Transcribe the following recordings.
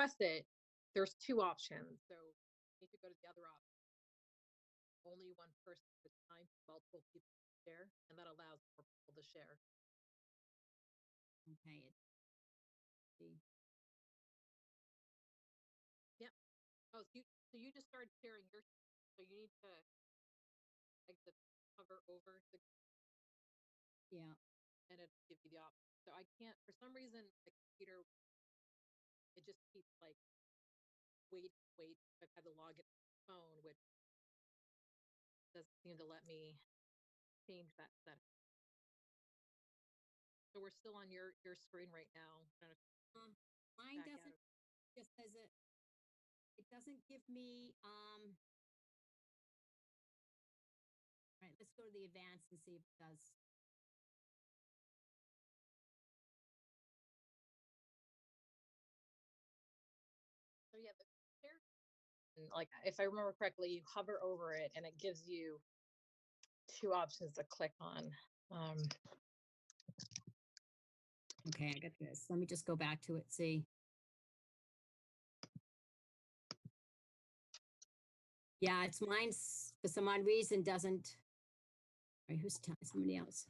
press it, there's two options. So you need to go to the other option. Only one person at a time, multiple people share, and that allows more people to share. Okay. Yep. Oh, so you just started sharing your, so you need to exit, hover over the, Yeah. and it'll give you the option. So I can't, for some reason, the computer, it just keeps like, wait. I've had to log in on my phone, which doesn't seem to let me change that setting. So we're still on your screen right now. Mine doesn't, just as it doesn't give me, all right, let's go to the advanced and see if it does. So yeah, the share, like if I remember correctly, you hover over it and it gives you two options to click on. Okay, I got this. Let me just go back to it, see. Yeah, it's mine's for some odd reason doesn't. All right, who's telling somebody else?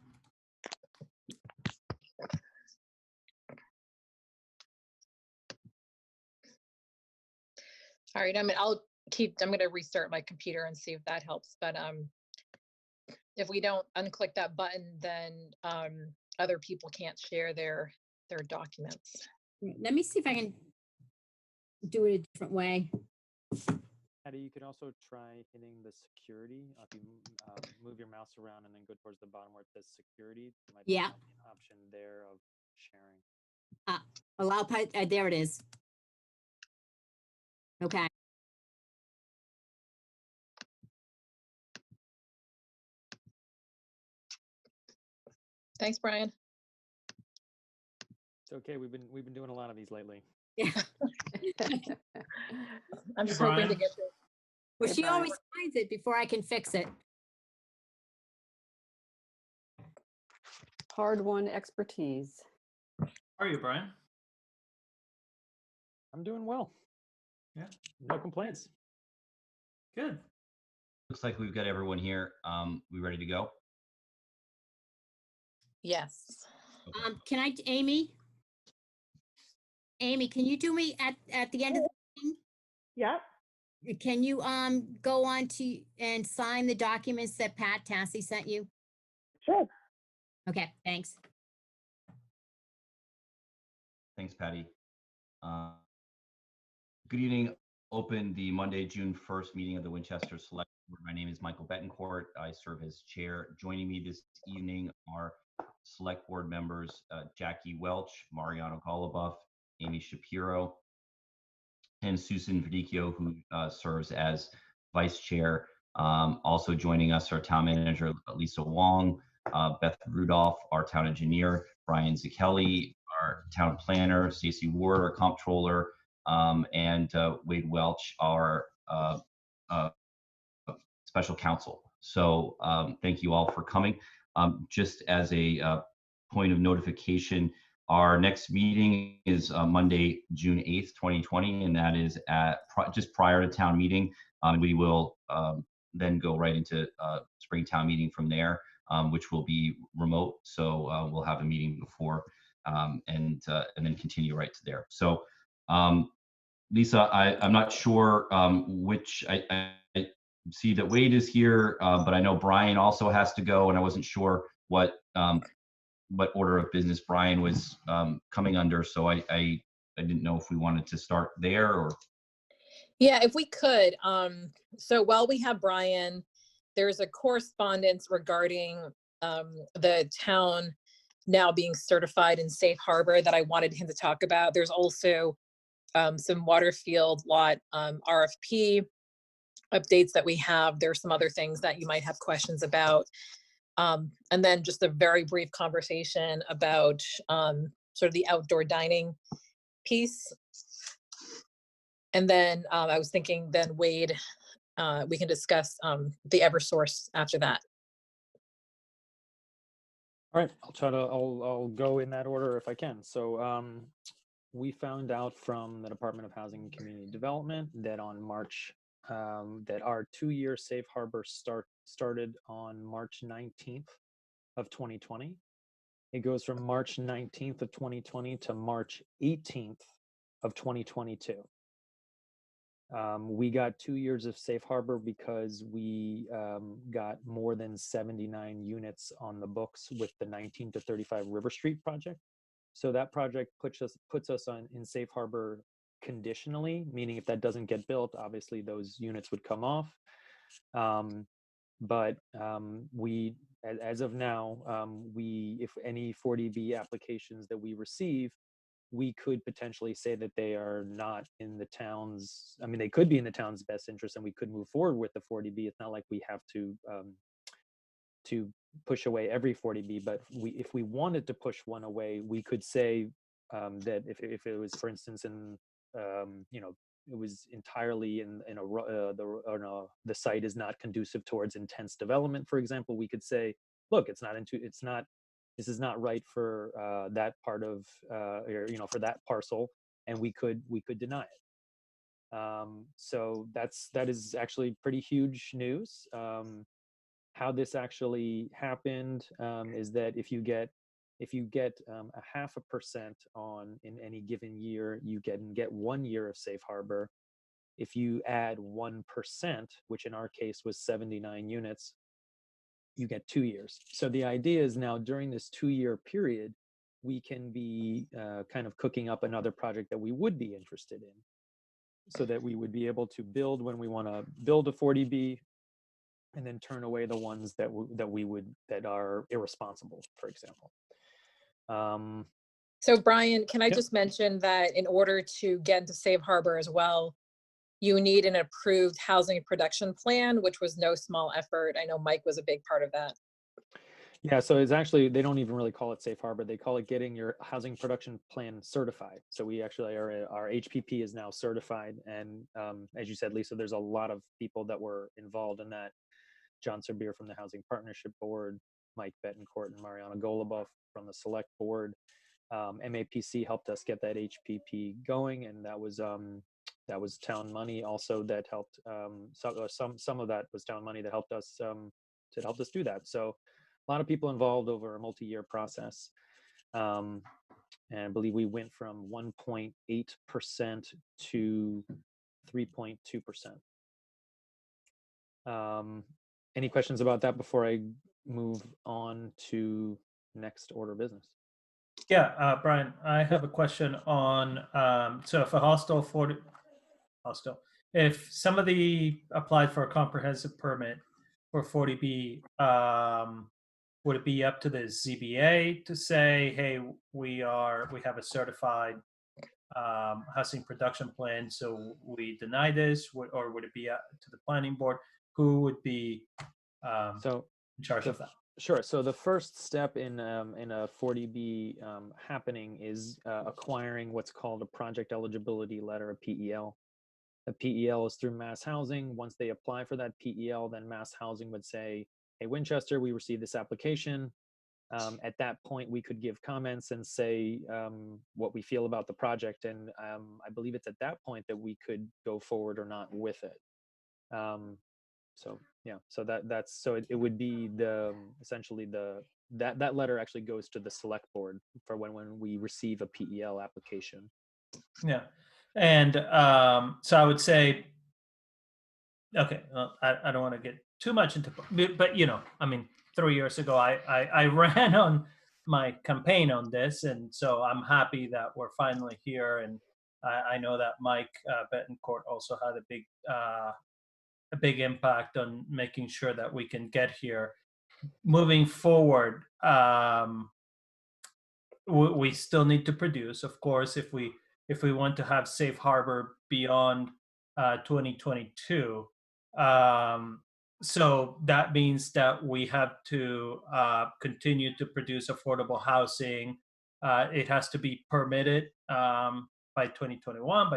All right, I'm going to restart my computer and see if that helps. But if we don't unclick that button, then other people can't share their documents. Let me see if I can do it a different way. Patty, you can also try hitting the security. If you move your mouse around and then go towards the bottom where it says security, there might be an option there of sharing. Allow, there it is. Okay. Thanks, Brian. It's okay. We've been doing a lot of these lately. Yeah. I'm just hoping to get this. Well, hey, she Brian. Always finds it before I can fix it. Hard-won expertise. How are you, Brian? I'm doing well. Yeah. No complaints. Good. Looks like we've got everyone here. We ready to go? Yes. Okay. Can I, Amy, can you do me at the end of the meeting? Yep. Can you go on to and sign the documents that Pat Tassi sent you? Sure. Okay, thanks. Thanks, Patty. Good evening. Open the Monday, June 1st meeting of the Winchester Select Board. My name is Michael Betancourt. I serve as chair. Joining me this evening are Select Board members Jackie Welch, Mariano Goluboff, Amy Shapiro, and Susan Verdicchio, who serves as vice chair. Also joining us are town manager Lisa Wong, Beth Rudolph, our town engineer, Brian Zichelli, our town planner, Stacey Ward, our comptroller, and Wade Welch, our special counsel. So thank you all for coming. Just as a point of notification, our next meeting is Monday, June 8th, 2020, and that is at just prior to town meeting. We will then go right into spring town meeting from there, which will be remote. So we'll have a meeting before and then continue right to there. So Lisa, I'm not sure which, I see that Wade is here, but I know Brian also has to go, and I wasn't sure what order of business Brian was coming under. So I didn't know if we wanted to start there or. Yeah, if we could. So while we have Brian, there's a correspondence regarding the town now being certified in safe harbor that I wanted him to talk about. There's also some Waterfield lot RFP updates that we have. There's some other things that you might have questions about. And then just a very brief conversation about sort of the outdoor dining piece. And then I was thinking then Wade, we can discuss the Eversource after that. All right, I'll go in that order if I can. So we found out from the Department of Housing and Community Development that on March, that our 2-year safe harbor started on March 19th of 2020. It goes from March 19th of 2020 to March 18th of 2022. We got 2 years of safe harbor because we got more than 79 units on the books with the 19 to 35 River Street project. So that project puts us in safe harbor conditionally, meaning if that doesn't get built, obviously those units would come off. But we, as of now, if any 40B applications that we receive, we could potentially say that they are not in the town's, I mean, they could be in the town's best interest and we could move forward with the 40B. It's not like we have to push away every 40B, but if we wanted to push one away, we could say that if it was, for instance, in, it was entirely the site is not conducive towards intense development, for example, we could say, look, this is not right for that part of, for that parcel, and we could deny it. So that is actually pretty huge news. How this actually happened is that if you get a 0.5% in any given year, you can get 1 year of safe harbor. If you add 1%, which in our case was 79 units, you get 2 years. So the idea is now during this 2-year period, we can be kind of cooking up another project that we would be interested in, so that we would be able to build when we want to build a 40B, and then turn away the ones that are irresponsible, for example. So Brian, can I Yep. just mention that in order to get into safe harbor as well, you need an approved housing production plan, which was no small effort. I know Mike was a big part of that. Yeah, so it's actually, they don't even really call it safe harbor. They call it getting your housing production plan certified. So we actually our HPP is now certified. And as you said, Lisa, there's a lot of people that were involved in that. John Serbier from the Housing Partnership Board, Mike Betancourt and Mariana Golubov from the Select Board. MAPC helped us get that HPP going, and that was town money also that helped. Some of that was town money that helped us do that. So a lot of people involved over a multi-year process, and I believe we went from 1.8% to 3.2%. Any questions about that before I move on to next order of business? Yeah, Brian, I have a question on, so if a if somebody applied for a comprehensive permit for 40B, would it be up to the ZBA to say, hey, we have a certified housing production plan, so we deny this, or would it be up to the planning board? Who would be So in charge of that? Sure. So the first step in a 40B happening is acquiring what's called a project eligibility letter, a PEL. A PEL is through Mass Housing. Once they apply for that PEL, then Mass Housing would say, hey, Winchester, we received this application. At that point, we could give comments and say what we feel about the project. And I believe it's at that point that we could go forward or not with it. So yeah, so it would be essentially that letter actually goes to the select board for when we receive a PEL application. Yeah, and so I would say, okay, I don't want to get too much into, but I mean, 3 years ago, I ran on my campaign on this, and so I'm happy that we're finally here, and I know that Mike Betancourt also had a big impact on making sure that we can get here. Moving forward, we still need to produce, of course, if we want to have safe harbor beyond 2022. So that means that we have to continue to produce affordable housing. It has to be permitted by 2021.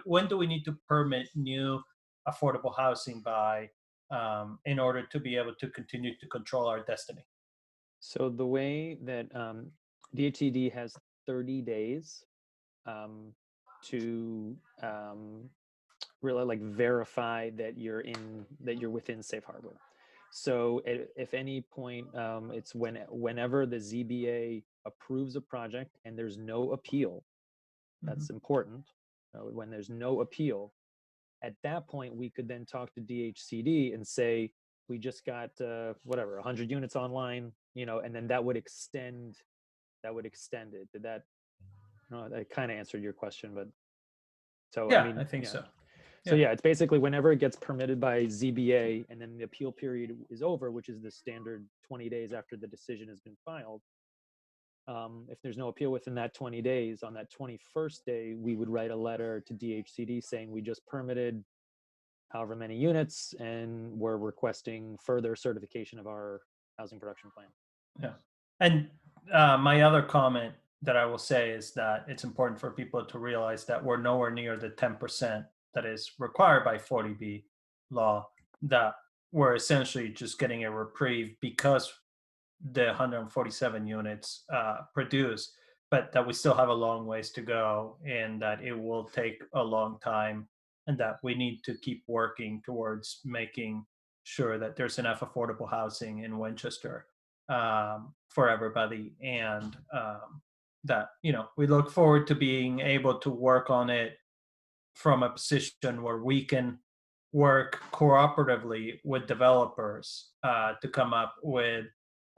When do we need to permit new affordable housing by in order to be able to continue to control our destiny? So the way that DHCD has 30 days to really like verify that you're within safe harbor. So if any point, it's whenever the ZBA approves a project and there's no appeal, that's important. When there's no appeal, at that point, we could then talk to DHCD and say, we just got, 100 units online, and then that would extend it. Did that, I kind of answered your question, but so, Yeah, I think so. So yeah, it's basically whenever it gets permitted by ZBA and then the appeal period is over, which is the standard 20 days after the decision has been filed. If there's no appeal within that 20 days, on that 21st day, we would write a letter to DHCD saying we just permitted however many units and we're requesting further certification of our housing production plan. Yeah. And my other comment that I will say is that it's important for people to realize that we're nowhere near the 10% that is required by 40B law, that we're essentially just getting a reprieve because the 147 units produced, but that we still have a long ways to go and that it will take a long time and that we need to keep working towards making sure that there's enough affordable housing in Winchester for everybody, and that we look forward to being able to work on it from a position where we can work cooperatively with developers to come up with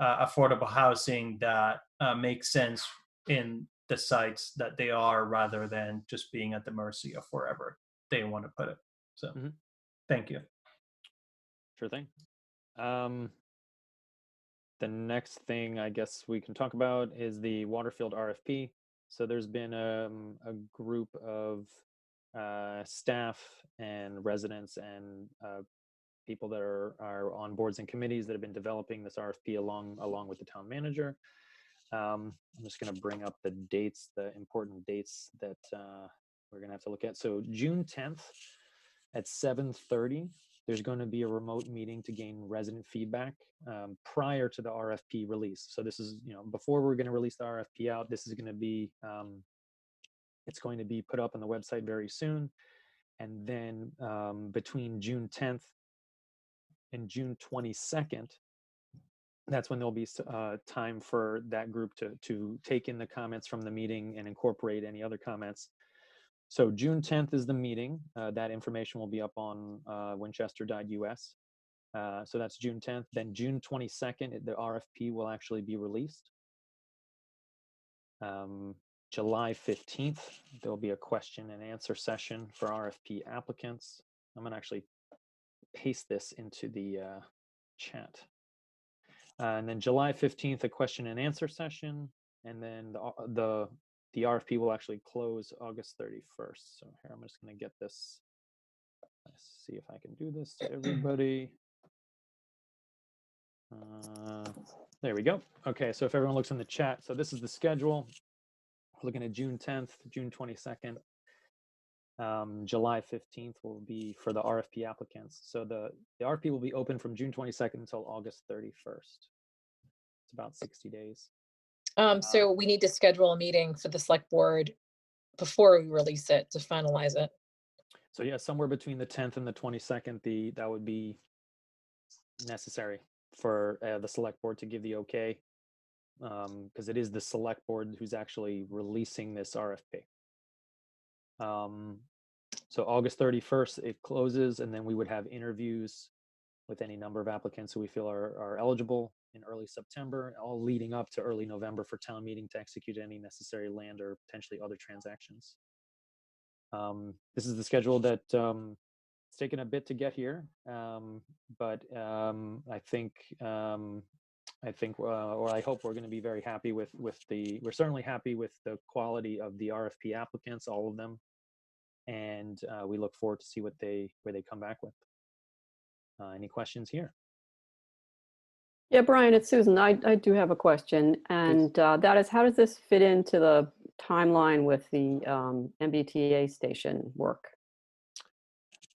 affordable housing that makes sense in the sites that they are, rather than just being at the mercy of wherever they want to put it. So thank you. Sure thing. The next thing I guess we can talk about is the Waterfield RFP. So there's been a group of staff and residents and people that are on boards and committees that have been developing this RFP along with the town manager. I'm just going to bring up the dates, the important dates that we're going to have to look at. So June 10th at 7:30, there's going to be a remote meeting to gain resident feedback prior to the RFP release. So this is, before we're going to release the RFP out, this is going to be, it's going to be put up on the website very soon. And then between June 10th and June 22nd, that's when there'll be time for that group to take in the comments from the meeting and incorporate any other comments. So June 10th is the meeting. That information will be up on winchester.us. So that's June 10th. Then June 22nd, the RFP will actually be released. July 15th, there'll be a question and answer session for RFP applicants. I'm going to actually paste this into the chat. And then July 15th, a question and answer session. And then the RFP will actually close August 31st. So here, I'm just going to get this. Let's see if I can do this to everybody. There we go. Okay, so if everyone looks in the chat, so this is the schedule. We're looking at June 10th, June 22nd. July 15th will be for the RFP applicants. So the RFP will be open from June 22nd until August 31st. It's about 60 days. So we need to schedule a meeting for the select board before we release it to finalize it. So yeah, somewhere between the 10th and the 22nd, that would be necessary for the select board to give the okay, because it is the select board who's actually releasing this RFP. So August 31st, it closes, and then we would have interviews with any number of applicants who we feel are eligible in early September, all leading up to early November for town meeting to execute any necessary land or potentially other transactions. This is the schedule that it's taken a bit to get here, but I think, or I hope we're going to be very happy with we're certainly happy with the quality of the RFP applicants, all of them, and we look forward to see where they come back with. Any questions here? Yeah, Brian, it's Susan. I do have a question, and that is, how does this fit into the timeline with the MBTA station work?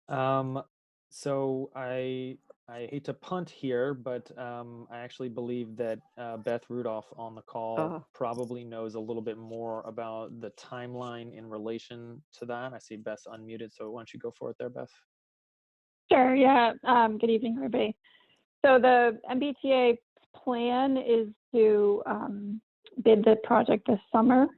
So I I hate to punt here, but I actually believe that Beth Rudolph on the call probably knows a little bit more about the timeline in relation to that. I see Beth's unmuted, so why don't you go for it there, Beth? Sure, yeah. Good evening, everybody. So the MBTA plan is to bid the project this summer.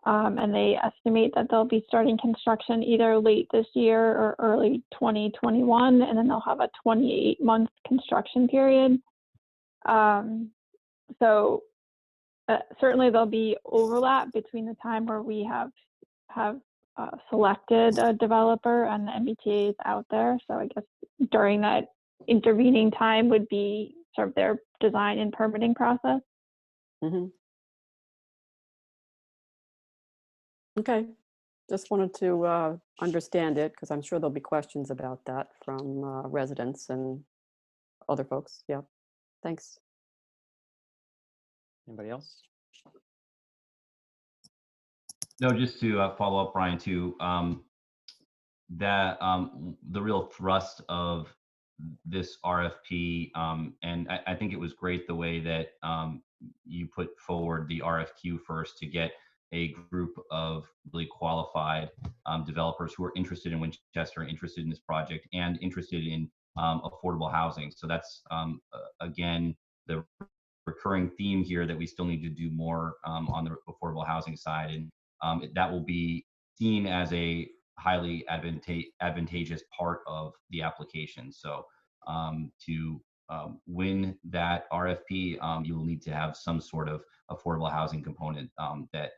And they estimate that they'll be starting construction either late this year or early 2021, and then they'll have a 28-month construction period. So certainly there'll be overlap between the time where we have selected a developer and the MBTA is out there. So I guess during that intervening time would be sort of their design and permitting process. Mm-hmm. Okay, just wanted to understand it because I'm sure there'll be questions about that from residents and other folks. Yeah, thanks. Anybody else? No, just to follow up, Brian, too, that the real thrust of this RFP, and I think it was great the way that you put forward the RFQ first to get a group of really qualified developers who are interested in Winchester, interested in this project, and interested in affordable housing. So that's, again, the recurring theme here that we still need to do more on the affordable housing side. And that will be seen as a highly advantageous part of the application. So to win that RFP, you will need to have some sort of affordable housing component that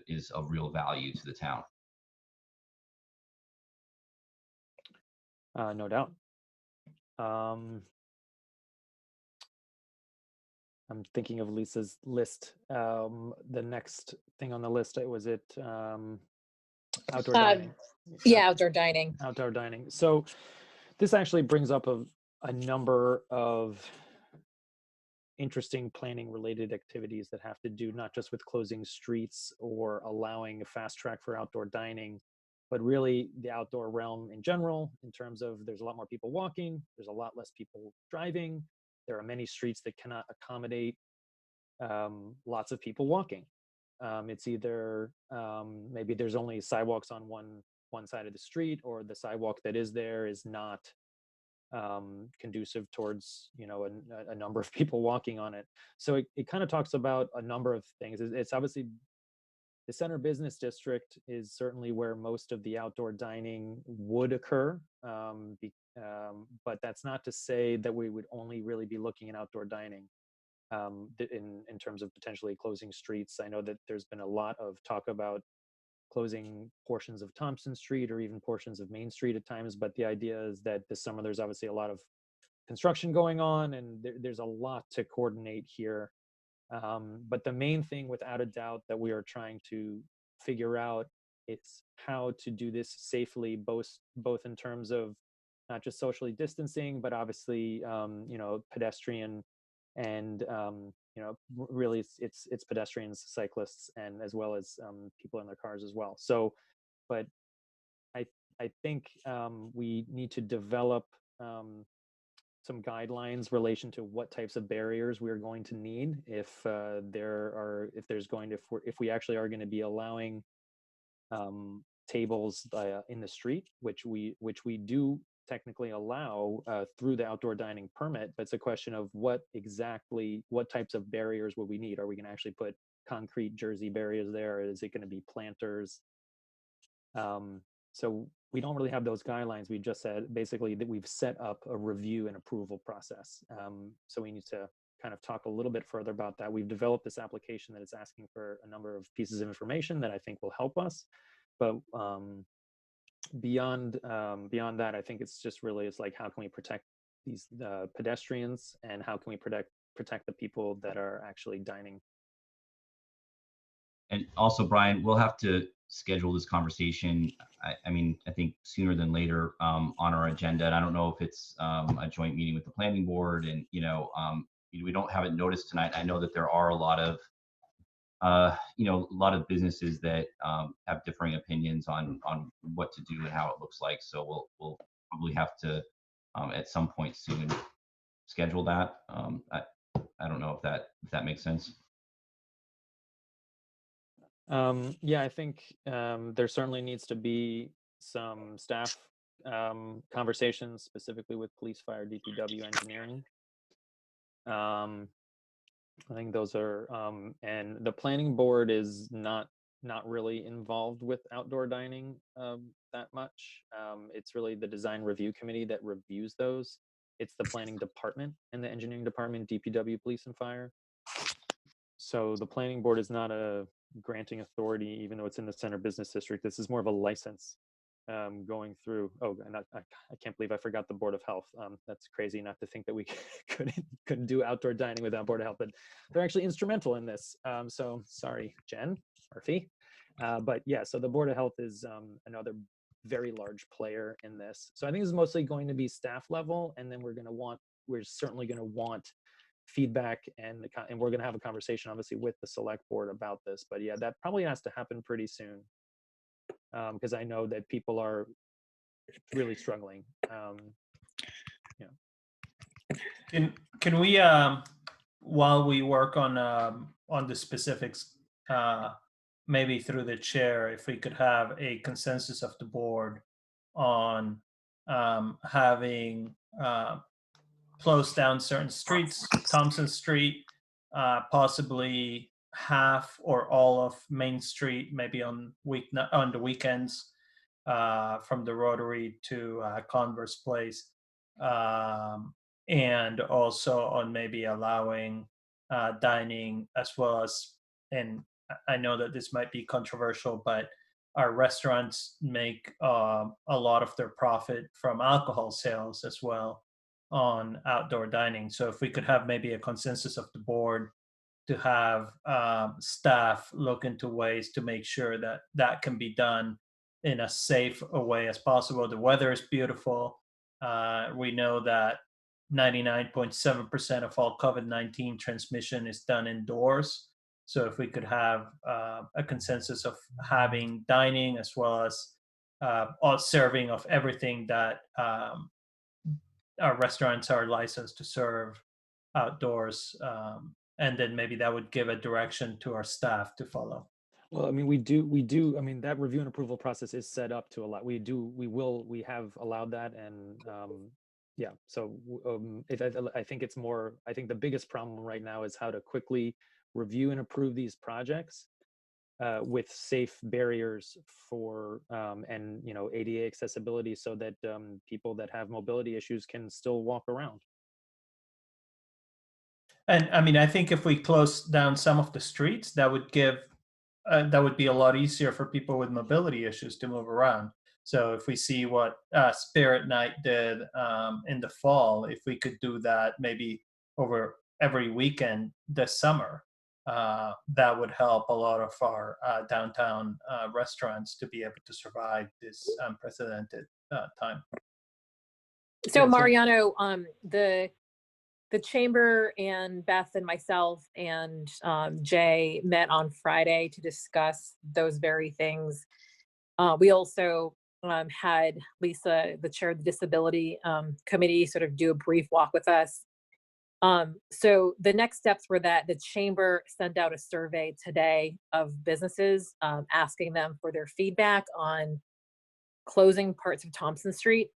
is of real value to the town. No doubt. I'm thinking of Lisa's list. The next thing on the list, was it outdoor dining? Yeah, outdoor dining. Outdoor dining. So this actually brings up a number of interesting planning related activities that have to do not just with closing streets or allowing a fast track for outdoor dining, but really the outdoor realm in general, in terms of there's a lot more people walking, there's a lot less people driving, there are many streets that cannot accommodate lots of people walking. It's either maybe there's only sidewalks on one side of the street, or the sidewalk that is there is not conducive towards a number of people walking on it. So it kind of talks about a number of things. It's obviously the center business district is certainly where most of the outdoor dining would occur, but that's not to say that we would only really be looking at outdoor dining in terms of potentially closing streets. I know that there's been a lot of talk about closing portions of Thompson Street or even portions of Main Street at times. But the idea is that this summer there's obviously a lot of construction going on, and there's a lot to coordinate here. But the main thing, without a doubt, that we are trying to figure out is how to do this safely, both in terms of not just socially distancing, but obviously, pedestrian and really it's pedestrians, cyclists, and as well as people in their cars as well. So, but I think we need to develop some guidelines relation to what types of barriers we're going to need if we actually are going to be allowing tables in the street, which we do technically allow through the outdoor dining permit, but it's a question of what types of barriers will we need. Are we going to actually put concrete jersey barriers there? Is it going to be planters? So we don't really have those guidelines. We just said basically that we've set up a review and approval process. So we need to kind of talk a little bit further about that. We've developed this application that is asking for a number of pieces of information that I think will help us, but beyond that, I think it's like, how can we protect these pedestrians, and how can we protect the people that are actually dining? And also, Brian, we'll have to schedule this conversation. I think sooner than later on our agenda. And I don't know if it's a joint meeting with the planning board, and we don't have it noticed tonight. I know that there are a lot of businesses that have differing opinions on what to do and how it looks like. So we'll probably have to at some point soon schedule that. I don't know if that makes sense. Yeah, I think there certainly needs to be some staff conversations, specifically with police, fire, DPW, engineering. I think those are, and the planning board is not really involved with outdoor dining that much. It's really the design review committee that reviews those. It's the planning department and the engineering department, DPW, police, and fire. So the planning board is not a granting authority, even though it's in the center business district. This is more of a license going through. Oh, and I can't believe I forgot the Board of Health. That's crazy not to think that we couldn't do outdoor dining without Board of Health, but they're actually instrumental in this. So sorry, Jen Murphy. But yeah, so the Board of Health is another very large player in this. So I think it's mostly going to be staff level, and then we're certainly going to want feedback, and we're going to have a conversation obviously with the select board about this. But yeah, that probably has to happen pretty soon, because I know that people are really struggling. Can we while we work on the specifics, maybe through the chair, if we could have a consensus of the board on having close down certain streets, Thompson Street, possibly half or all of Main Street, maybe on the weekends, from the Rotary to Converse Place, and also on maybe allowing dining as well as, and I know that this might be controversial, but our restaurants make a lot of their profit from alcohol sales as well on outdoor dining. So if we could have maybe a consensus of the board to have staff look into ways to make sure that that can be done in a safe a way as possible. The weather is beautiful. We know that 99.7% of all COVID-19 transmission is done indoors. So if we could have a consensus of having dining as well as serving of everything that our restaurants are licensed to serve outdoors, and then maybe that would give a direction to our staff to follow. Well, I mean, we do. I mean, that review and approval process is set up to allow. We have allowed that, and yeah. So I think it's more. I think the biggest problem right now is how to quickly review and approve these projects with safe barriers for and ADA accessibility, so that people that have mobility issues can still walk around. And I mean, I think if we close down some of the streets, that would be a lot easier for people with mobility issues to move around. So if we see what Spirit Night did in the fall, if we could do that maybe over every weekend this summer, that would help a lot of our downtown restaurants to be able to survive this unprecedented time. So Mariano, the chamber and Beth and myself and Jay met on Friday to discuss those very things. We also had Lisa, the chair of the disability committee, sort of do a brief walk with us. So the next steps were that the chamber sent out a survey today of businesses, asking them for their feedback on closing parts of Thompson Street,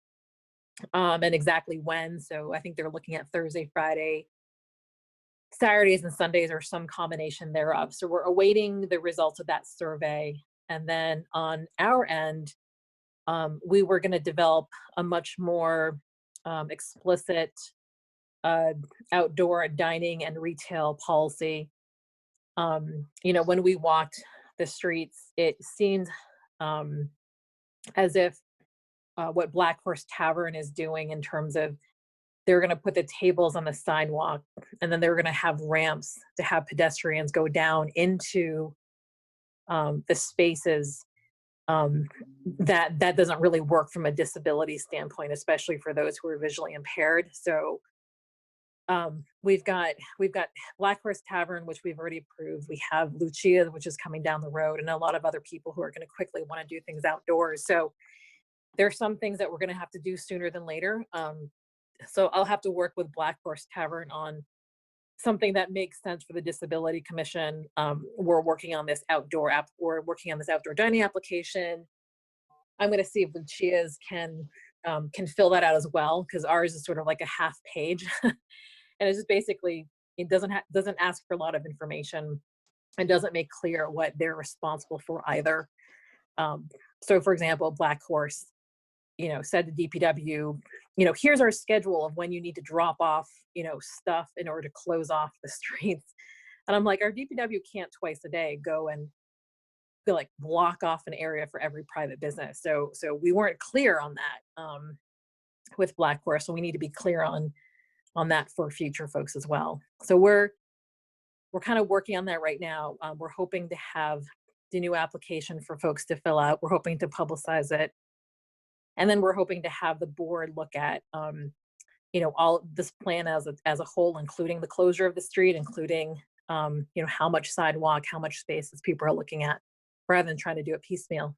and exactly when. So I think they're looking at Thursday, Friday, Saturdays, and Sundays, or some combination thereof. So we're awaiting the results of that survey. And then on our end, we were going to develop a much more explicit outdoor dining and retail policy. When we walked the streets, it seemed as if what Black Horse Tavern is doing in terms of they're going to put the tables on the sidewalk, and then they're going to have ramps to have pedestrians go down into the spaces. That doesn't really work from a disability standpoint, especially for those who are visually impaired. So we've got Black Horse Tavern, which we've already approved. We have Lucia, which is coming down the road, and a lot of other people who are going to quickly want to do things outdoors. So there's some things that we're going to have to do sooner than later. so I'll have to work with Black Horse Tavern on something that makes sense for the Disability Commission. We're working on this outdoor dining application. I'm going to see if Lucia's can fill that out as well, because ours is sort of like a half page, and it's just basically, it doesn't ask for a lot of information and doesn't make clear what they're responsible for either. So for example, Black Horse, said to DPW, here's our schedule of when you need to drop off, stuff in order to close off the streets. And I'm like, our DPW can't twice a day go and like block off an area for every private business. So we weren't clear on that with Black Horse. So we need to be clear on that for future folks as well. So we're kind of working on that right now. We're hoping to have the new application for folks to fill out. We're hoping to publicize it. And then we're hoping to have the board look at, all this plan as a whole, including the closure of the street, including, how much sidewalk, how much spaces people are looking at, rather than trying to do it piecemeal.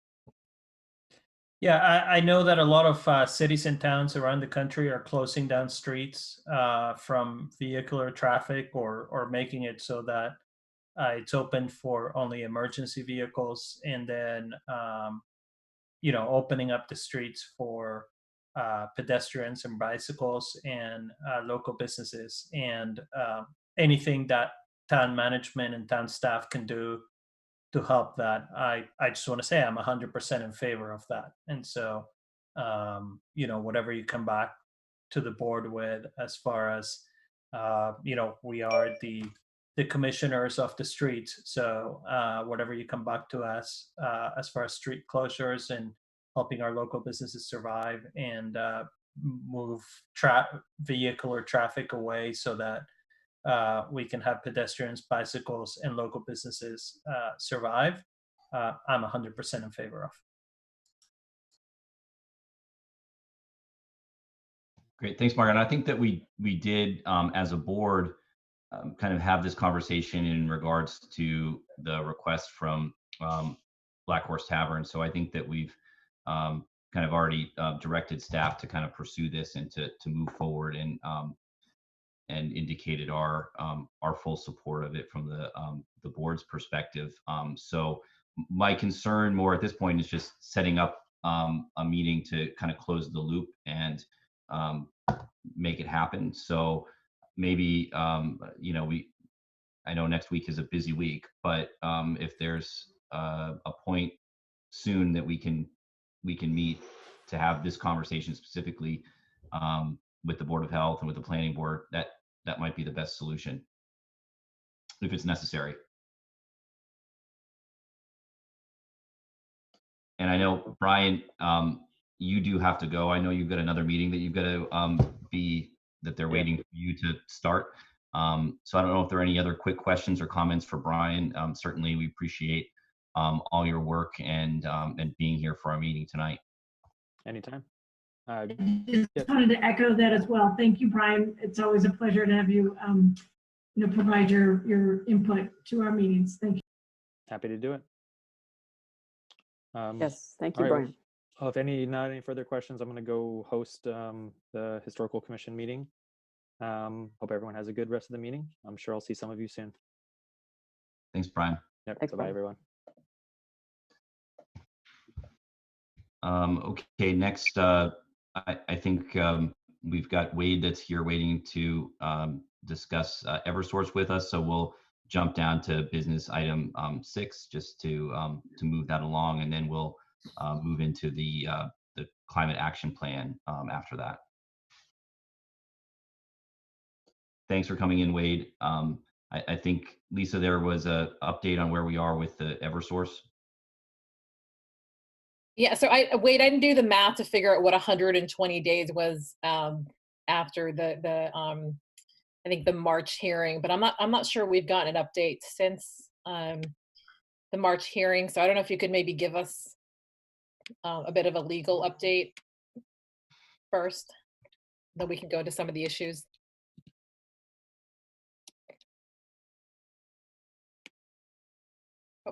Yeah, I know that a lot of cities and towns around the country are closing down streets from vehicular traffic, or making it so that it's open for only emergency vehicles, and then opening up the streets for pedestrians and bicycles and local businesses, and anything that town management and town staff can do to help that. I just want to say I'm 100% in favor of that. And so, whatever you come back to the board with, as far as, we are the commissioners of the streets. So whatever you come back to us as far as street closures and helping our local businesses survive and move vehicular traffic away, so that we can have pedestrians, bicycles, and local businesses survive, I'm 100% in favor of. Great, thanks, Margaret. I think that we did, as a board, kind of have this conversation in regards to the request from Black Horse Tavern. So I think that we've kind of already directed staff to kind of pursue this and to move forward, and indicated our full support of it from the board's perspective. So my concern more at this point is just setting up a meeting to kind of close the loop and make it happen. So maybe I know next week is a busy week, but if there's a point soon that we can meet to have this conversation specifically with the Board of Health and with the Planning Board, that might be the best solution, if it's necessary. And I know, Brian, you do have to go. I know you've got another meeting that you've got to that they're waiting for you to start. So I don't know if there are any other quick questions or comments for Brian. Certainly, we appreciate all your work and being here for our meeting tonight. Anytime. Just wanted to echo that as well. Thank you, Brian. It's always a pleasure to have you, provide your input to our meetings. Thank you. Happy to do it. Yes, thank you, right, Brian. Well, if not any further questions, I'm going to go host the Historical Commission meeting. Hope everyone has a good rest of the meeting. I'm sure I'll see some of you soon. Thanks, Brian. Yep. Thanks, Bye, Brian. everyone. Okay, next, I think we've got Wade that's here waiting to discuss Eversource with us. So we'll jump down to business item 6 just to move that along, and then we'll move into the climate action plan after that. Thanks for coming in, Wade. I think, Lisa, there was an update on where we are with the Eversource. Yeah, so Wade, I didn't do the math to figure out what 120 days was after the I think the March hearing, but I'm not sure we've gotten an update since the March hearing. So I don't know if you could maybe give us a bit of a legal update first, then we can go to some of the issues.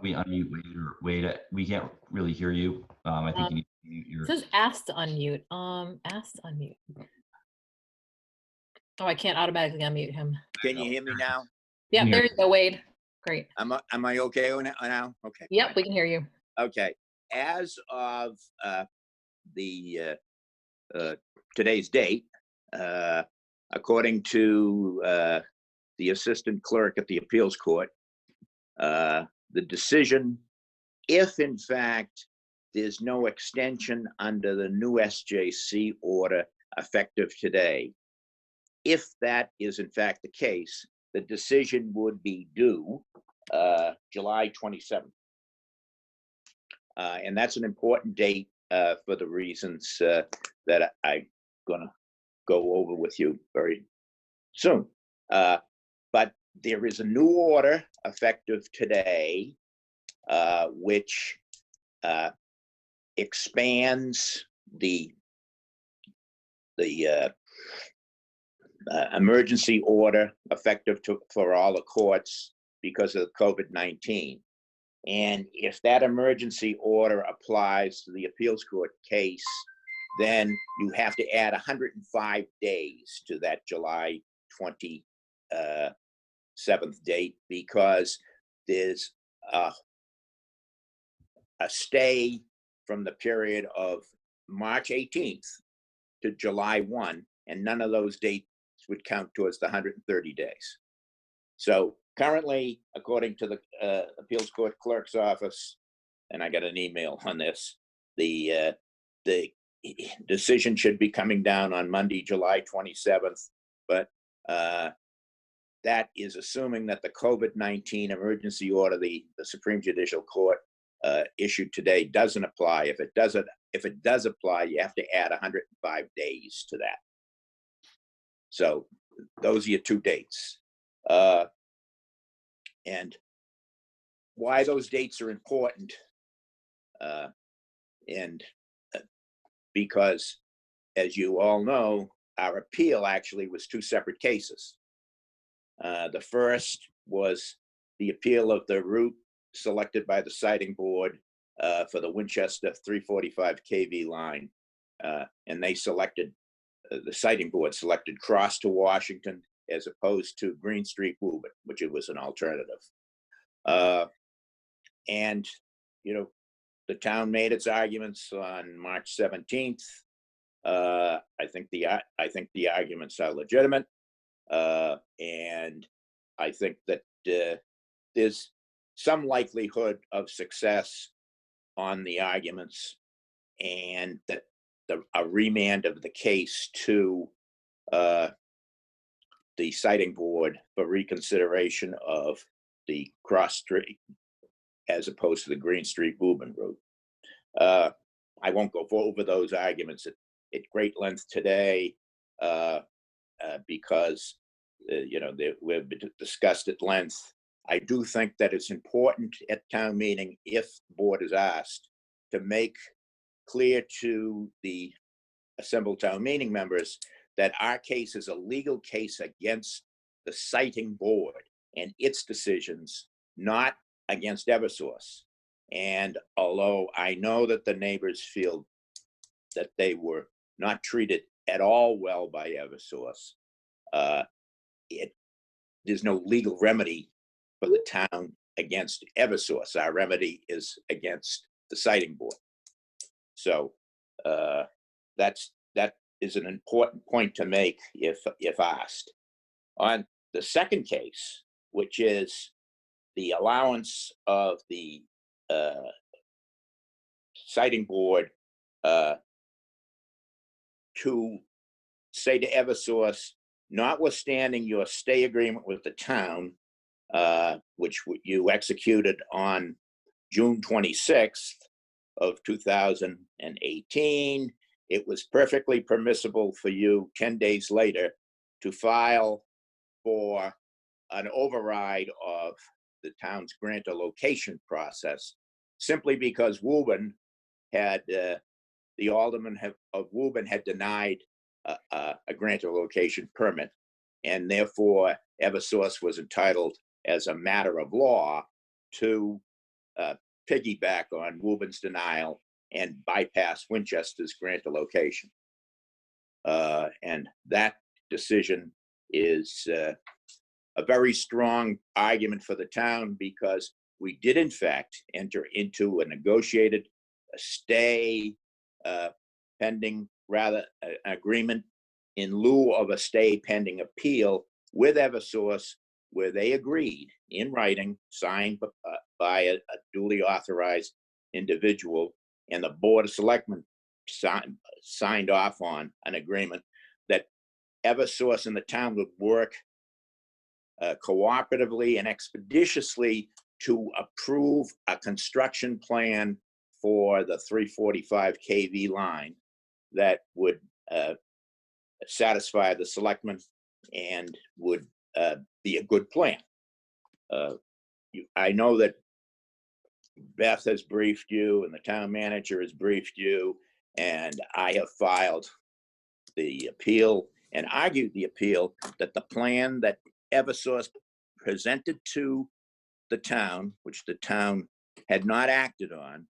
We unmute Wade, or Wade, we can't really hear you. I think you need to mute your. It says asked to unmute. Asked to unmute. Oh, I can't automatically unmute him. Can you hear me now? Yeah, Here. there you go, Wade. Great. Am I okay now? Okay. Yep, we can hear you. Okay. As of the today's date, according to the assistant clerk at the appeals court, the decision, if in fact there's no extension under the new SJC order effective today, if that is in fact the case, the decision would be due July 27th. And that's an important date for the reasons that I'm gonna go over with you very soon. But there is a new order effective today, which expands the emergency order effective for all the courts because of COVID-19. And if that emergency order applies to the appeals court case, then you have to add 105 days to that July 27th date, because there's a stay from the period of March 18th to July 1, and none of those dates would count towards the 130 days. So currently, according to the appeals court clerk's office, and I got an email on this, the decision should be coming down on Monday, July 27th, but that is assuming that the COVID-19 emergency order the Supreme Judicial Court issued today doesn't apply. If it does apply, you have to add 105 days to that. So those are your two dates. And why those dates are important, because, as you all know, our appeal actually was two separate cases. The first was the appeal of the route selected by the siting board for the Winchester 345 kV line, and they selected, the siting board selected Cross to Washington as opposed to Green Street Woburn, which it was an alternative. And, you know, the town made its arguments on March 17th. I think the arguments are legitimate, and I think that there's some likelihood of success on the arguments, and that a remand of the case to the siting board for reconsideration of the Cross Street as opposed to the Green Street Woburn route. I won't go over those arguments at great length today, because you know, we've discussed at length. I do think that it's important at town meeting, if the board is asked, to make clear to the assembled town meeting members that our case is a legal case against the siting board and its decisions, not against Eversource. And although I know that the neighbors feel that they were not treated at all well by Eversource, there's no legal remedy for the town against Eversource. Our remedy is against the siting board. So that is an important point to make if asked. On the second case, which is the allowance of the siting board to say to Eversource, notwithstanding your stay agreement with the town, which you executed on June 26th of 2018, it was perfectly permissible for you 10 days later to file for an override of the town's grant of location process, simply because Woburn had, the alderman of Woburn had denied a grant of location permit, and therefore Eversource was entitled as a matter of law to piggyback on Woburn's denial and bypass Winchester's grant of location. And that decision is a very strong argument for the town, because we did in fact enter into a negotiated stay pending, rather, an agreement in lieu of a stay pending appeal with Eversource, where they agreed in writing, signed by a duly authorized individual, and the Board of Selectmen signed off on an agreement that Eversource and the town would work cooperatively and expeditiously to approve a construction plan for the 345 kV line that would satisfy the selectmen and would be a good plan. I know that Beth has briefed you and the town manager has briefed you, and I have filed the appeal and argued the appeal that the plan that Eversource presented to the town, which the town had not acted on,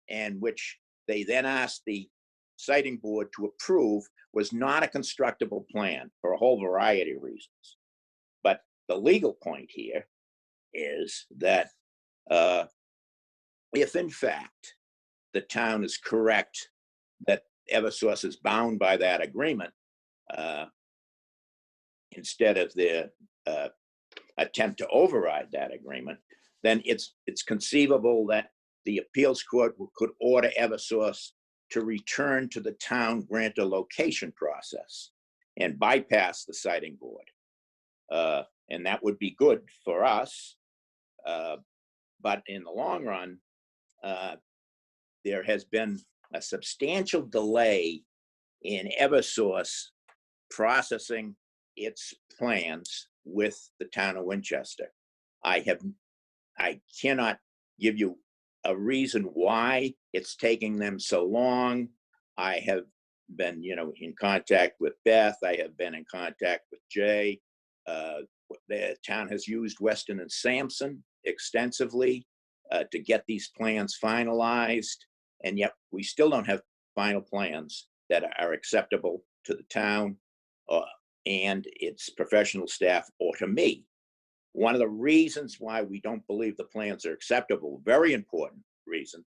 and which they then asked the siting board to approve, was not a constructible plan for a whole variety of reasons. But the legal point here is that if in fact the town is correct that Eversource is bound by that agreement, instead of their attempt to override that agreement, then it's conceivable that the appeals court could order Eversource to return to the town grantor location process and bypass the siting board. And that would be good for us. But in the long run, there has been a substantial delay in Eversource processing its plans with the town of Winchester. I cannot give you a reason why it's taking them so long. I have been, in contact with Beth. I have been in contact with Jay. The town has used Weston and Sampson extensively to get these plans finalized, and yet we still don't have final plans that are acceptable to the town and its professional staff or to me. One of the reasons why we don't believe the plans are acceptable, very important reason,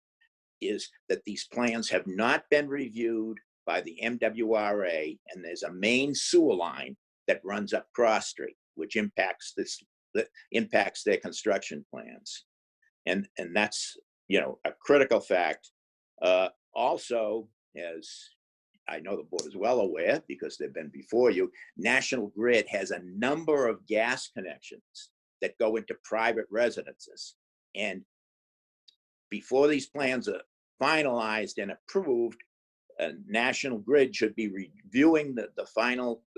is that these plans have not been reviewed by the MWRA, and there's a main sewer line that runs up Cross Street, which impacts their construction plans. And that's, a critical fact. Also, as I know the board is well aware, because they've been before you, National Grid has a number of gas connections that go into private residences. And before these plans are finalized and approved, National Grid should be reviewing the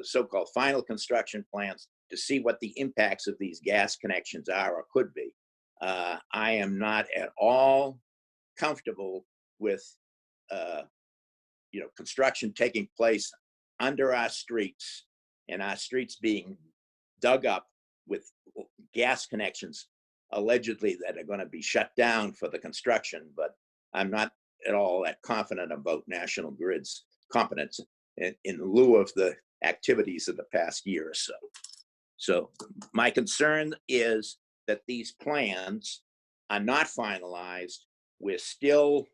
so-called final construction plans to see what the impacts of these gas connections are or could be. I am not at all comfortable with construction taking place under our streets, and our streets being dug up with gas connections allegedly that are going to be shut down for the construction. But I'm not at all that confident about National Grid's competence in lieu of the activities of the past year or so. So my concern is that these plans are not finalized. We're still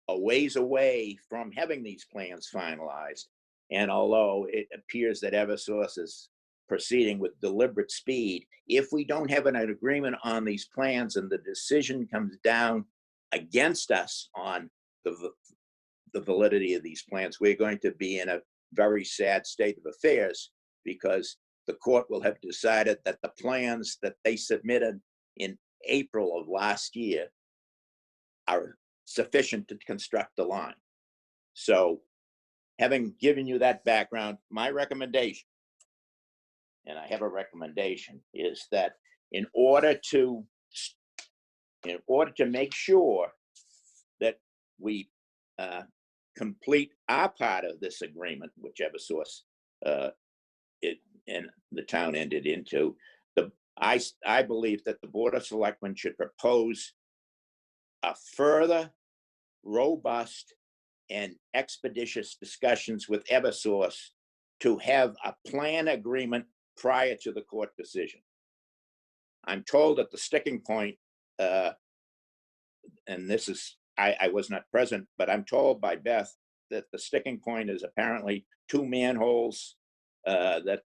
a ways away from having these plans finalized. And although it appears that Eversource is proceeding with deliberate speed, if we don't have an agreement on these plans and the decision comes down against us on the validity of these plans, we're going to be in a very sad state of affairs, because the court will have decided that the plans that they submitted in April of last year are sufficient to construct the line. So, having given you that background, my recommendation, and I have a recommendation, is that in order to make sure that we complete our part of this agreement, which Eversource and the town entered into, I believe that the Board of Selectmen should propose a further robust and expeditious discussions with Eversource to have a plan agreement prior to the court decision. I'm told that the sticking point, and this is, I was not present, but I'm told by Beth that the sticking point is apparently 2 manholes that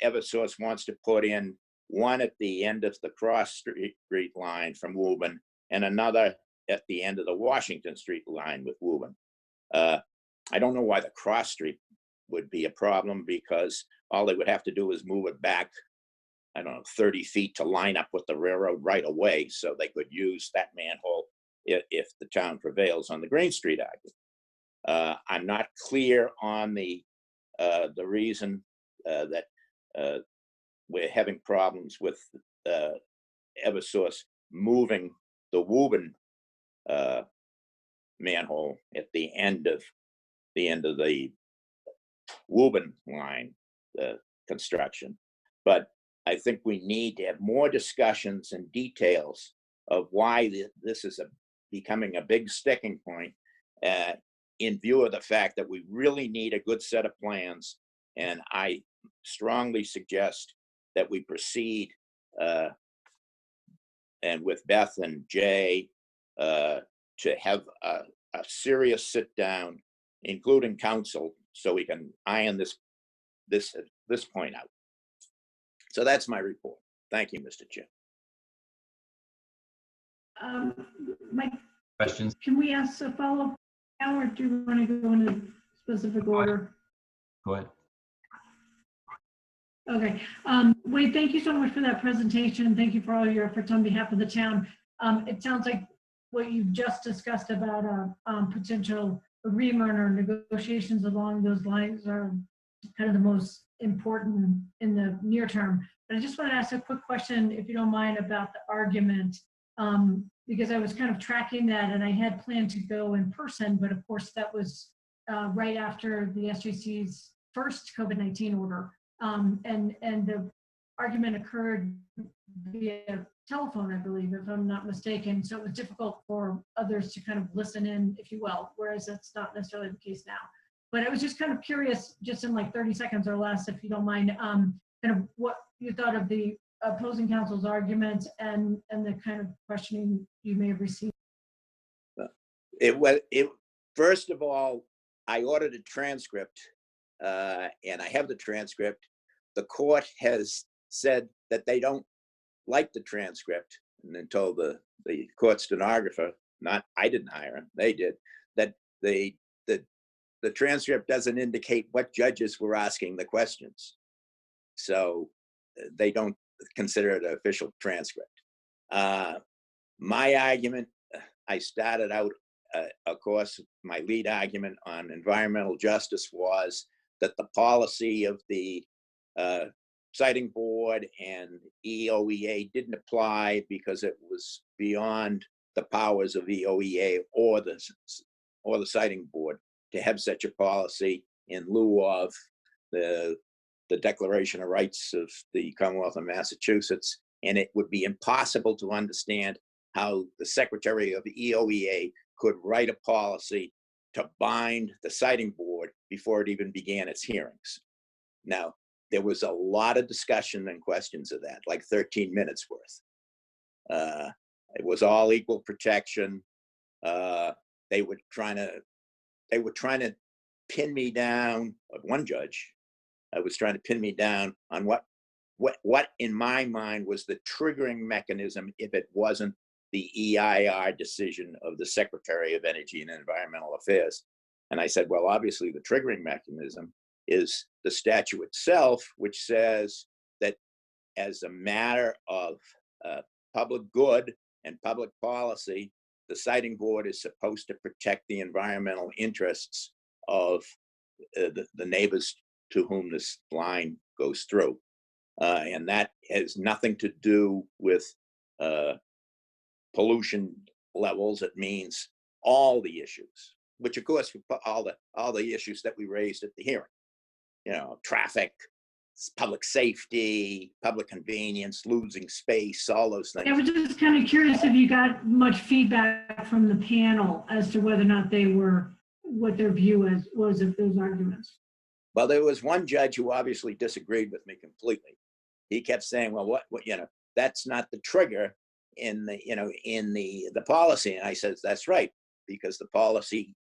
Eversource wants to put in, one at the end of the Cross Street line from Woburn and another at the end of the Washington Street line with Woburn. I don't know why the Cross Street would be a problem, because all they would have to do is move it back, I don't know, 30 feet to line up with the railroad right away, so they could use that manhole if the town prevails on the Green Street argument. I'm not clear on the reason that we're having problems with Eversource moving the Woburn manhole at the end of the Woburn line construction. But I think we need to have more discussions and details of why this is becoming a big sticking point, in view of the fact that we really need a good set of plans. And I strongly suggest that we proceed and with Beth and Jay to have a serious sit down, including council, so we can iron this point out. So that's my report. Thank you, Mr. Chair. Mike, Questions? can we ask a follow-up now, or do you want to go in a specific order? Go ahead. Okay. Wade, thank you so much for that presentation. Thank you for all your efforts on behalf of the town. It sounds like what you just discussed about potential agreement or negotiations along those lines are kind of the most important in the near term. But I just want to ask a quick question, if you don't mind, about the argument, because I was kind of tracking that and I had planned to go in person, but of course that was right after the SJC's first COVID-19 order. And the argument occurred via telephone, I believe, if I'm not mistaken. So it was difficult for others to kind of listen in, if you will, whereas that's not necessarily the case now. But I was just kind of curious, just in like 30 seconds or less, if you don't mind, kind of what you thought of the opposing counsel's arguments and the kind of questioning you may have received. First of all, I ordered a transcript, and I have the transcript. The court has said that they don't like the transcript, and then told the court stenographer, not I didn't hire him, they did, that the transcript doesn't indicate what judges were asking the questions. So they don't consider it an official transcript. My argument, I started out, of course, my lead argument on environmental justice was that the policy of the siting board and EOEA didn't apply because it was beyond the powers of EOEA or the siting board to have such a policy in lieu of the Declaration of Rights of the Commonwealth of Massachusetts. And it would be impossible to understand how the Secretary of EOEA could write a policy to bind the siting board before it even began its hearings. Now, there was a lot of discussion and questions of that, like 13 minutes worth. It was all equal protection. They were trying to pin me down. One judge was trying to pin me down on what in my mind was the triggering mechanism if it wasn't the EIR decision of the Secretary of Energy and Environmental Affairs. And I said, well, obviously the triggering mechanism is the statute itself, which says that as a matter of public good and public policy, the siting board is supposed to protect the environmental interests of the neighbors to whom this line goes through. And that has nothing to do with pollution levels. It means all the issues, which of course all the issues that we raised at the hearing. You know, traffic, public safety, public convenience, losing space, all those things. I was just kind of curious if you got much feedback from the panel as to whether or not they were, what their view was of those arguments. Well, there was one judge who obviously disagreed with me completely. He kept saying, well, what, that's not the trigger in the, in the policy. And I said, that's right, because the policy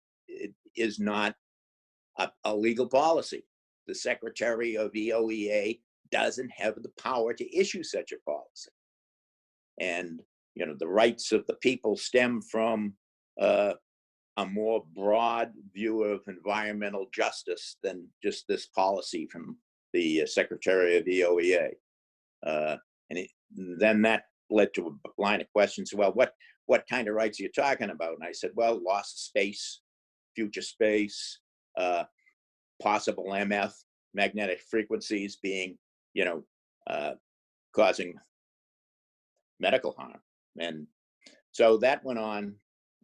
is not a legal policy. The Secretary of EOEA doesn't have the power to issue such a policy. And, the rights of the people stem from a more broad view of environmental justice than just this policy from the Secretary of EOEA. Then that led to a line of questions. Well, what kind of rights are you talking about? And I said, well, loss of space, future space, possible MF, magnetic frequencies being, causing medical harm. And so that went on.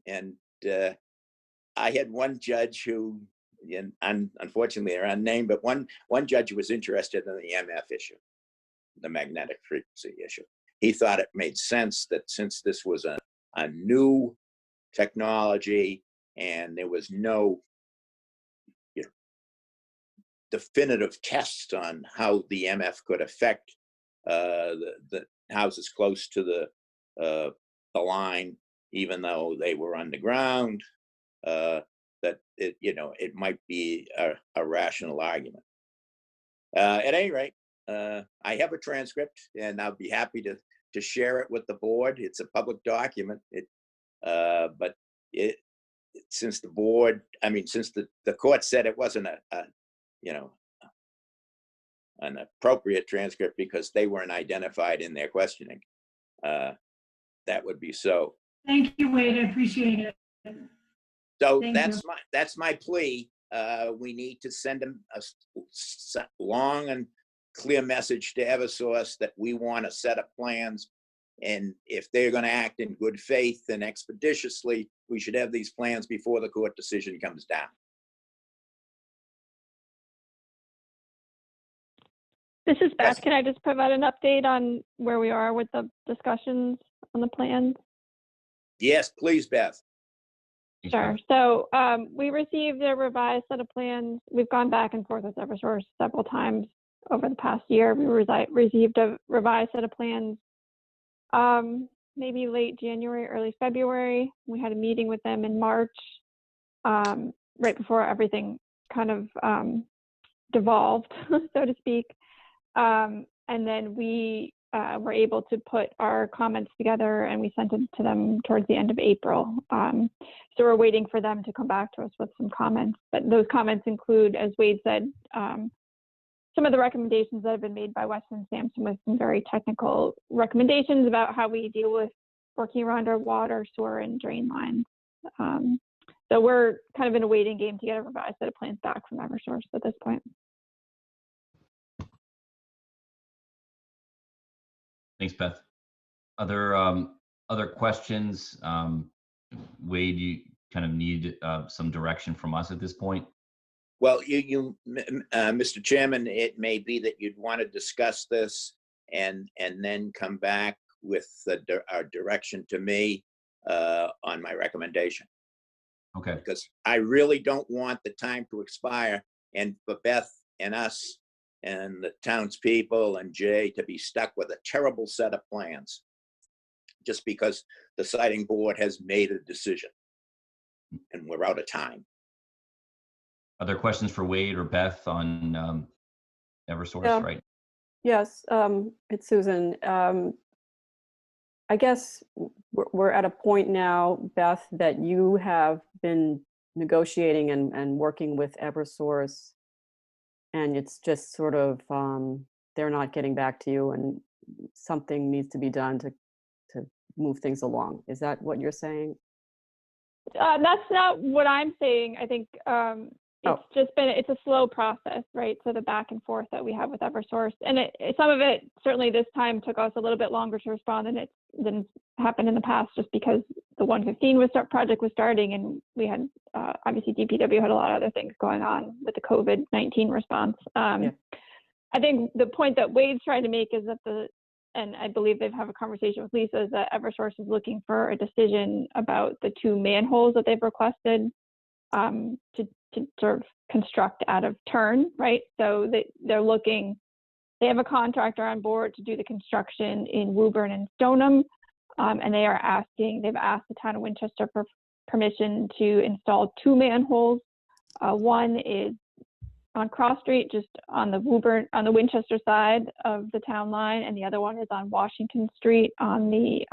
And I had one judge who, and unfortunately they're unnamed, but one judge who was interested in the MF issue, the magnetic frequency issue. He thought it made sense that since this was a new technology and there was no definitive tests on how the MF could affect the houses close to the line, even though they were underground, that it might be a rational argument. At any rate, I have a transcript, and I'll be happy to share it with the board. It's a public document. But since the board, since the court said it wasn't an appropriate transcript because they weren't identified in their questioning, that would be so. Thank you, Wade. I appreciate it. So Thank that's my plea. We need to send them a long and clear message to Eversource that we want a set of plans. And if they're going to act in good faith and expeditiously, we should have these plans before the court decision comes down. This is Beth. Yes. Can I just provide an update on where we are with the discussions on the plans? Yes, please, Beth. Sure. So we received a revised set of plans. We've gone back and forth with Eversource several times over the past year. We received a revised set of plans maybe late January, early February. We had a meeting with them in March, right before everything kind of devolved, so to speak. And then we were able to put our comments together and we sent it to them towards the end of April. So we're waiting for them to come back to us with some comments. But those comments include, as Wade said, some of the recommendations that have been made by Weston Sampson with some very technical recommendations about how we deal with working around our water, sewer, and drain lines. So we're kind of in a waiting game to get a revised set of plans back from Eversource at this point. Thanks, Beth. Other questions? Wade, you kind of need some direction from us at this point. Well, Mr. Chairman, it may be that you'd want to discuss this and then come back with our direction to me on my recommendation. Okay. Because I really don't want the time to expire and for Beth and us and the townspeople and Jay to be stuck with a terrible set of plans just because the siting board has made a decision and we're out of time. Other questions for Wade or Beth on Eversource, Yeah. right? Yes, it's Susan. I guess we're at a point now, Beth, that you have been negotiating and working with Eversource, and it's just sort of they're not getting back to you, and something needs to be done to move things along. Is that what you're saying? That's not what I'm saying. I think it's just been, it's a slow process, right? So the back and forth that we have with Eversource, and some of it certainly this time took us a little bit longer to respond than happened in the past, just because the 115 project was starting, and we had obviously DPW had a lot of other things going on with the COVID-19 response. Yeah. I think the point that Wade's trying to make is that and I believe they've had a conversation with Lisa, is that Eversource is looking for a decision about the 2 manholes that they've requested to to sort of construct out of turn, right? So they're looking, they have a contractor on board to do the construction in Woburn and Stoneham, and they've asked the town of Winchester for permission to install 2 manholes. One is on Cross Street, just on the Winchester side of the town line, and the other one is on Washington Street on the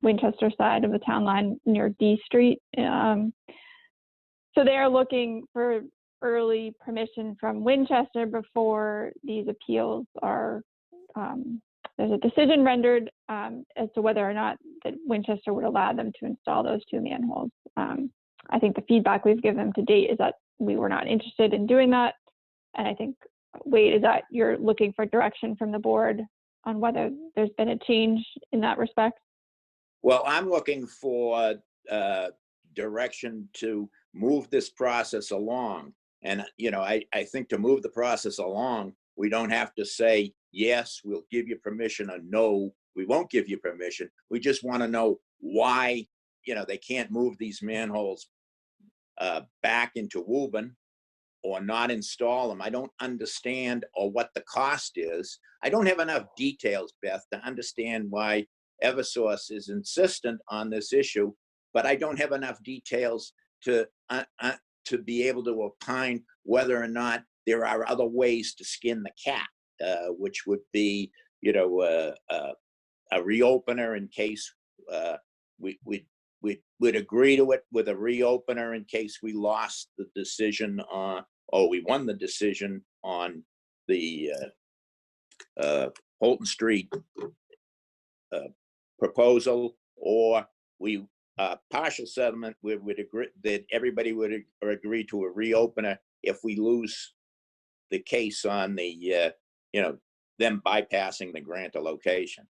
Winchester side of the town line near D Street. So they are looking for early permission from Winchester before these appeals are, there's a decision rendered as to whether or not that Winchester would allow them to install those 2 manholes. I think the feedback we've given them to date is that we were not interested in doing that. And I think, Wade, is that you're looking for direction from the board on whether there's been a change in that respect? Well, I'm looking for direction to move this process along. And, you know, I think to move the process along, we don't have to say, yes, we'll give you permission, or no, we won't give you permission. We just want to know why, you know, they can't move these manholes back into Woburn or not install them. I don't understand or what the cost is. I don't have enough details, Beth, to understand why Eversource is insistent on this issue, but I don't have enough details to be able to opine whether or not there are other ways to skin the cat, which would be, you know, a reopener in case we'd agree to it with a reopener in case we lost the decision on, or we won the decision on the Holton Street proposal, or we partial settlement, we would agree that everybody would agree to a reopener if we lose the case on the, you know, them bypassing the grant of location.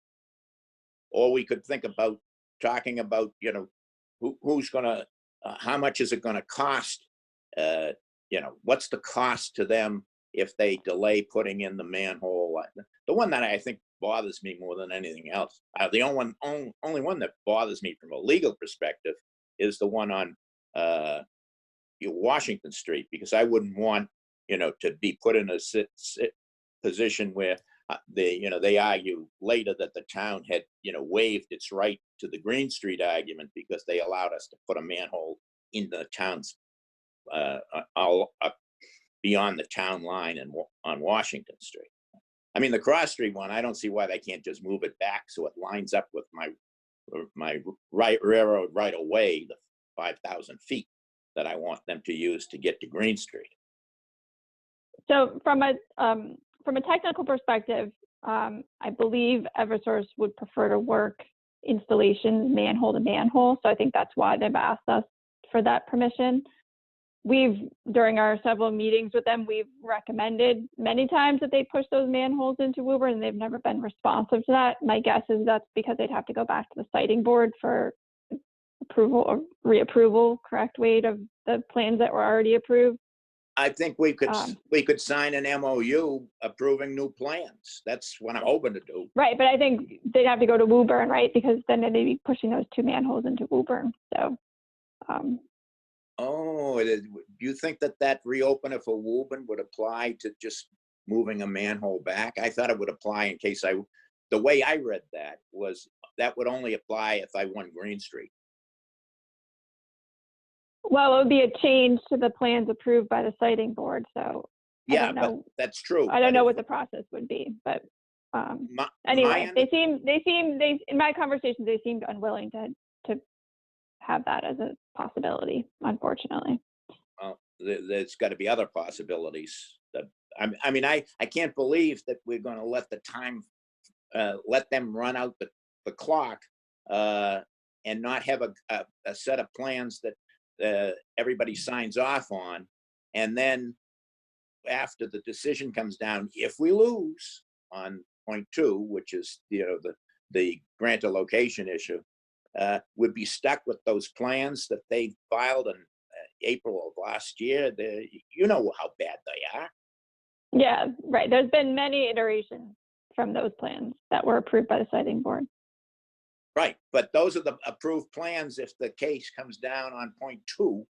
Or we could think about talking about, you know, who's gonna, how much is it gonna cost? You know, what's the cost to them if they delay putting in the manhole? The one that I think bothers me more than anything else, the only one that bothers me from a legal perspective is the one on Washington Street, because I wouldn't want, you know, to be put in a position where they argue later that the town had, you know, waived its right to the Green Street argument because they allowed us to put a manhole in the town's beyond the town line and on Washington Street. I mean, the Cross Street one, I don't see why they can't just move it back so it lines up with my railroad right away, the 5,000 feet that I want them to use to get to Green Street. So from a technical perspective, I believe Eversource would prefer to work installation manhole to manhole. So I think that's why they've asked us for that permission. During our several meetings with them, we've recommended many times that they push those manholes into Woburn, and they've never been responsive to that. My guess is that's because they'd have to go back to the siting board for approval or reapproval, correct, Wade, of the plans that were already approved. I think we could sign an MOU approving new plans. That's what I'm hoping to do. Right, but I think they'd have to go to Woburn, right? Because then they'd be pushing those 2 manholes into Woburn. So. Oh, do you think that reopener for Woburn would apply to just moving a manhole back? I thought it would apply in case the way I read that was that would only apply if I won Green Street. Well, it would be a change to the plans approved by the siting board. So yeah, but that's true. I don't know what the process would be, but anyway, they in my conversations, they seemed unwilling to have that as a possibility, unfortunately. Well, there's got to be other possibilities. I mean, I can't believe that we're going to let the time, let them run out the clock and not have a set of plans that everybody signs off on. And then after the decision comes down, if we lose on point 2, which is, you know, the grant of location issue, would be stuck with those plans that they filed in April of last year. You know how bad they are. Yeah, right. There's been many iterations from those plans that were approved by the siting board. Right, but those are the approved plans if the case comes down on point 2.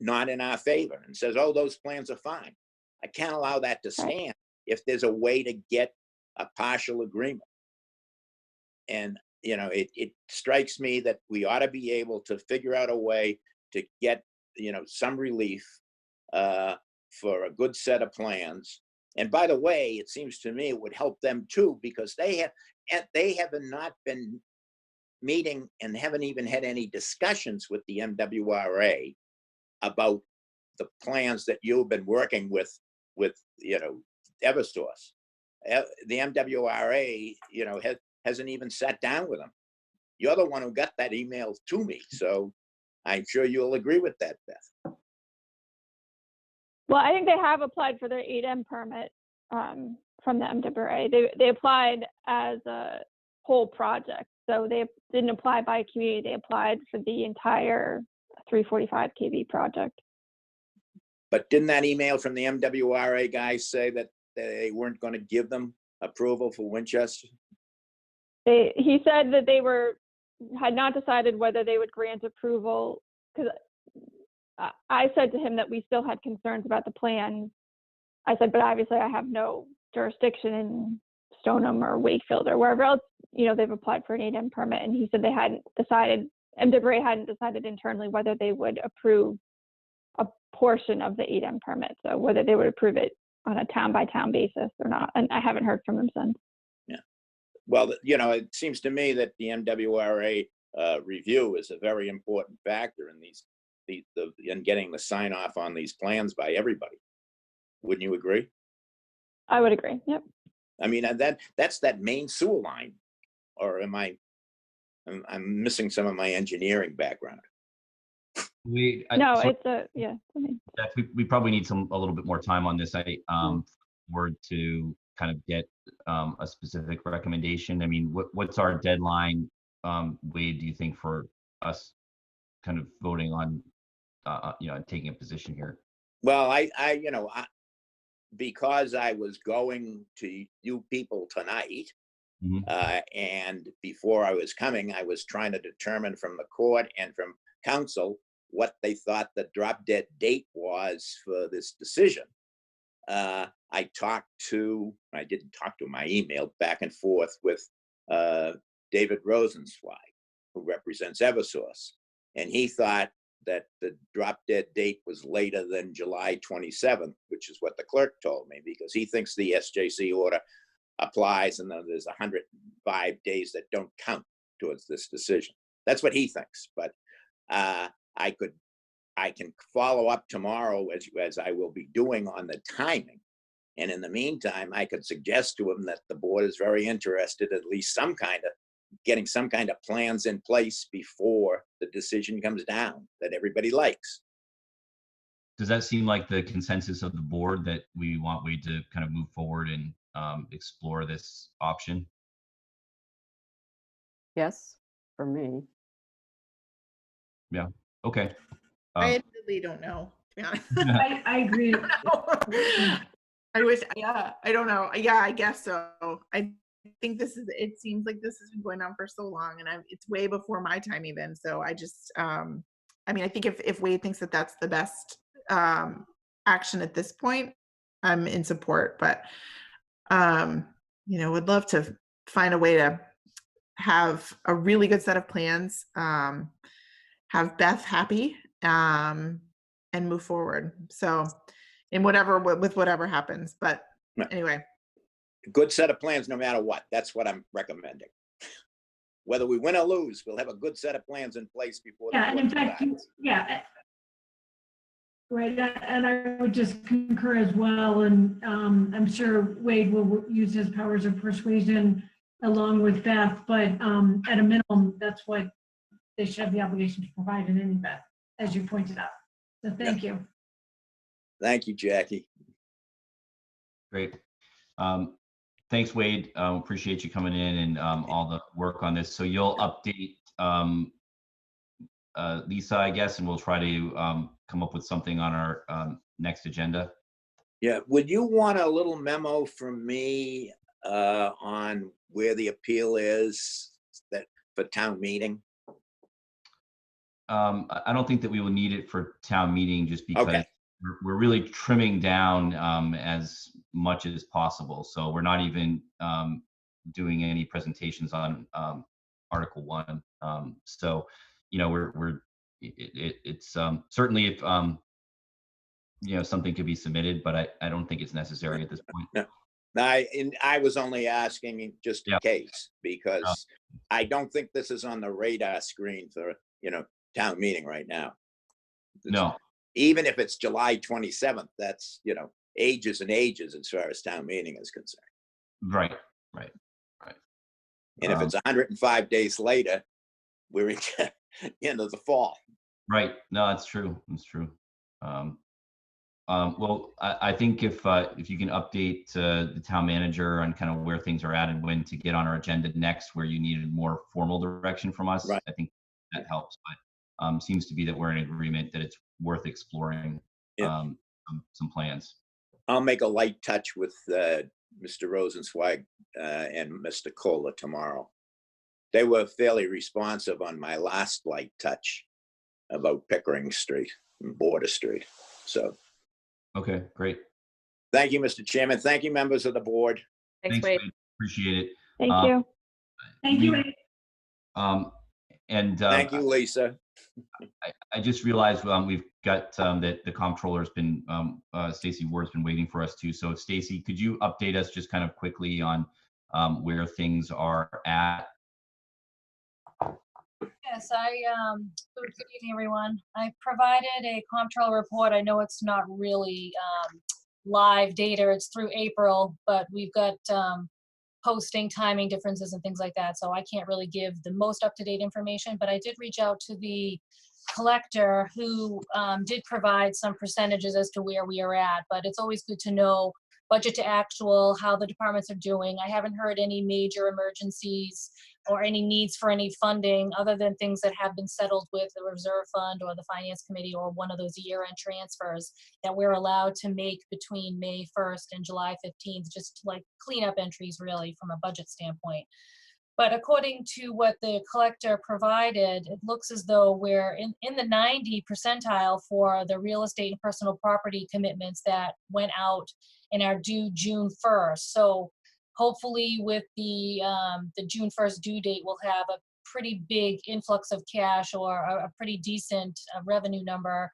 not in our favor and says, oh, those plans are fine. I can't allow that to stand if there's a way to get a partial agreement. And, you know, it strikes me that we ought to be able to figure out a way to get, you know, some relief for a good set of plans. And by the way, it seems to me it would help them too, because they have not been meeting and haven't even had any discussions with the MWRA about the plans that you've been working with, you know, Eversource. The MWRA, you know, hasn't even sat down with them. You're the one who got that email to me, so I'm sure you'll agree with that, Beth. Well, I think they have applied for their 8M permit from the MWRA. They applied as a whole project. So they didn't apply by community. They applied for the entire 345 kV project. But didn't that email from the MWRA guys say that they weren't going to give them approval for Winchester? He said that they had not decided whether they would grant approval, because I said to him that we still had concerns about the plan. I said, but obviously I have no jurisdiction in Stoneham or Wakefield or wherever else, you know, they've applied for an 8M permit. And he said they hadn't decided, MWRA hadn't decided internally whether they would approve a portion of the 8M permit. So whether they would approve it on a town by town basis or not. And I haven't heard from them since. Yeah. Well, you know, it seems to me that the MWRA review is a very important factor in in getting the sign off on these plans by everybody. Wouldn't you agree? I would agree. Yep. I mean, that's that main sewer line, or I'm missing some of my engineering background. We probably need a little bit more time on this. Word to kind of get a specific recommendation. I mean, what's our deadline, Wade, do you think, for us kind of voting on you know, taking a position here? Well, you know, because I was going to you people tonight, and before I was coming, I was trying to determine from the court and from council what they thought the drop dead date was for this decision. I didn't talk to him, I emailed back and forth with David Rosenzweig, who represents Eversource. And he thought that the drop dead date was later than July 27th, which is what the clerk told me, because he thinks the SJC order applies and then there's 105 days that don't count towards this decision. That's what he thinks. But I can follow up tomorrow, as I will be doing, on the timing. And in the meantime, I could suggest to him that the board is very interested, at least getting some kind of plans in place before the decision comes down that everybody likes. Does that seem like the consensus of the board, that we want Wade to kind of move forward and explore this option? Yes, for me. Yeah. Okay. I admittedly don't know, to be honest. I agree. I wish, yeah, I don't know. Yeah, I guess so. I think it seems like this has been going on for so long, and it's way before my time even. So I just, I mean, I think if Wade thinks that that's the best action at this point, I'm in support, but, you know, would love to find a way to have a really good set of plans, have Beth happy, and move forward. So with whatever happens, but anyway. Good set of plans no matter what. That's what I'm recommending. Whether we win or lose, we'll have a good set of plans in place before. Yeah, and in fact, right, and I would just concur as well. And I'm sure Wade will use his powers of persuasion along with Beth, but at a minimum, that's what they should have the obligation to provide in any event, as you pointed out. So thank you. Thank you, Jackie. Great. Thanks, Wade. Appreciate you coming in and all the work on this. So you'll update Lisa, I guess, and we'll try to come up with something on our next agenda. Yeah. Would you want a little memo from me on where the appeal is for town meeting? I don't think that we will need it for town meeting just because Okay. we're really trimming down as much as possible. So we're not even doing any presentations on Article 1. So, you know, it's certainly if, you know, something could be submitted, but I don't think it's necessary at this point. No. I was only asking just in Yeah. case, because I don't think this is on the radar screen for, you know, town meeting right now. No. Even if it's July 27th, that's, you know, ages and ages as far as town meeting is concerned. Right. And if it's 105 days later, we're in into the fall. Right. No, that's true. That's true. Well, I think if you can update the town manager on kind of where things are at and when to get on our agenda next, where you needed more formal direction from us, Right. I think that helps. But seems to be that we're in agreement that it's worth exploring Yeah. some plans. I'll make a light touch with Mr. Rosenzweig and Mr. Kohler tomorrow. They were fairly responsive on my last light touch about Pickering Street and Border Street. So Okay, great. thank you, Mr. Chairman. Thank you, members of the board. Thanks, Wade. Wade. Appreciate it. Thank Um, you. Thank you, Wade. And Thank you, Lisa. I just realized we've got that the comptroller's been Stacy Ward's been waiting for us too. So Stacy, could you update us just kind of quickly on where things are at? Yes, good evening, everyone. I provided a comptroller report. I know it's not really live data, it's through April, but we've got posting timing differences and things like that, so I can't really give the most up-to-date information, but I did reach out to the collector who did provide some percentages as to where we are at, but it's always good to know budget to actual, how the departments are doing. I haven't heard any major emergencies or any needs for any funding other than things that have been settled with the reserve fund or the finance committee or one of those year-end transfers that we're allowed to make between May 1st and July 15th, just like cleanup entries really from a budget standpoint. But according to what the collector provided, it looks as though we're in the 90 percentile for the real estate and personal property commitments that went out and are due June 1st. So hopefully with the June 1st due date, we'll have a pretty big influx of cash or a pretty decent revenue number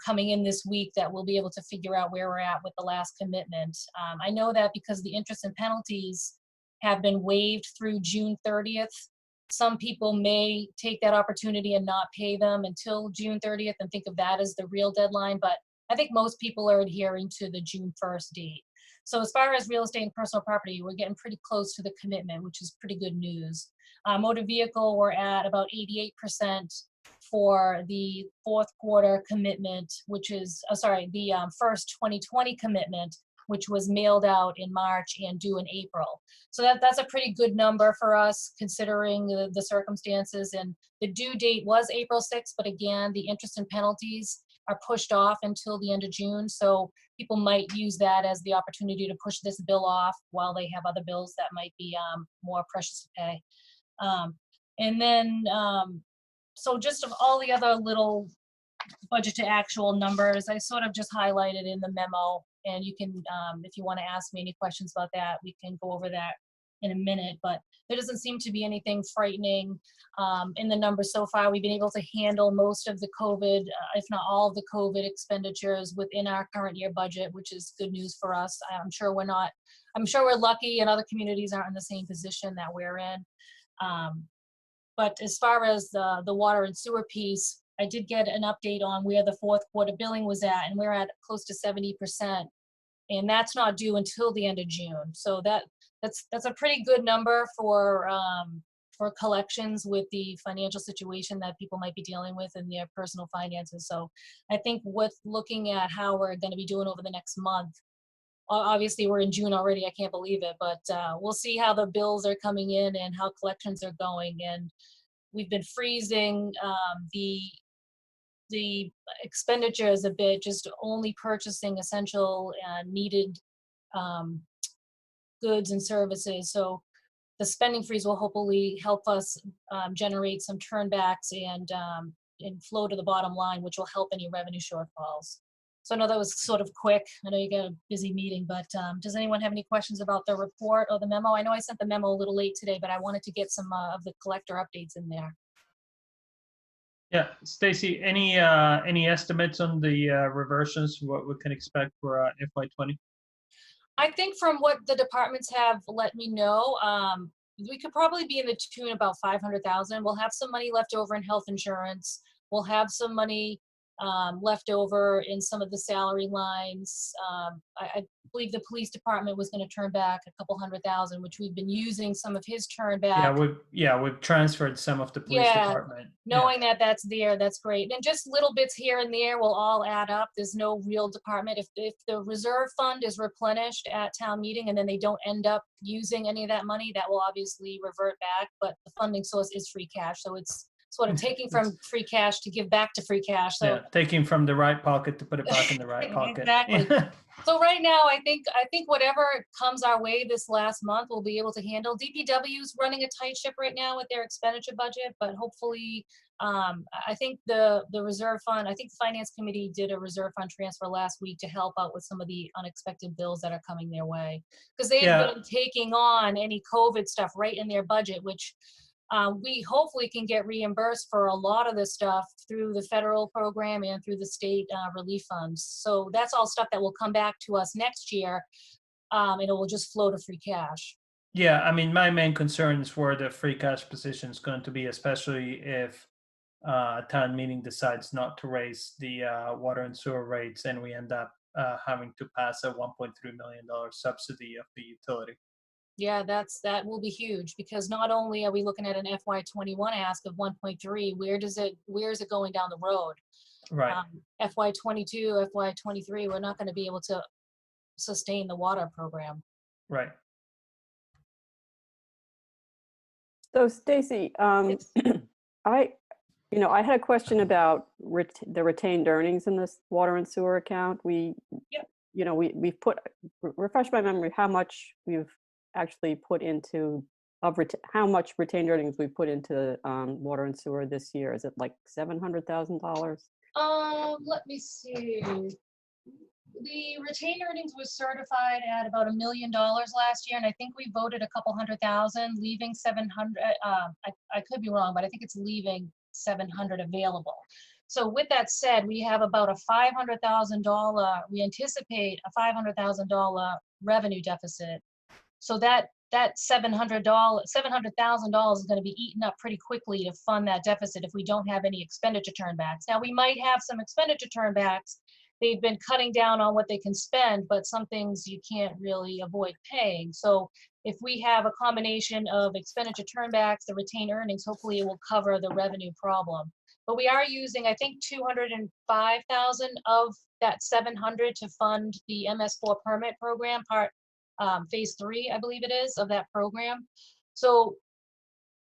coming in this week that we'll be able to figure out where we're at with the last commitment. I know that because the interest and penalties have been waived through June 30th. Some people may take that opportunity and not pay them until June 30th and think of that as the real deadline, but I think most people are adhering to the June 1st date. So as far as real estate and personal property, we're getting pretty close to the commitment, which is pretty good news. Motor vehicle, we're at about 88% for the fourth quarter commitment, which is, the first 2020 commitment, which was mailed out in March and due in April. So that's a pretty good number for us considering the circumstances. And the due date was April 6th, but again, the interest and penalties are pushed off until the end of June. So people might use that as the opportunity to push this bill off while they have other bills that might be more precious to pay. And then, so just of all the other little budget to actual numbers, I sort of just highlighted in the memo, and you can, if you want to ask me any questions about that, we can go over that in a minute, but there doesn't seem to be anything frightening in the numbers so far. We've been able to handle most of the COVID, if not all of the COVID expenditures within our current year budget, which is good news for us. I'm sure we're lucky and other communities aren't in the same position that we're in. But as far as the water and sewer piece, I did get an update on where the fourth quarter billing was at, and we're at close to 70%, and that's not due until the end of June. So that's a pretty good number for collections with the financial situation that people might be dealing with in their personal finances. So I think with looking at how we're going to be doing over the next month, obviously we're in June already, I can't believe it, but we'll see how the bills are coming in and how collections are going. And we've been freezing the expenditures a bit, just only purchasing essential and needed goods and services. So the spending freeze will hopefully help us generate some turnbacks and and flow to the bottom line, which will help any revenue shortfalls. So I know that was sort of quick. I know you got a busy meeting, but does anyone have any questions about the report or the memo? I know I sent the memo a little late today, but I wanted to get some of the collector updates in there. Yeah, Stacy, any estimates on the reversions, what we can expect for FY20? I think from what the departments have let me know, we could probably be in the tune about 500,000. We'll have some money left over in health insurance. We'll have some money left over in some of the salary lines. I believe the police department was going to turn back a couple 100,000, which we've been using some of his turn back. We've transferred some of the police department. Knowing that that's there, that's great. And just little bits here and there will all add up. There's no real department. If the reserve fund is replenished at town meeting and then they don't end up using any of that money, that will obviously revert back. But the funding source is free cash, so it's sort of taking from free cash to give back to free cash. So taking from the right pocket to put it back in the right pocket. Exactly. So right now, I think whatever comes our way this last month, we'll be able to handle. DPW's running a tight ship right now with their expenditure budget, but hopefully, I think the reserve fund, I think the finance committee did a reserve fund transfer last week to help out with some of the unexpected bills that are coming their way, because they have been taking on any COVID stuff right in their budget, which we hopefully can get reimbursed for a lot of this stuff through the federal program and through the state relief funds. So that's all stuff that will come back to us next year, and it will just flow to free cash. Yeah, I mean, my main concern is where the free cash position is going to be, especially if town meeting decides not to raise the water and sewer rates, and we end up having to pass a $1.3 million subsidy of the utility. Yeah, that will be huge, because not only are we looking at an FY21 ask of 1.3, where is it going down the road? Right. FY22, FY23, we're not going to be able to sustain the water program. Right. So Stacy, I had a question about the retained earnings in this water and sewer account. We've put, refresh my memory, how much we've actually put into how much retained earnings we put into water and sewer this year. Is it like $700,000? Let me see. The retained earnings was certified at about $1 million last year, and I think we voted a couple 100,000, leaving 700. I could be wrong, but I think it's leaving 700 available. So with that said, we have about a $500,000. We anticipate a $500,000 revenue deficit. So that $700,000 is going to be eaten up pretty quickly to fund that deficit if we don't have any expenditure turnbacks. Now, we might have some expenditure turnbacks. They've been cutting down on what they can spend, but some things you can't really avoid paying. So if we have a combination of expenditure turnbacks, the retained earnings, hopefully it will cover the revenue problem. But we are using, I think, 205,000 of that 700 to fund the MS4 permit program phase 3, I believe it is, of that program. So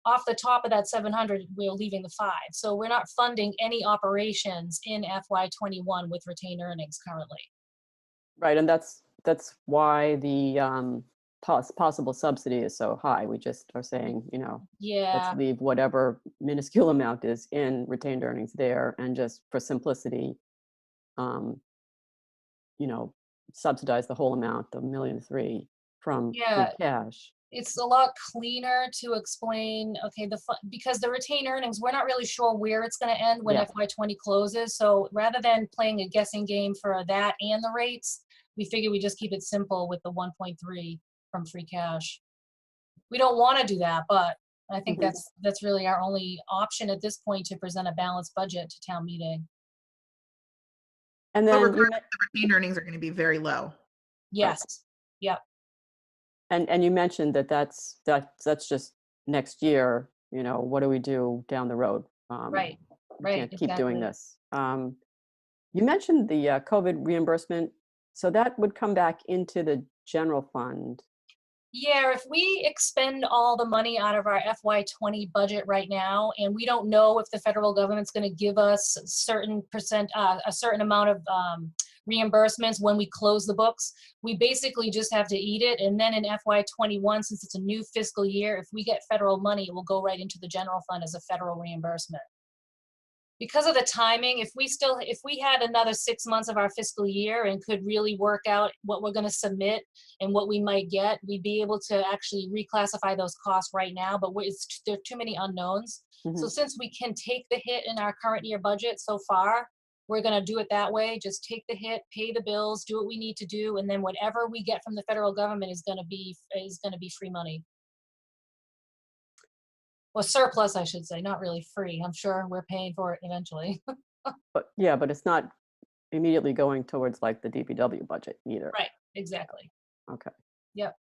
off the top of that 700, we're leaving the 5. So we're not funding any operations in FY21 with retained earnings currently. Right, and that's why the possible subsidy is so high. We just are saying, let's leave whatever minuscule amount is in retained earnings there, and just for simplicity, subsidize the whole amount, the $1.3 million from free cash. It's a lot cleaner to explain, okay, because the retained earnings, we're not really sure where it's going to end when FY20 closes. So rather than playing a guessing game for that and the rates, we figure we just keep it simple with the 1.3 from free cash. We don't want to do that, but I think that's really our only option at this point to present a balanced budget to town meeting. And then the retained earnings are going to be very low. Yes. Right. Yep. And you mentioned that's just next year. What do we do down the road? Right. We can't keep doing this. You mentioned the COVID reimbursement, so that would come back into the general fund. Yeah, if we expend all the money out of our FY20 budget right now, and we don't know if the federal government's going to give us a certain amount of reimbursements when we close the books, we basically just have to eat it. And then in FY21, since it's a new fiscal year, if we get federal money, it will go right into the general fund as a federal reimbursement. because of the timing, if we had another 6 months of our fiscal year and could really work out what we're gonna submit and what we might get, we'd be able to actually reclassify those costs right now, but there are too many unknowns. So since we can take the hit in our current year budget so far, we're gonna do it that way, just take the hit, pay the bills, do what we need to do, and then whatever we get from the federal government is gonna be free money. Well, surplus, I should say, not really free. I'm sure we're paying for it eventually. But yeah, but it's not immediately going towards like the DPW budget either. Right, exactly. Okay. Yep.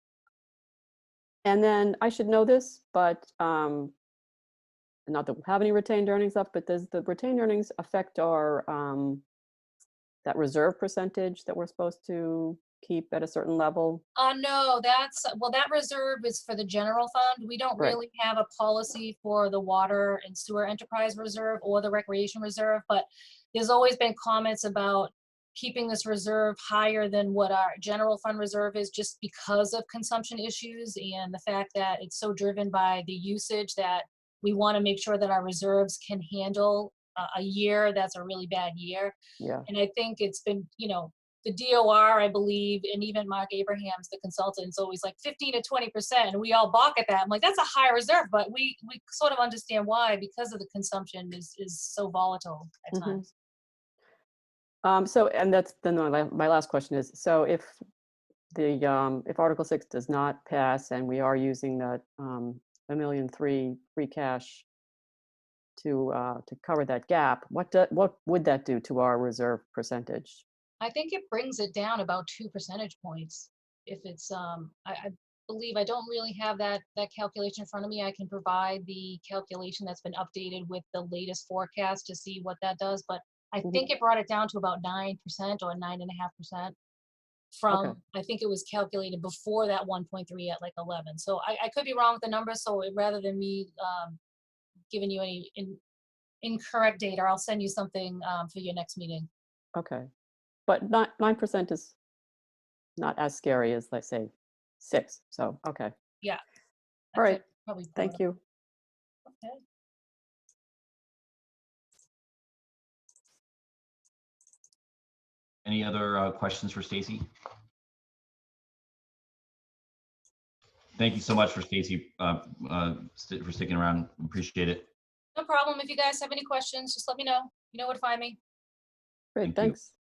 And then I should know this, but not that we have any retained earnings up, but does the retained earnings affect our that reserve percentage that we're supposed to keep at a certain level? No, that reserve is for the general fund. We don't Right. really have a policy for the water and sewer enterprise reserve or the recreation reserve, but there's always been comments about keeping this reserve higher than what our general fund reserve is, just because of consumption issues and the fact that it's so driven by the usage that we want to make sure that our reserves can handle a year that's a really bad year. Yeah. And I think it's been, the DOR, I believe, and even Mark Abrahams, the consultant's always like 15 to 20%. And we all balk at that. I'm like, that's a high reserve, but we sort of understand why, because of the consumption is so volatile at times. So, and that's then my last question is, so if if Article 6 does not pass and we are using that $1.3 million free cash to cover that gap, what would that do to our reserve percentage? I think it brings it down about 2 percentage points. If it's, I believe, I don't really have that calculation in front of me. I can provide the calculation that's been updated with the latest forecast to see what that does, but I think it brought it down to about 9% or 9.5% from, I think it was calculated before that 1.3 at like 11. So I could be wrong with the numbers. So rather than me giving you any incorrect data, I'll send you something for your next meeting. Okay. But 9% is not as scary as, let's say, 6. So, okay. Yeah. All right. Probably Thank you. Okay. Any other questions for Stacy? Thank you so much for Stacy for sticking around. Appreciate it. No problem. If you guys have any questions, just let me know. You know where to find me. Great. Thanks.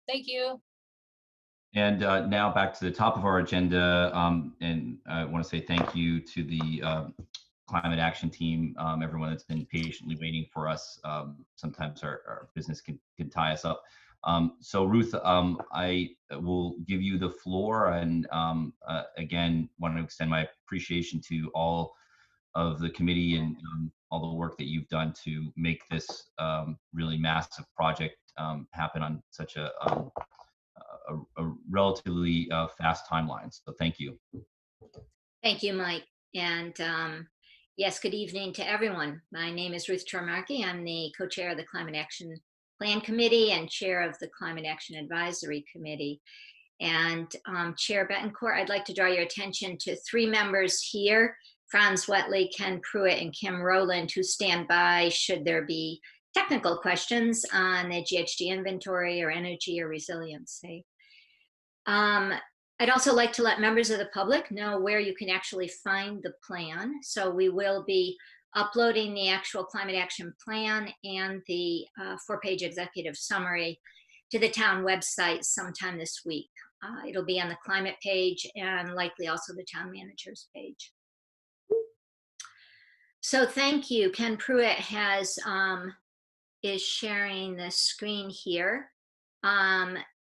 Thank you. And now back to the top of our agenda, and I want to say thank you to the climate action team, everyone that's been patiently waiting for us. Sometimes our business can tie us up. So Ruth, I will give you the floor, and again, want to extend my appreciation to all of the committee and all the work that you've done to make this really massive project happen on such a relatively fast timeline. So thank you. Thank you, Mike. And yes, good evening to everyone. My name is Ruth Tormarkey. I'm the co-chair of the Climate Action Plan Committee and chair of the Climate Action Advisory Committee. And Chair Betancourt, I'd like to draw your attention to 3 members here, Franz Wetley, Ken Pruitt, and Kim Rowland, who stand by should there be technical questions on the GHG inventory or energy or resiliency. I'd also like to let members of the public know where you can actually find the plan. So we will be uploading the actual climate action plan and the 4-page executive summary to the town website sometime this week. It'll be on the climate page and likely also the town manager's page. So thank you. Ken Pruitt is sharing the screen here.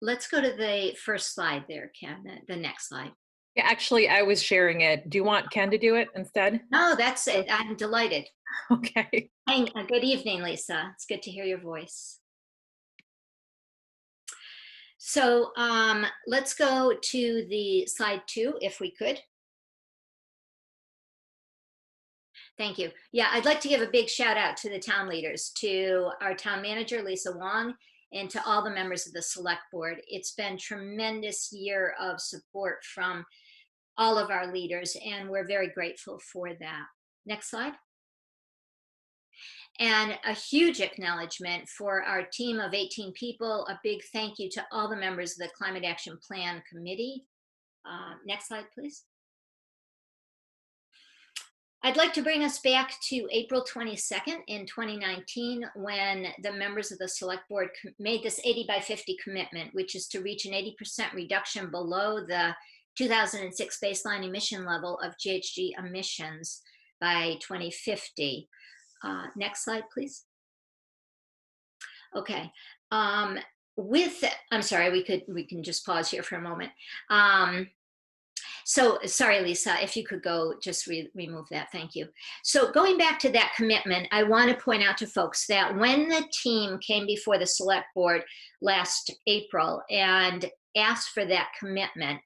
Let's go to the first slide there, Ken, the next slide. Yeah, actually, I was sharing it. Do you want Ken to do it instead? No, that's it. I'm delighted. Okay. Good evening, Lisa. It's good to hear your voice. So let's go to the slide 2, if we could. Thank you. Yeah, I'd like to give a big shout out to the town leaders, to our town manager, Lisa Wong, and to all the members of the select board. It's been a tremendous year of support from all of our leaders, and we're very grateful for that. Next slide. And a huge acknowledgement for our team of 18 people. A big thank you to all the members of the Climate Action Plan Committee. Next slide, please. I'd like to bring us back to April 22nd in 2019, when the members of the Select Board made this 80 by 50 commitment, which is to reach an 80% reduction below the 2006 baseline emission level of GHG emissions by 2050. Next slide, please. Okay. I'm sorry, we can just pause here for a moment. So sorry, Lisa, if you could go just remove that, thank you. So going back to that commitment, I want to point out to folks that when the team came before the Select Board last April and asked for that commitment,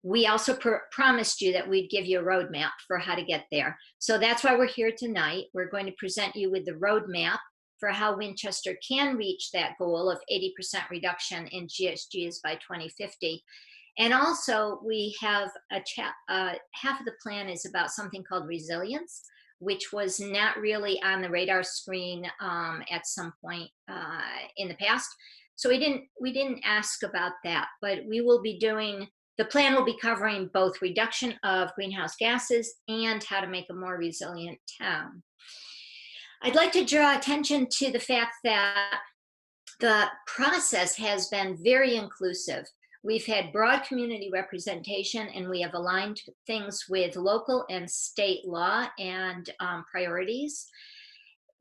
we also promised you that we'd give you a roadmap for how to get there. So that's why we're here tonight. We're going to present you with the roadmap for how Winchester can reach that goal of 80% reduction in GHGs by 2050. And also we have half of the plan is about something called resilience, which was not really on the radar screen at some point in the past. So we didn't ask about that, but we will be doing, the plan will be covering both reduction of greenhouse gases and how to make a more resilient town. I'd like to draw attention to the fact that the process has been very inclusive. We've had broad community representation, and we have aligned things with local and state law and priorities.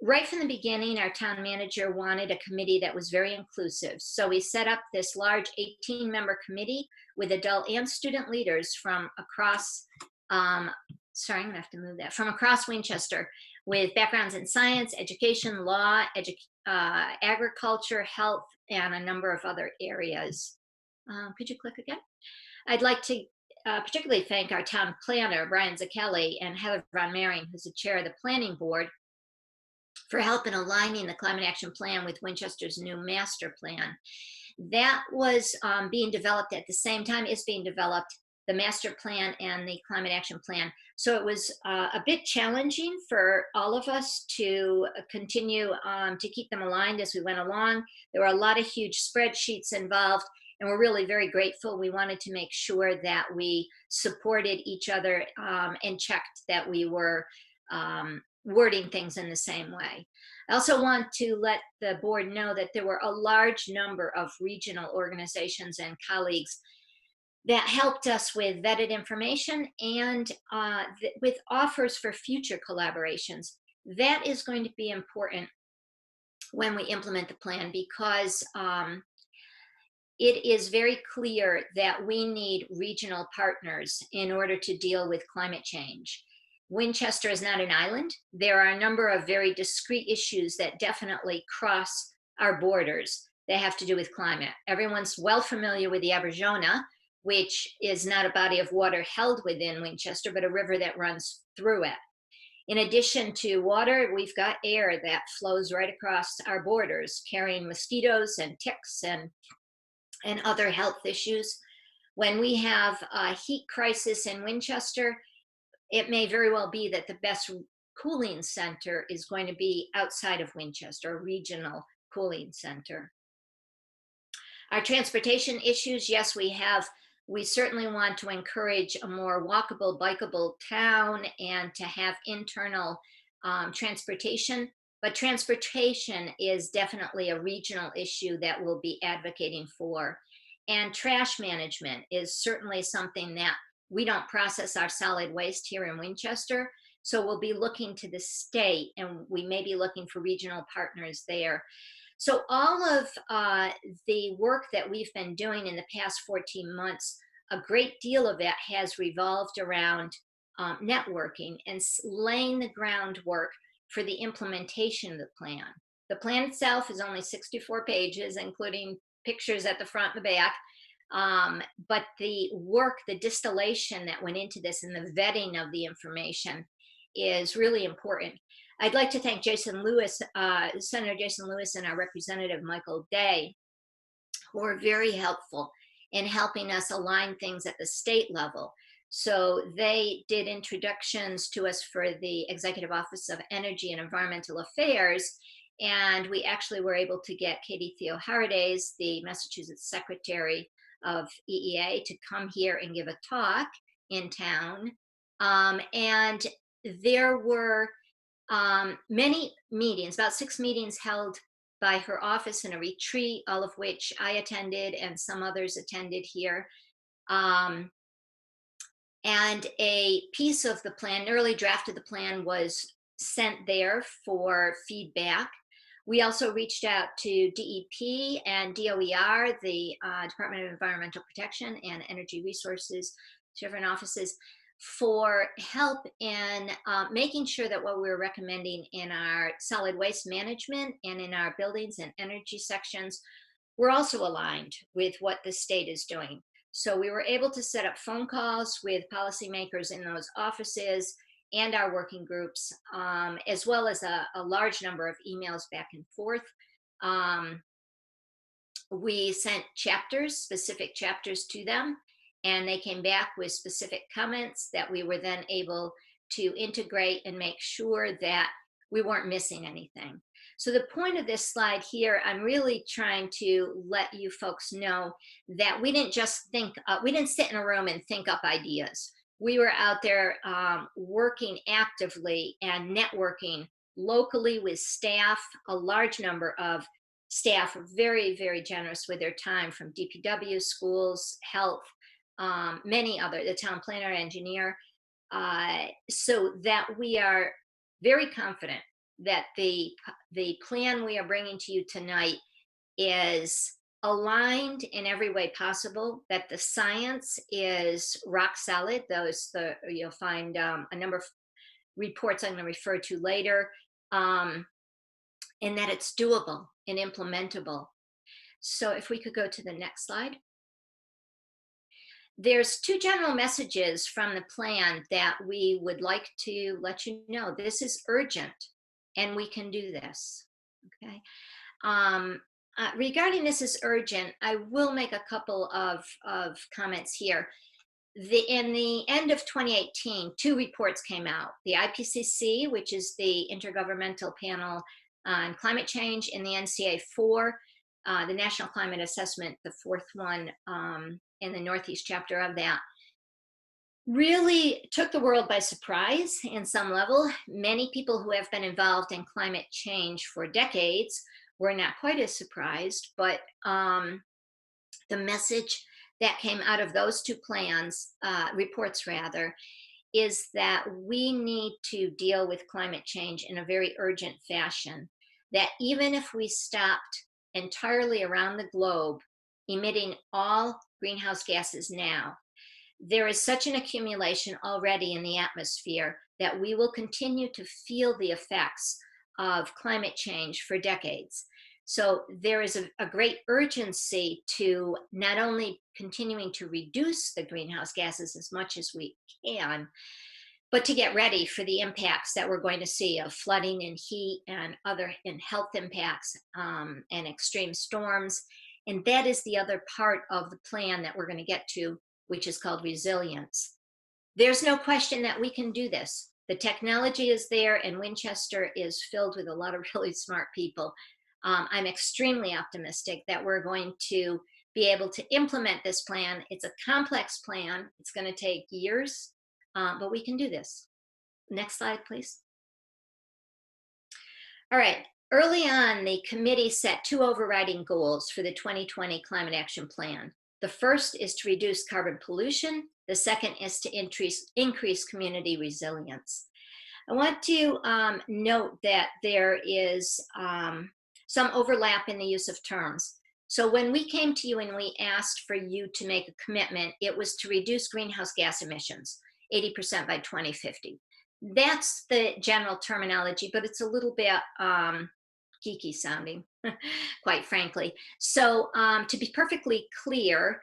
Right from the beginning, our town manager wanted a committee that was very inclusive. So we set up this large 18-member committee with adult and student leaders from across, sorry, I'm gonna have to move that, from across Winchester, with backgrounds in science, education, law, agriculture, health, and a number of other areas. Could you click again? I'd like to particularly thank our town planner, Brian Zacchelli, and Heather Von Mering, who's the chair of the planning board, for help in aligning the Climate Action Plan with Winchester's new master plan. That was being developed at the same time as being developed, the master plan and the Climate Action Plan. So it was a bit challenging for all of us to continue to keep them aligned as we went along. There were a lot of huge spreadsheets involved, and we're really very grateful. We wanted to make sure that we supported each other and checked that we were wording things in the same way. I also want to let the board know that there were a large number of regional organizations and colleagues that helped us with vetted information and with offers for future collaborations. That is going to be important when we implement the plan, because it is very clear that we need regional partners in order to deal with climate change. Winchester is not an island. There are a number of very discrete issues that definitely cross our borders that have to do with climate. Everyone's well familiar with the Aberjona, which is not a body of water held within Winchester, but a river that runs through it. In addition to water, we've got air that flows right across our borders, carrying mosquitoes and ticks and other health issues. When we have a heat crisis in Winchester, it may very well be that the best cooling center is going to be outside of Winchester, a regional cooling center. Our transportation issues, yes, we certainly want to encourage a more walkable, bikeable town and to have internal transportation, but transportation is definitely a regional issue that we'll be advocating for. And trash management is certainly something that we don't process our solid waste here in Winchester, so we'll be looking to the state, and we may be looking for regional partners there. So all of the work that we've been doing in the past 14 months, a great deal of it has revolved around networking and laying the groundwork for the implementation of the plan. The plan itself is only 64 pages, including pictures at the front and the back. But the work, the distillation that went into this and the vetting of the information is really important. I'd like to thank Jason Lewis, Senator Jason Lewis, and our representative Michael Day, who are very helpful in helping us align things at the state level. So they did introductions to us for the Executive Office of Energy and Environmental Affairs. And we actually were able to get Katie Theoharides, the Massachusetts Secretary of EEA, to come here and give a talk in town. And there were many meetings, about 6 meetings held by her office in a retreat, all of which I attended and some others attended here. And a piece of the plan, an early draft of the plan, was sent there for feedback. We also reached out to DEP and DOER, the Department of Environmental Protection and Energy Resources, different offices, for help in making sure that what we were recommending in our solid waste management and in our buildings and energy sections were also aligned with what the state is doing. So we were able to set up phone calls with policymakers in those offices and our working groups, as well as a large number of emails back and forth. We sent chapters, specific chapters to them, and they came back with specific comments that we were then able to integrate and make sure that we weren't missing anything. So the point of this slide here, I'm really trying to let you folks know that we didn't just think, we didn't sit in a room and think up ideas. We were out there working actively and networking locally with staff, a large number of staff are very, very generous with their time, from DPW, schools, health, many other, the town planner, engineer, so that we are very confident that the plan we are bringing to you tonight is aligned in every way possible, that the science is rock solid. You'll find a number of reports I'm going to refer to later, and that it's doable and implementable. So if we could go to the next slide. There's 2 general messages from the plan that we would like to let you know. This is urgent, and we can do this, okay? Regarding this is urgent, I will make a couple of comments here. In the end of 2018, 2 reports came out. The IPCC, which is the Intergovernmental Panel on Climate Change, and the NCA4, the National Climate Assessment, the 4th one in the Northeast chapter of that, really took the world by surprise in some level. Many people who have been involved in climate change for decades were not quite as surprised, but the message that came out of those 2 plans, reports rather, is that we need to deal with climate change in a very urgent fashion. That even if we stopped entirely around the globe emitting all greenhouse gases now, there is such an accumulation already in the atmosphere that we will continue to feel the effects of climate change for decades. So there is a great urgency to not only continuing to reduce the greenhouse gases as much as we can, but to get ready for the impacts that we're going to see of flooding and heat and other health impacts and extreme storms. And that is the other part of the plan that we're going to get to, which is called resilience. There's no question that we can do this. The technology is there, and Winchester is filled with a lot of really smart people. I'm extremely optimistic that we're going to be able to implement this plan. It's a complex plan. It's going to take years, but we can do this. Next slide, please. All right. Early on, the committee set 2 overriding goals for the 2020 Climate Action Plan. The first is to reduce carbon pollution. The second is to increase community resilience. I want to note that there is some overlap in the use of terms. So when we came to you and we asked for you to make a commitment, it was to reduce greenhouse gas emissions 80% by 2050. That's the general terminology, but it's a little bit geeky sounding, quite frankly. So to be perfectly clear,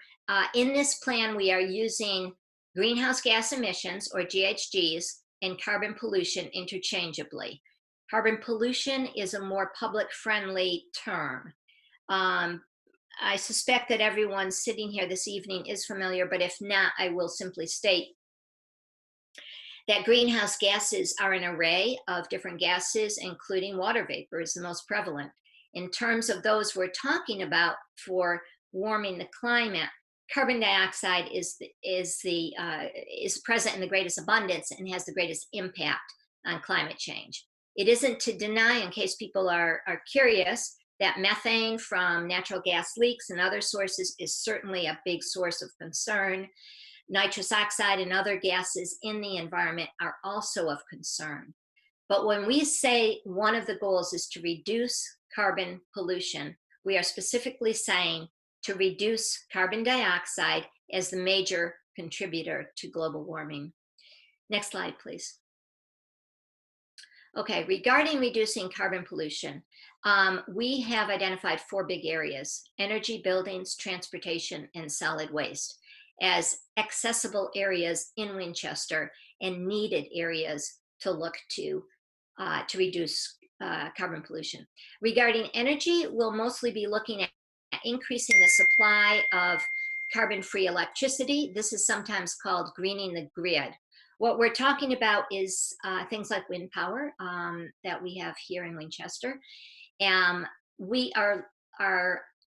in this plan, we are using greenhouse gas emissions, or GHGs, and carbon pollution interchangeably. Carbon pollution is a more public-friendly term. I suspect that everyone sitting here this evening is familiar, but if not, I will simply state That greenhouse gases are an array of different gases, including water vapor is the most prevalent. In terms of those we're talking about for warming the climate, carbon dioxide is present in the greatest abundance and has the greatest impact on climate change. It isn't to deny, in case people are curious, that methane from natural gas leaks and other sources is certainly a big source of concern. Nitrous oxide and other gases in the environment are also of concern. But when we say one of the goals is to reduce carbon pollution, we are specifically saying to reduce carbon dioxide as the major contributor to global warming. Next slide, please. Okay, regarding reducing carbon pollution, we have identified 4 big areas: energy, buildings, transportation, and solid waste as accessible areas in Winchester and needed areas to look to reduce carbon pollution. Regarding energy, we'll mostly be looking at increasing the supply of carbon-free electricity. This is sometimes called greening the grid. What we're talking about is things like wind power that we have here in Winchester. We are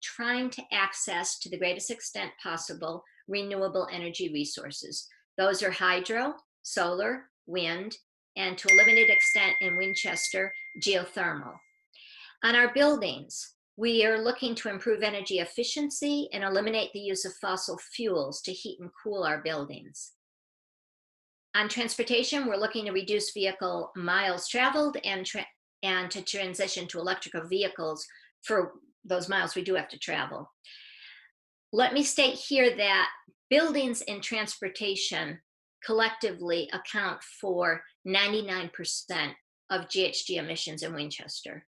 trying to access, to the greatest extent possible, renewable energy resources. Those are hydro, solar, wind, and to a limited extent in Winchester, geothermal. On our buildings, we are looking to improve energy efficiency and eliminate the use of fossil fuels to heat and cool our buildings. On transportation, we're looking to reduce vehicle miles traveled and to transition to electrical vehicles for those miles we do have to travel. Let me state here that buildings and transportation collectively account for 99% of GHG emissions in Winchester.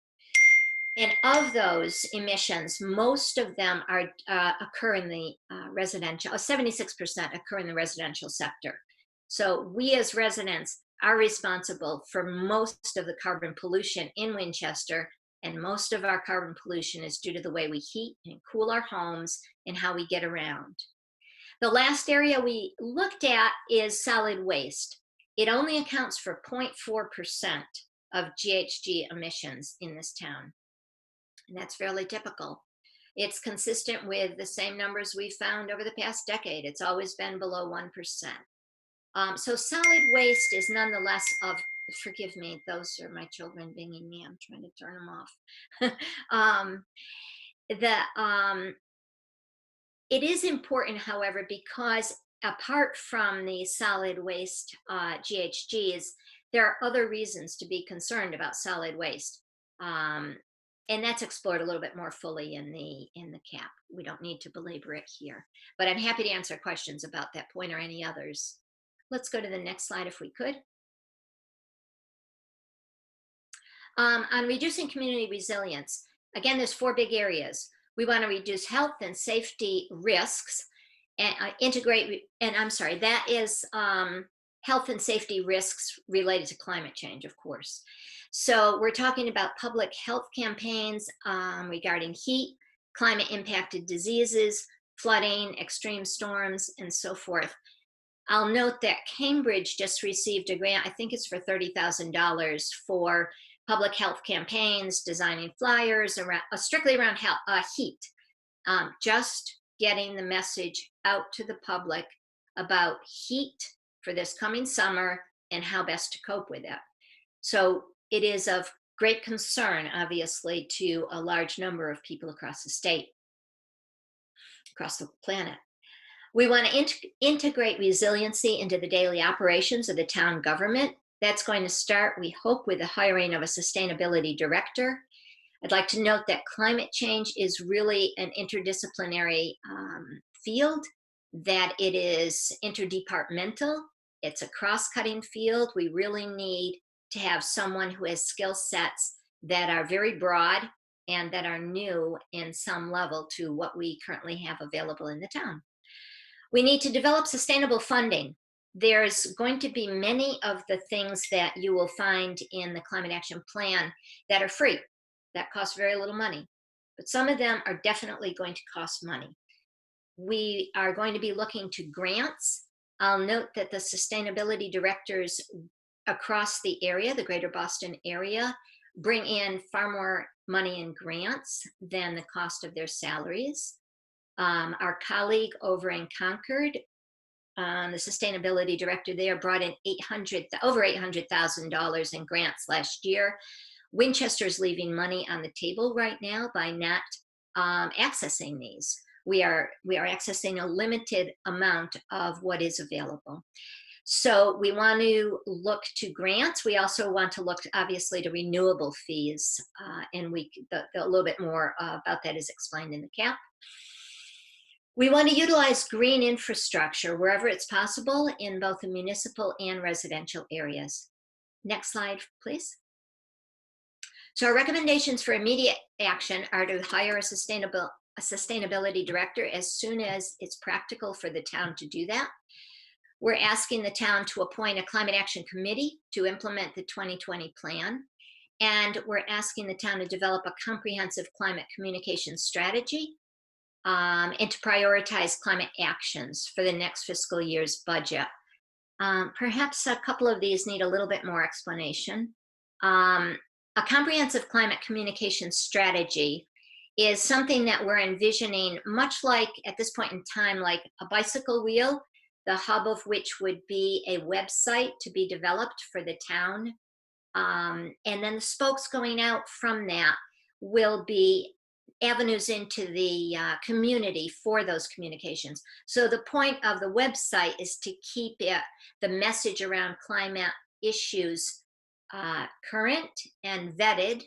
And of those emissions, most of them occur in the residential, 76% occur in the residential sector. So we as residents are responsible for most of the carbon pollution in Winchester, and most of our carbon pollution is due to the way we heat and cool our homes and how we get around. The last area we looked at is solid waste. It only accounts for 0.4% of GHG emissions in this town. And that's fairly typical. It's consistent with the same numbers we've found over the past decade. It's always been below 1%. So solid waste is nonetheless of, forgive me, those are my children binging me. I'm trying to turn them off. It is important, however, because apart from the solid waste GHGs, there are other reasons to be concerned about solid waste. And that's explored a little bit more fully in the CAP. We don't need to belabor it here, but I'm happy to answer questions about that point or any others. Let's go to the next slide if we could. On reducing community resilience, again, there's 4 big areas. We want to reduce health and safety risks and that is health and safety risks related to climate change, of course. So we're talking about public health campaigns regarding heat, climate impacted diseases, flooding, extreme storms, and so forth. I'll note that Cambridge just received a grant, I think it's for $30,000 for public health campaigns, designing flyers around, strictly around heat, just getting the message out to the public about heat for this coming summer and how best to cope with it. So it is of great concern, obviously, to a large number of people across the state, across the planet. We want to integrate resiliency into the daily operations of the town government. That's going to start, we hope, with the hiring of a sustainability director. I'd like to note that climate change is really an interdisciplinary field, that it is interdepartmental. It's a cross-cutting field. We really need to have someone who has skill sets that are very broad and that are new in some level to what we currently have available in the town. We need to develop sustainable funding. There's going to be many of the things that you will find in the Climate Action Plan that are free, that cost very little money, but some of them are definitely going to cost money. We are going to be looking to grants I'll note that the sustainability directors across the area, the greater Boston area, bring in far more money in grants than the cost of their salaries. Our colleague over in Concord, the sustainability director there, brought in over $800,000 in grants last year. Winchester is leaving money on the table right now by not accessing these. We are accessing a limited amount of what is available. So we want to look to grants. We also want to look, obviously, to renewable fees, and a little bit more about that is explained in the CAP. We want to utilize green infrastructure wherever it's possible in both the municipal and residential areas. Next slide, please. So our recommendations for immediate action are to hire a sustainability director as soon as it's practical for the town to do that. We're asking the town to appoint a climate action committee to implement the 2020 plan. And we're asking the town to develop a comprehensive climate communication strategy and to prioritize climate actions for the next fiscal year's budget. Perhaps a couple of these need a little bit more explanation. A comprehensive climate communication strategy is something that we're envisioning, much like at this point in time, like a bicycle wheel, the hub of which would be a website to be developed for the town. And then the spokes going out from that will be avenues into the community for those communications. So the point of the website is to keep the message around climate issues current and vetted,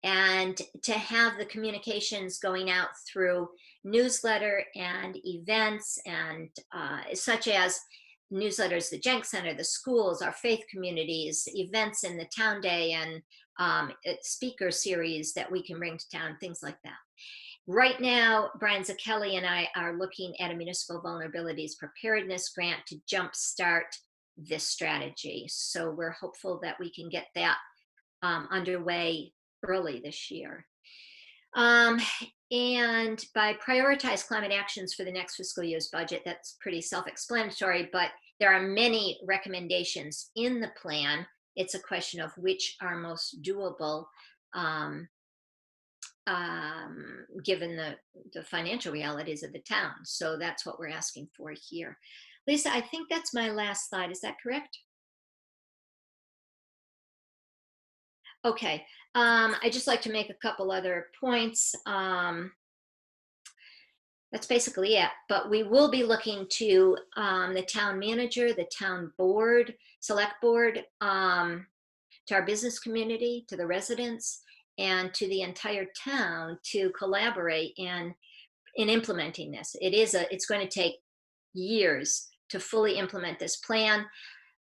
and to have the communications going out through newsletter and events, and such as newsletters, the Jenks Center, the schools, our faith communities, events in the town day, and speaker series that we can bring to town, things like that. Right now, Brian Zacchelli and I are looking at a municipal vulnerabilities preparedness grant to jumpstart this strategy. So we're hopeful that we can get that underway early this year. And by prioritize climate actions for the next fiscal year's budget, that's pretty self-explanatory, but there are many recommendations in the plan. It's a question of which are most doable given the financial realities of the town. So that's what we're asking for here. Lisa, I think that's my last slide. Is that correct? Okay, I'd just like to make a couple other points. That's basically it, but we will be looking to the town manager, the town board, select board, to our business community, to the residents, and to the entire town to collaborate in implementing this. It's going to take years to fully implement this plan.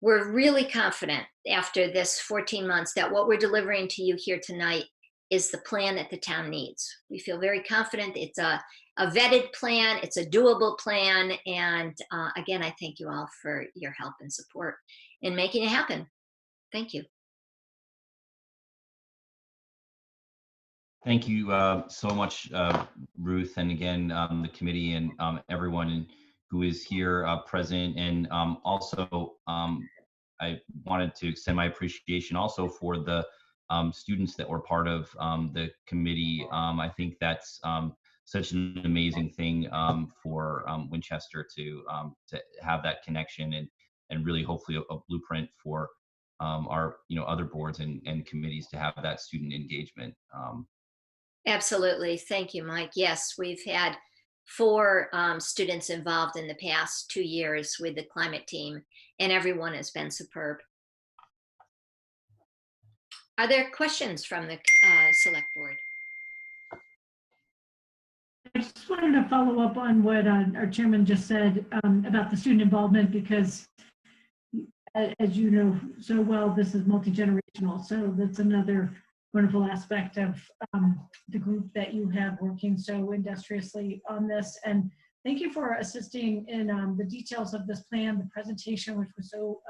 We're really confident after this 14 months that what we're delivering to you here tonight is the plan that the town needs. We feel very confident. It's a vetted plan, it's a doable plan, and again, I thank you all for your help and support in making it happen. Thank you. Thank you so much, Ruth, and again, the committee and everyone who is here present. And also, I wanted to extend my appreciation also for the students that were part of the committee. I think that's such an amazing thing for Winchester to have that connection, and really hopefully a blueprint for our other boards and committees to have that student engagement. Absolutely. Thank you, Mike. Yes, we've had 4 students involved in the past 2 years with the climate team, and everyone has been superb. Are there questions from the select board? I just wanted to follow up on what our chairman just said about the student involvement, because as you know so well, this is multi-generational. So that's another wonderful aspect of the group that you have working so industriously on this. And thank you for assisting in the details of this plan, the presentation, which was so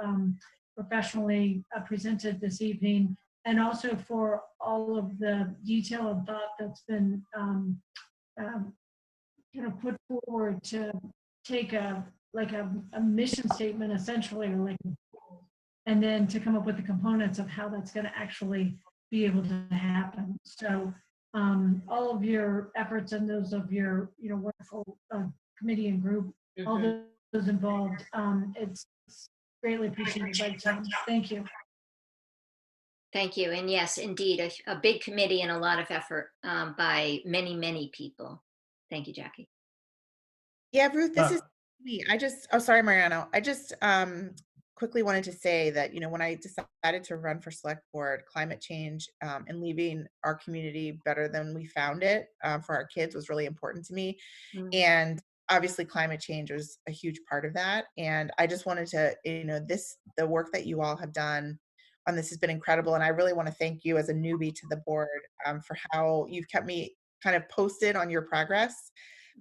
professionally presented this evening, and also for all of the detail and thought that's been put forward to take a like a mission statement essentially, or like, and then to come up with the components of how that's going to actually be able to happen. So all of your efforts and those of your, wonderful committee and group, all those involved, it's greatly appreciated by the town. Thank you. Thank you. And yes, indeed, a big committee and a lot of effort by many, many people. Thank you, Jackie. Yeah, Ruth, this is me. Oh, sorry, Mariano. I just quickly wanted to say that, when I decided to run for select board, climate change and leaving our community better than we found it for our kids was really important to me. And obviously climate change was a huge part of that. And I just wanted to, the work that you all have done on this has been incredible. And I really want to thank you as a newbie to the board for how you've kept me kind of posted on your progress.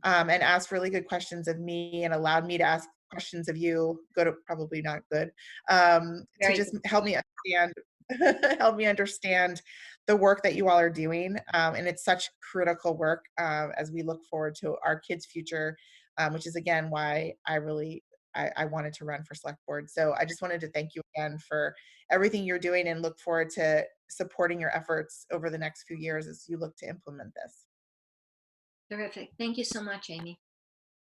And asked really good questions of me and allowed me to ask questions of you, good, probably not good, to just help me understand, the work that you all are doing. And it's such critical work as we look forward to our kids' future, which is again why I wanted to run for select board. So I just wanted to thank you again for everything you're doing and look forward to supporting your efforts over the next few years as you look to implement this. Terrific. Thank you so much, Amy.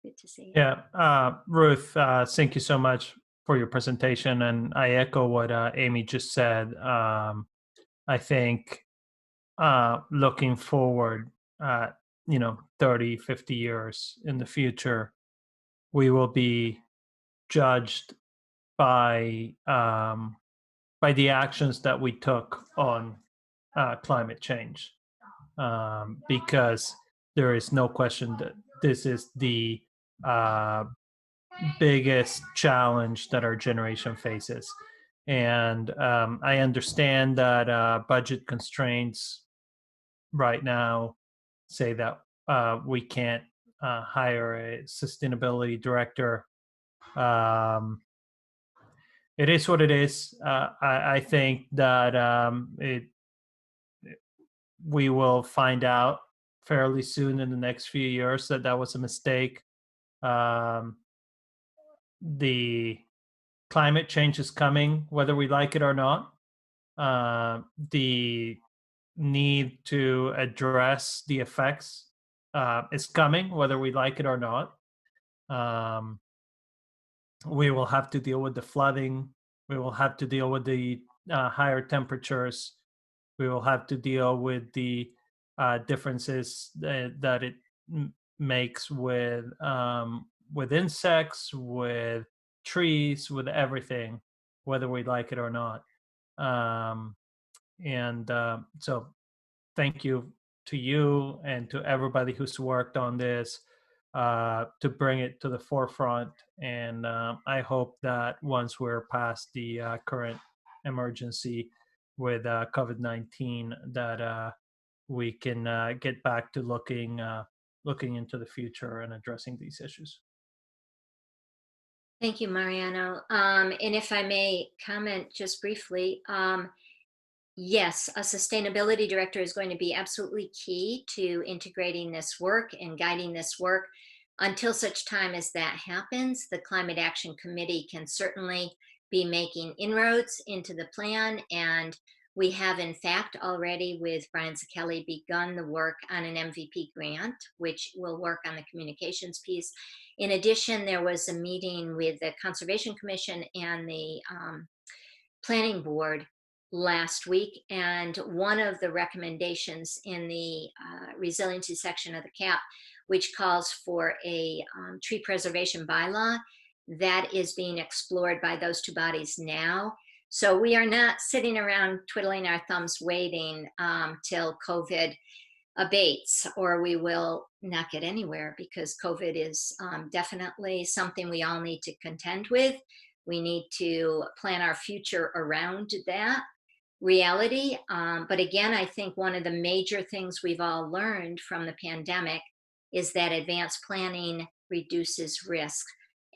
Good to see you. Yeah, Ruth, thank you so much for your presentation. And I echo what Amy just said. I think looking forward, 30, 50 years in the future, we will be judged by the actions that we took on climate change, because there is no question that this is the biggest challenge that our generation faces. And I understand that budget constraints right now say that we can't hire a sustainability director. It is what it is. I think that we will find out fairly soon in the next few years that that was a mistake. The climate change is coming, whether we like it or not. The need to address the effects is coming, whether we like it or not. We will have to deal with the flooding. We will have to deal with the higher temperatures. We will have to deal with the differences that it makes with insects, with trees, with everything, whether we like it or not. So thank you to you and to everybody who's worked on this to bring it to the forefront. And I hope that once we're past the current emergency with COVID-19, that we can get back to looking into the future and addressing these issues. Thank you, Mariano. And if I may comment just briefly, yes, a sustainability director is going to be absolutely key to integrating this work and guiding this work. Until such time as that happens, the Climate Action Committee can certainly be making inroads into the plan. And we have, in fact, already with Brian Zacchelli begun the work on an MVP grant, which will work on the communications piece. In addition, there was a meeting with the Conservation Commission and the Planning Board last week, and one of the recommendations in the resiliency section of the CAP, which calls for a tree preservation bylaw, that is being explored by those two bodies now. So we are not sitting around twiddling our thumbs waiting till COVID abates, or we will not get anywhere, because COVID is definitely something we all need to contend with. We need to plan our future around that reality. But again, I think one of the major things we've all learned from the pandemic is that advanced planning reduces risk.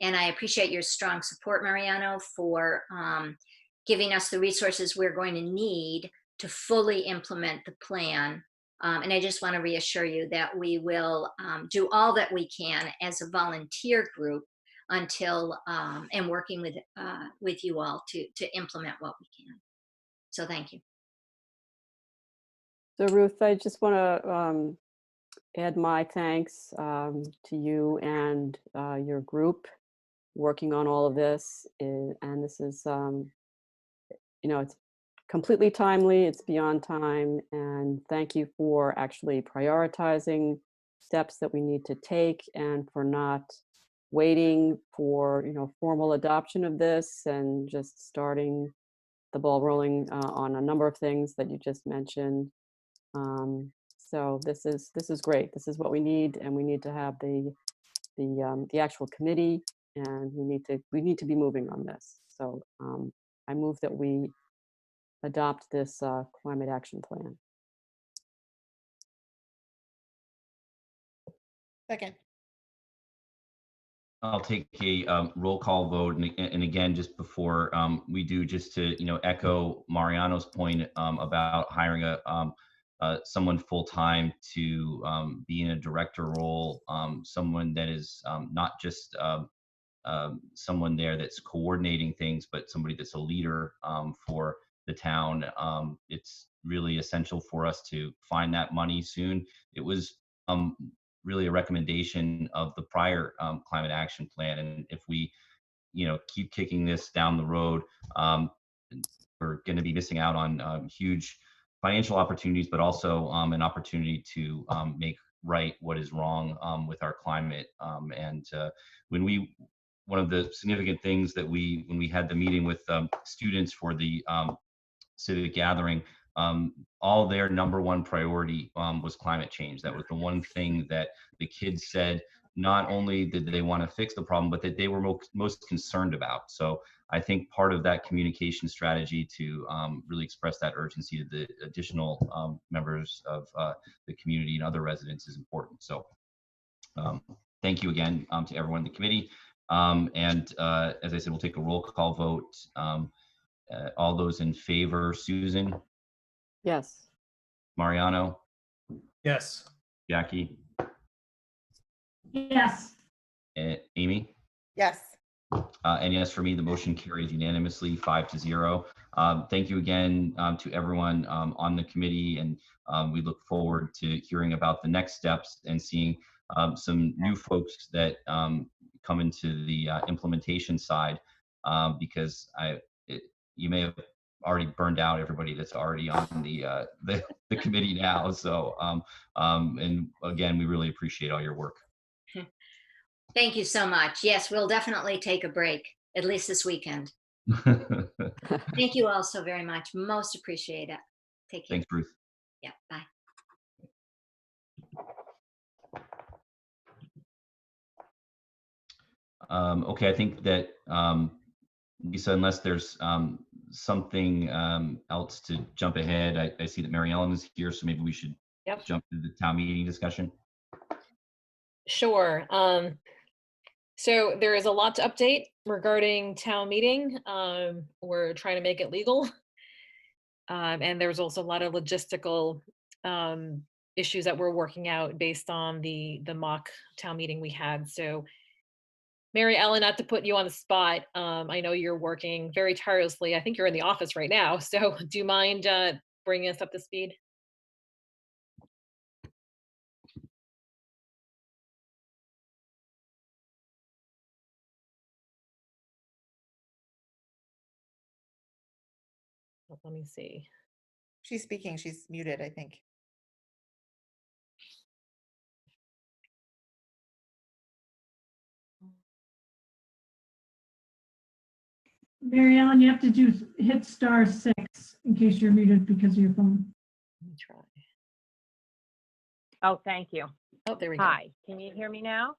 And I appreciate your strong support, Mariano, for giving us the resources we're going to need to fully implement the plan. And I just want to reassure you that we will do all that we can as a volunteer group until and working with you all to implement what we can. So thank you. So Ruth, I just want to add my thanks to you and your group working on all of this. And this is, it's completely timely, it's beyond time. And thank you for actually prioritizing steps that we need to take and for not waiting for, formal adoption of this and just starting the ball rolling on a number of things that you just mentioned. So this is great. This is what we need, and we need to have the actual committee, and we need to be moving on this. So I move that we adopt this climate action plan. Second. I'll take a roll call vote, and again, just before we do, just to echo Mariano's point about hiring someone full time to be in a director role, someone that is not just someone there that's coordinating things, but somebody that's a leader for the town. It's really essential for us to find that money soon. It was really a recommendation of the prior climate action plan, and if we keep kicking this down the road, we're going to be missing out on huge financial opportunities, but also an opportunity to make right what is wrong with our climate. And one of the significant things that when we had the meeting with students for the civic gathering, all their number one priority was climate change. That was the one thing that the kids said, not only did they want to fix the problem, but that they were most concerned about. So I think part of that communication strategy to really express that urgency to the additional members of the community and other residents is important. So thank you again to everyone in the committee. And as I said, we'll take a roll call vote. All those in favor: Susan? Yes. Mariano? Yes. Jackie? Yes. Amy? Yes. And yes, for me, the motion carries unanimously, 5-0. Thank you again to everyone on the committee, and we look forward to hearing about the next steps and seeing some new folks that come into the implementation side, because you may have already burned out everybody that's already on the committee now. So and again, we really appreciate all your work. Thank you so much. Yes, we'll definitely take a break, at least this weekend. Thank you all so very much. Most appreciate it. Take care. Thanks, Ruth. Yeah, bye. Okay, I think that Lisa, unless there's something else to jump ahead, I see that Mary Ellen is here, so maybe we should jump to the town meeting discussion. Sure. So there is a lot to update regarding town meeting. We're trying to make it legal. And there's also a lot of logistical issues that we're working out based on the mock town meeting we had. So Mary Ellen, not to put you on the spot, I know you're working very tirelessly. I think you're in the office right now. So do you mind bringing us up to speed? Let me see. She's speaking. She's muted, I think. Mary Ellen, you have to hit *6 in case you're muted because of your phone. Let me try. Oh, thank you. Oh, there we go. Hi, can you hear me now?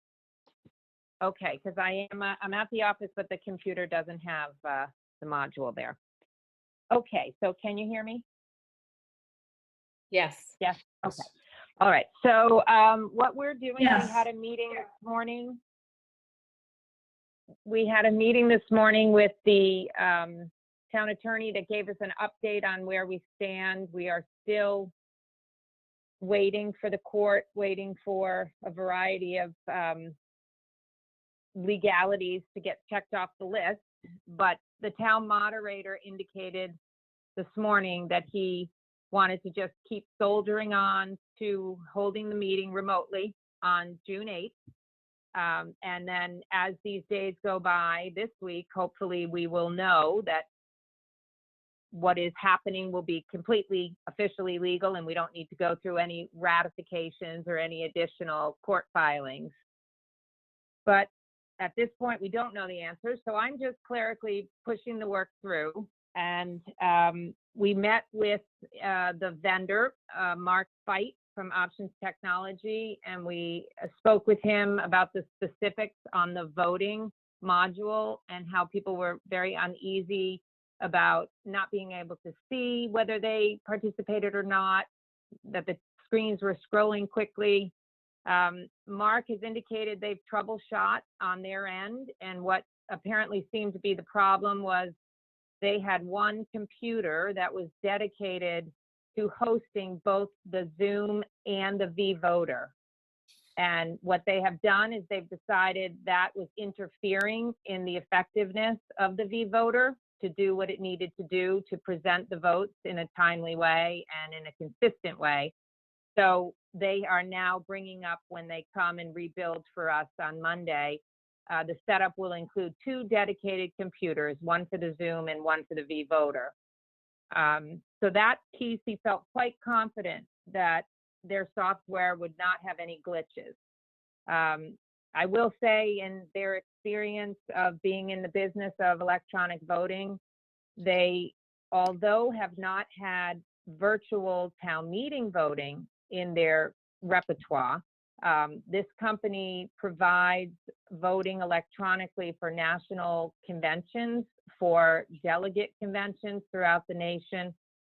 Okay, because I'm at the office, but the computer doesn't have the module there. Okay, so can you hear me? Yes. Yes. Okay. All right. So what we're doing, Yes. we had a meeting this morning. We had a meeting this morning with the town attorney that gave us an update on where we stand. We are still waiting for the court, waiting for a variety of legalities to get checked off the list, but the town moderator indicated this morning that he wanted to just keep soldiering on to holding the meeting remotely on June 8th. And then as these days go by this week, hopefully we will know that what is happening will be completely officially legal and we don't need to go through any ratifications or any additional court filings. But at this point, we don't know the answer. So I'm just clerically pushing the work through. And we met with the vendor, Mark Fight from Options Technology, and we spoke with him about the specifics on the voting module and how people were very uneasy about not being able to see whether they participated or not, that the screens were scrolling quickly. Mark has indicated they've troubleshot on their end, and what apparently seemed to be the problem was they had one computer that was dedicated to hosting both the Zoom and the vVoter. And what they have done is they've decided that was interfering in the effectiveness of the vVoter to do what it needed to do to present the votes in a timely way and in a consistent way. So they are now bringing up, when they come and rebuild for us on Monday, the setup will include 2 dedicated computers, one for the Zoom and one for the vVoter. So that piece, he felt quite confident that their software would not have any glitches. I will say, in their experience of being in the business of electronic voting, they, although have not had virtual town meeting voting in their repertoire, this company provides voting electronically for national conventions, for delegate conventions throughout the nation.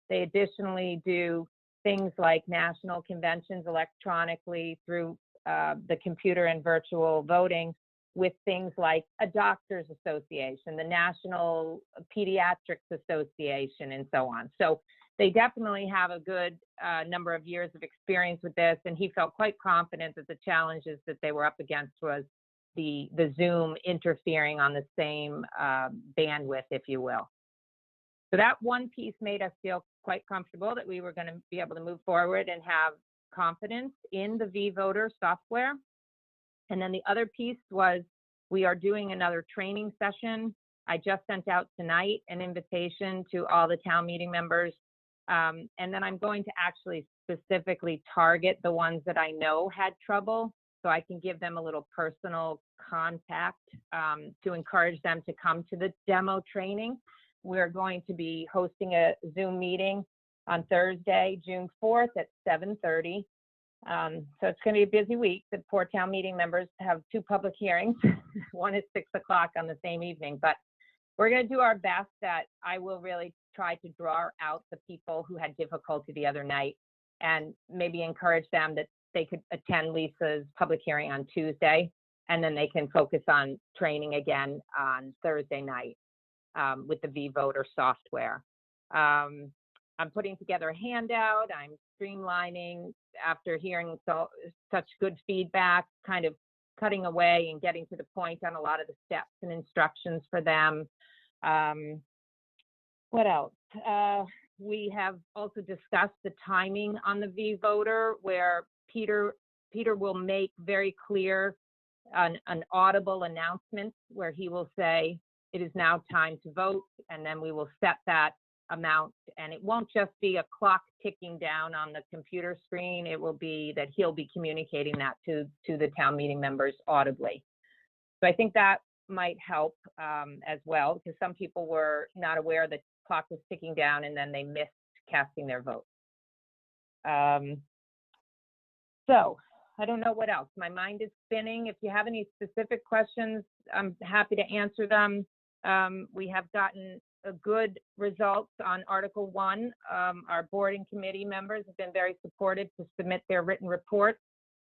They additionally do things like national conventions electronically through the computer and virtual voting, with things like a doctors association, the National Pediatrics Association, and so on. So they definitely have a good number of years of experience with this, and he felt quite confident that the challenges that they were up against was the Zoom interfering on the same bandwidth, if you will. So that one piece made us feel quite comfortable that we were going to be able to move forward and have confidence in the vVoter software. And then the other piece was, we are doing another training session. I just sent out tonight an invitation to all the town meeting members. And then I'm going to actually specifically target the ones that I know had trouble, so I can give them a little personal contact to encourage them to come to the demo training. We're going to be hosting a Zoom meeting on Thursday, June 4th at 7:30. So it's going to be a busy week. The poor town meeting members have 2 public hearings. One is 6 o'clock on the same evening, but we're going to do our best. That I will really try to draw out the people who had difficulty the other night and maybe encourage them that they could attend Lisa's public hearing on Tuesday, and then they can focus on training again on Thursday night with the vVoter software. I'm putting together a handout. I'm streamlining after hearing such good feedback, kind of cutting away and getting to the point on a lot of the steps and instructions for them. What else? We have also discussed the timing on the vVoter, where Peter will make very clear an audible announcement where he will say, it is now time to vote, and then we will set that amount, and it won't just be a clock ticking down on the computer screen. It will be that he'll be communicating that to the town meeting members audibly. So I think that might help as well, because some people were not aware that clock was ticking down and then they missed casting their vote. So I don't know what else. My mind is spinning. If you have any specific questions, I'm happy to answer them. We have gotten a good results on Article 1. Our board and committee members have been very supportive to submit their written reports.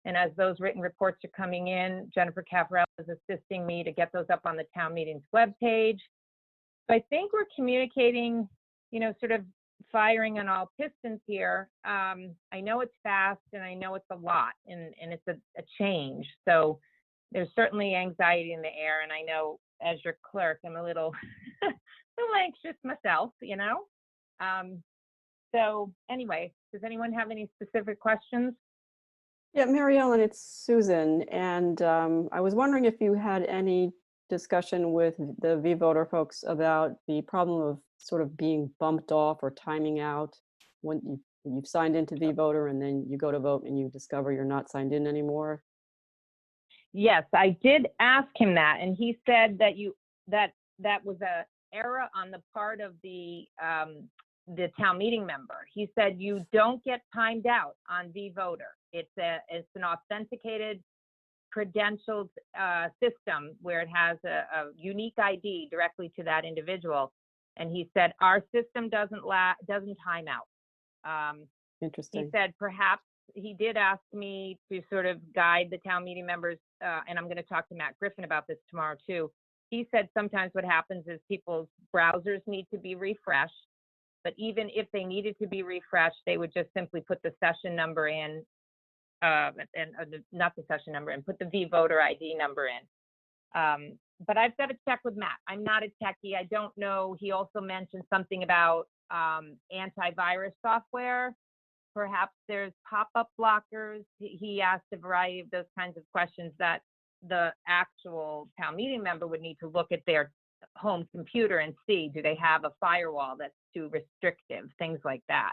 And as those written reports are coming in, Jennifer Cafarella is assisting me to get those up on the town meeting's webpage. So I think we're communicating, sort of firing on all pistons here. I know it's fast and I know it's a lot, and it's a change. So there's certainly anxiety in the air. And I know as your clerk, I'm a little, little anxious myself, you know? So anyway, does anyone have any specific questions? Yeah, Mary Ellen, it's Susan. And I was wondering if you had any discussion with the vVoter folks about the problem of sort of being bumped off or timing out when you've signed into vVoter and then you go to vote and you discover you're not signed in anymore. Yes, I did ask him that, and he said that that was a error on the part of the town meeting member. He said you don't get timed out on vVoter. It's an authenticated, credentialed system where it has a unique ID directly to that individual. And he said our system doesn't time out. Interesting. He said perhaps he did ask me to sort of guide the town meeting members, and I'm going to talk to Matt Griffin about this tomorrow too. He said sometimes what happens is people's browsers need to be refreshed, but even if they needed to be refreshed, they would just simply put the session number in, not the session number in, put the vVoter ID number in. But I've got to check with Matt. I'm not a techie. I don't know. He also mentioned something about antivirus software. Perhaps there's pop-up blockers. He asked a variety of those kinds of questions that the actual town meeting member would need to look at their home computer and see, do they have a firewall that's too restrictive, things like that.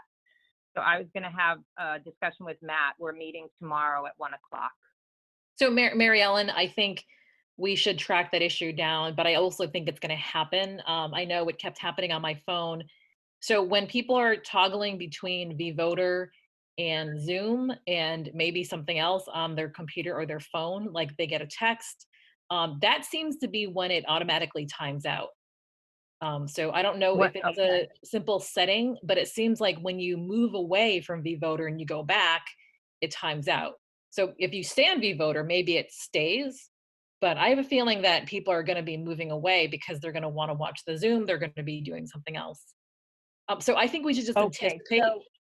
So I was going to have a discussion with Matt. We're meeting tomorrow at 1 o'clock. So Mary Ellen, I think we should track that issue down, but I also think it's going to happen. I know it kept happening on my phone. So when people are toggling between vVoter and Zoom and maybe something else on their computer or their phone, like they get a text, that seems to be when it automatically times out. So I don't know if it's a simple setting, but it seems like when you move away from vVoter and you go back, it times out. So if you stay on vVoter, maybe it stays, but I have a feeling that people are going to be moving away because they're going to want to watch the Zoom. They're going to be doing something else. So I think we should just anticipate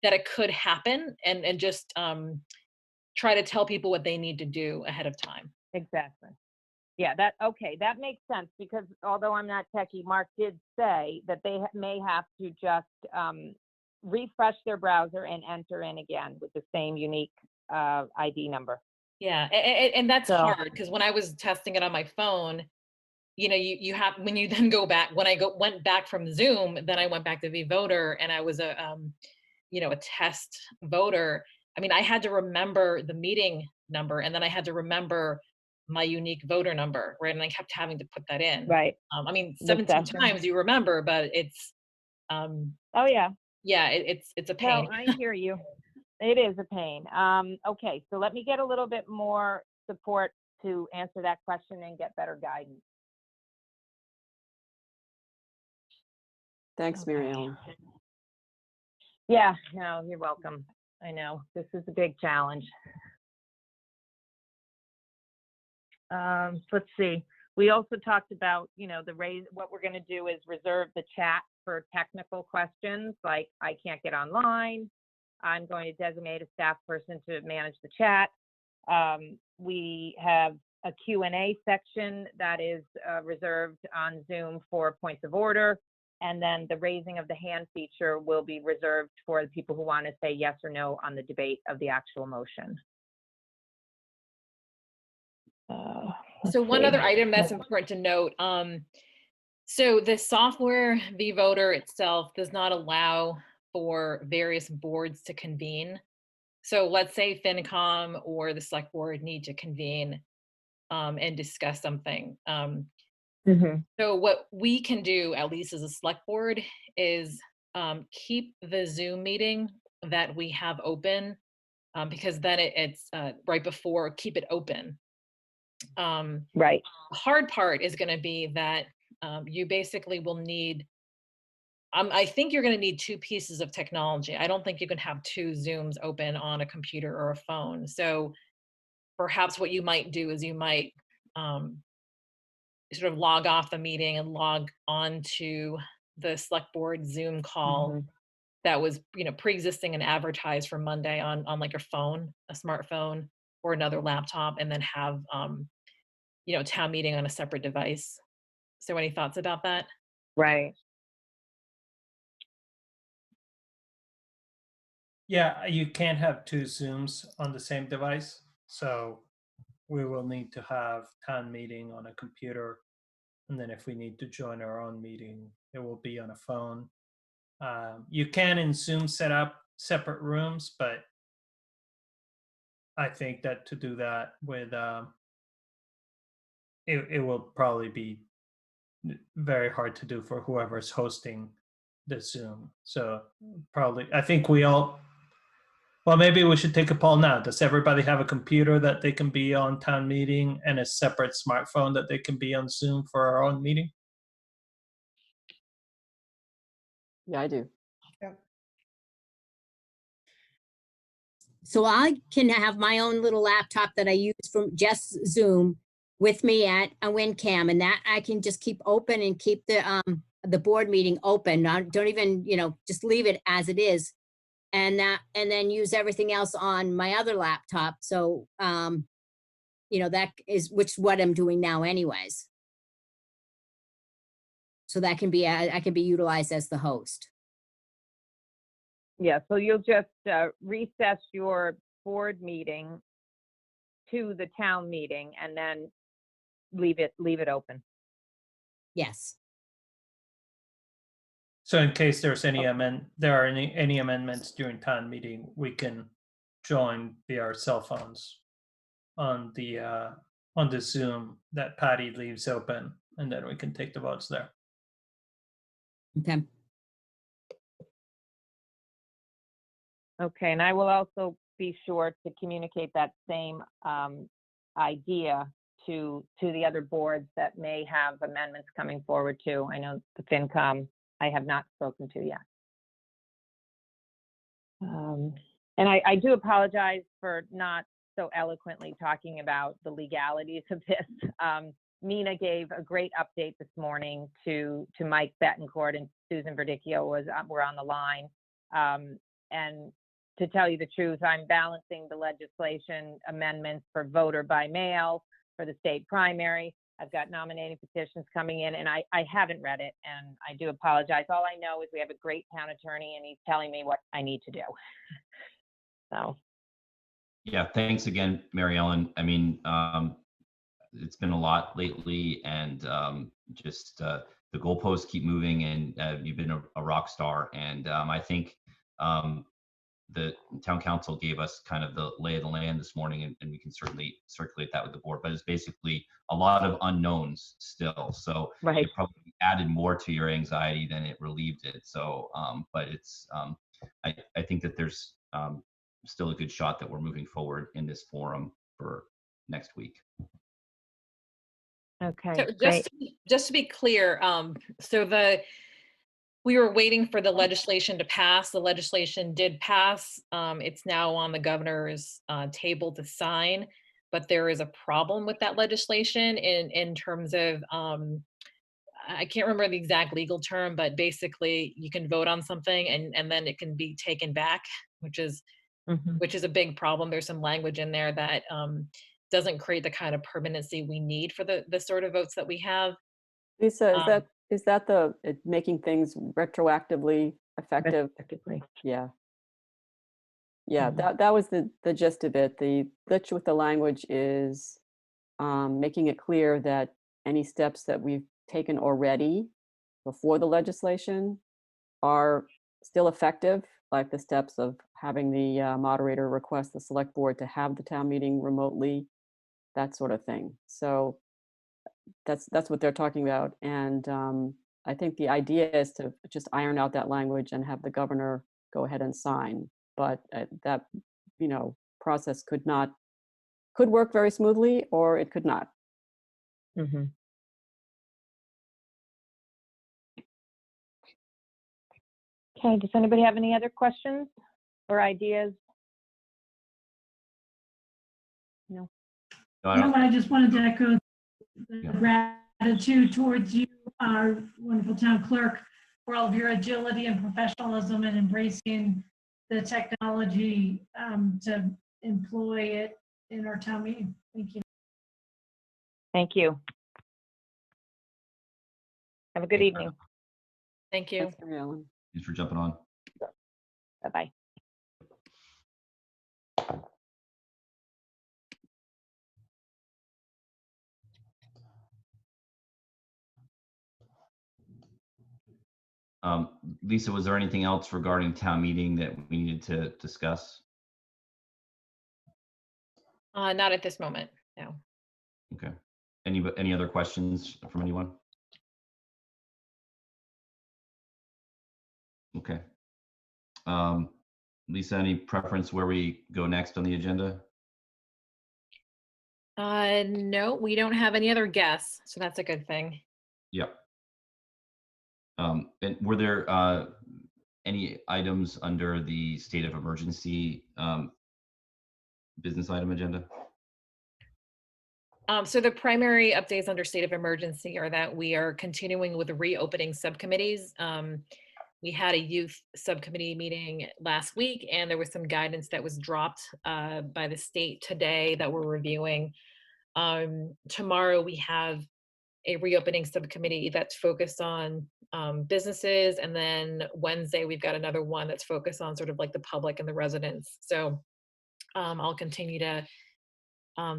that it could happen and just try to tell people what they need to do ahead of time. Exactly. Yeah, that makes sense, because although I'm not techie, Mark did say that they may have to just refresh their browser and enter in again with the same unique ID number. Yeah, and that's hard, because when I was testing it on my phone, you know, you have, when you then go back, when I went back from Zoom, then I went back to vVoter and I was a test voter. I mean, I had to remember the meeting number, and then I had to remember my unique voter number, right? And I kept having to put that in. Right. I mean, 17 times you remember, but it's oh yeah. Yeah, it's a pain. No, I hear you. It is a pain. Okay, so let me get a little bit more support to answer that question and get better guidance. Thanks, Mary Ellen. Yeah, no, you're welcome. I know this is a big challenge. Let's see. We also talked about, what we're going to do is reserve the chat for technical questions, like I can't get online. I'm going to designate a staff person to manage the chat. We have a Q&A section that is reserved on Zoom for points of order. And then the raising of the hand feature will be reserved for the people who want to say yes or no on the debate of the actual motion. So one other item that's important to note. So the software vVoter itself does not allow for various boards to convene. So let's say FinCom or the select board need to convene and discuss something. So what we can do, at least as a select board, is keep the Zoom meeting that we have open, because then it's right before, keep it open. Right. The hard part is going to be that you basically will need, I think you're going to need two pieces of technology. I don't think you can have two Zooms open on a computer or a phone. So perhaps what you might do is you might sort of log off the meeting and log on to the select board Zoom call that was, pre-existing and advertised for Monday on like a phone, a smartphone, or another laptop, and then have town meeting on a separate device. So any thoughts about that? Right. Yeah, you can't have two Zooms on the same device. So we will need to have town meeting on a computer. And then if we need to join our own meeting, it will be on a phone. You can in Zoom set up separate rooms, but I think that to do that with, it will probably be very hard to do for whoever's hosting the Zoom. So probably, I think well, maybe we should take a poll now. Does everybody have a computer that they can be on town meeting and a separate smartphone that they can be on Zoom for our own meeting? Yeah, I do. So I can have my own little laptop that I use from just Zoom with me at a WinCam, and that I can just keep open and keep the board meeting open. Don't even, just leave it as it is. And then use everything else on my other laptop. So, that is what I'm doing now anyways. So that can be, I can be utilized as the host. Yeah, so you'll just recess your board meeting to the town meeting and then leave it open. Yes. So in case there's any any amendments during town meeting, we can join via our cell phones on the Zoom that Patty leaves open, and then we can take the votes there. Okay. Okay, and I will also be sure to communicate that same idea to the other boards that may have amendments coming forward too. I know the FinCom I have not spoken to yet. And I do apologize for not so eloquently talking about the legalities of this. Mina gave a great update this morning to Mike Betancourt, and Susan Verdicchio were on the line. And to tell you the truth, I'm balancing the legislation amendments for voter by mail for the state primary. I've got nominating petitions coming in, and I haven't read it, and I do apologize. All I know is we have a great town attorney, and he's telling me what I need to do. So. Yeah, thanks again, Mary Ellen. I mean, it's been a lot lately, and just the goalposts keep moving, and you've been a rock star. And I think the town council gave us kind of the lay of the land this morning, and we can certainly circulate that with the board, but it's basically a lot of unknowns still. So right. It probably added more to your anxiety than it relieved it. So, but it's, I think that there's still a good shot that we're moving forward in this forum for next week. Okay, so just to be clear, we were waiting for the legislation to pass. The legislation did pass. It's now on the governor's table to sign, but there is a problem with that legislation in terms of, I can't remember the exact legal term, but basically you can vote on something and then it can be taken back, which is a big problem. There's some language in there that doesn't create the kind of permanency we need for the sort of votes that we have. Lisa, is that the making things retroactively effective? Retroactively. Yeah. Yeah, that was the gist of it. The glitch with the language is making it clear that any steps that we've taken already before the legislation are still effective, like the steps of having the moderator request the select board to have the town meeting remotely, that sort of thing. So that's what they're talking about. And I think the idea is to just iron out that language and have the governor go ahead and sign. But that, process could work very smoothly, or it could not. Mm-hmm. Okay, does anybody have any other questions or ideas? No. No, I just wanted to echo the gratitude towards you, our wonderful town clerk, for all of your agility and professionalism and embracing the technology to employ it in our town meeting. Thank you. Thank you. Have a good Thanks, evening. Thank you. Thanks, Mary Ellen. Thanks for jumping on. Bye-bye. Lisa, was there anything else regarding town meeting that we needed to discuss? Not at this moment, no. Okay. Any other questions from anyone? Okay. Lisa, any preference where we go next on the agenda? No, we don't have any other guests, so that's a good thing. Yep. And were there any items under the state of emergency business item agenda? So the primary updates under state of emergency are that we are continuing with the reopening subcommittees. We had a youth subcommittee meeting last week, and there was some guidance that was dropped by the state today that we're reviewing. Tomorrow we have a reopening subcommittee that's focused on businesses, and then Wednesday we've got another one that's focused on sort of like the public and the residents. So I'll continue to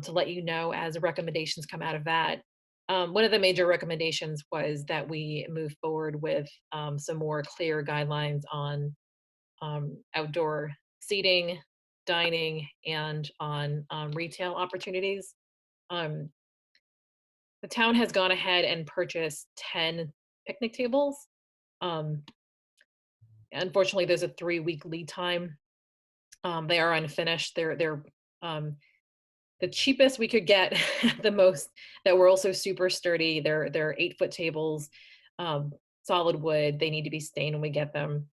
let you know as recommendations come out of that. One of the major recommendations was that we move forward with some more clear guidelines on outdoor seating, dining, and on retail opportunities. The town has gone ahead and purchased 10 picnic tables. Unfortunately, there's a 3-week lead time. They are unfinished. They're the cheapest we could get, the most that were also super sturdy. They're 8-foot tables, solid wood. They need to be stained when we get them.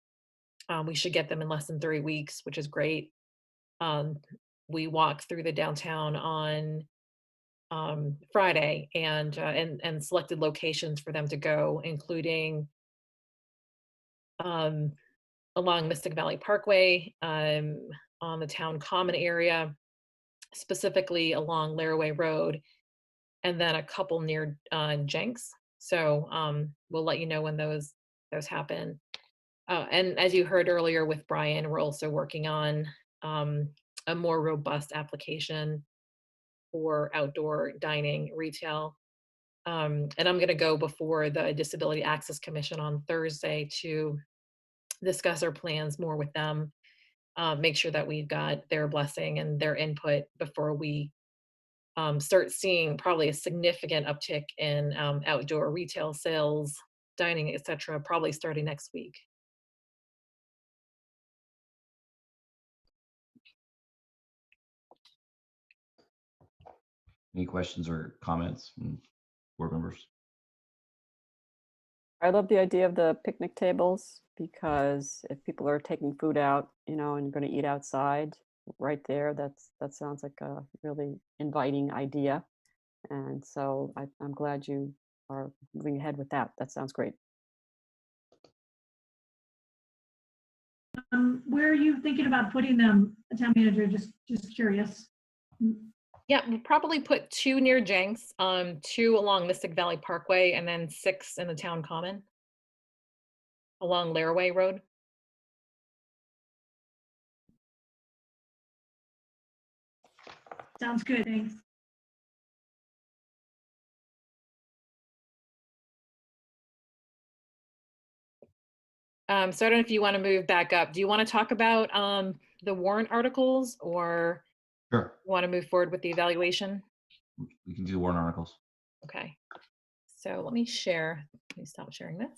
We should get them in less than 3 weeks, which is great. We walked through the downtown on Friday and selected locations for them to go, including along Mystic Valley Parkway, on the town common area, specifically along Laraway Road, and then a couple near Jenks. So we'll let you know when those happen. And as you heard earlier with Brian, we're also working on a more robust application for outdoor dining retail. And I'm going to go before the Disability Access Commission on Thursday to discuss our plans more with them, make sure that we've got their blessing and their input before we start seeing probably a significant uptick in outdoor retail sales, dining, etc., probably starting next week. Any questions or comments from board members? I love the idea of the picnic tables because if people are taking food out, and going to eat outside right there, that sounds like a really inviting idea. And so I'm glad you are moving ahead with that. That sounds great. Where are you thinking about putting them, town manager? Just curious. Yeah, we'll probably put 2 near Jenks, 2 along Mystic Valley Parkway, and then 6 in the town common along Laraway Road. Sounds good, thanks. So I don't know if you want to move back up. Do you want to talk about the warrant articles, or Sure. you want to move forward with the evaluation? We can do warrant articles. Okay. So let me share. Let me stop sharing this.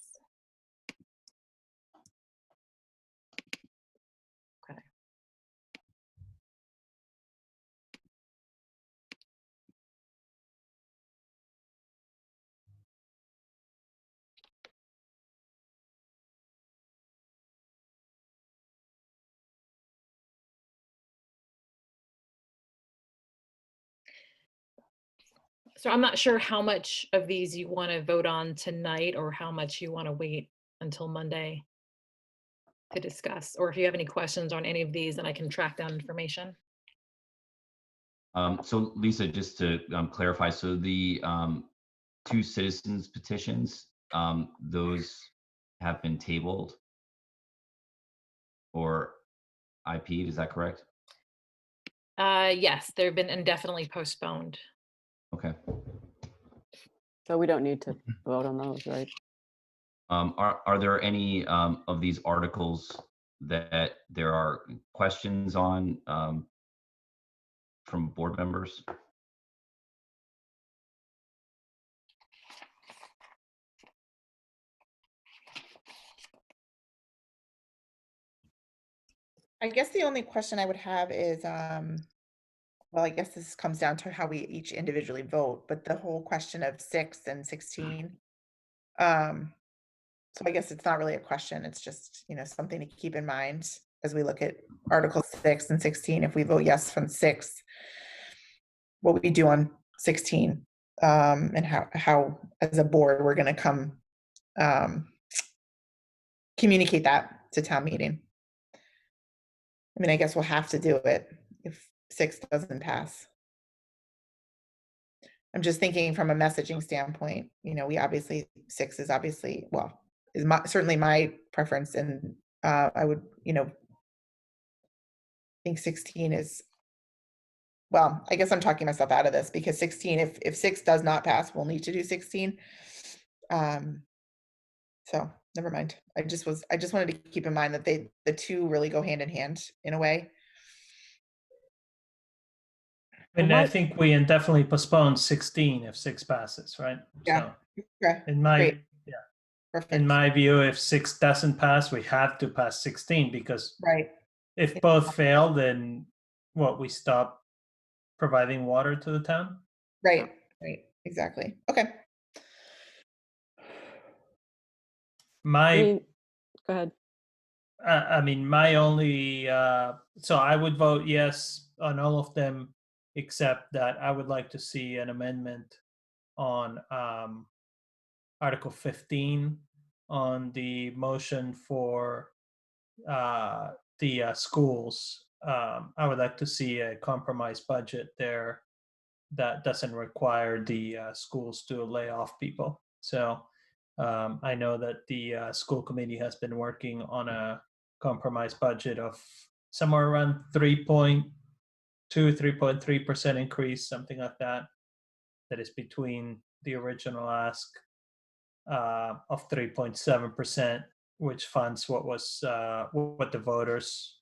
Okay. So I'm not sure how much of these you want to vote on tonight, or how much you want to wait until Monday to discuss, or if you have any questions on any of these, then I can track down information. So Lisa, just to clarify, so the 2 citizens petitions, those have been tabled or IP'd, is that correct? Yes, they've been indefinitely postponed. Okay. So we don't need to vote on those, right? Are there any of these articles that there are questions on from board members? I guess the only question I would have is, well, I guess this comes down to how we each individually vote, but the whole question of 6 and 16. So I guess it's not really a question. It's just, something to keep in mind as we look at Article 6 and 16. If we vote yes from 6, what we do on 16, and how as a board we're going to come communicate that to town meeting. I mean, I guess we'll have to do it if 6 doesn't pass. I'm just thinking from a messaging standpoint, we obviously 6 is obviously, well, is certainly my preference, and I would, think 16 is, well, I guess I'm talking myself out of this because 16, if 6 does not pass, we'll need to do 16. So never mind. I just wanted to keep in mind that the 2 really go hand in hand in a way. And I think we indefinitely postpone 16 if 6 passes, right? Yeah. So Okay. in my Great. yeah, Perfect. in my view, if 6 doesn't pass, we have to pass 16 because Right. if both fail, then we stop providing water to the town. Right. Exactly. Okay. My Go ahead. I mean, my only so I would vote yes on all of them, except that I would like to see an amendment on Article 15 on the motion for the schools. I would like to see a compromise budget there that doesn't require the schools to lay off people. So I know that the school committee has been working on a compromise budget of somewhere around 3.2, 3.3% increase, something like that. That is between the original ask of 3.7%, which funds what the voters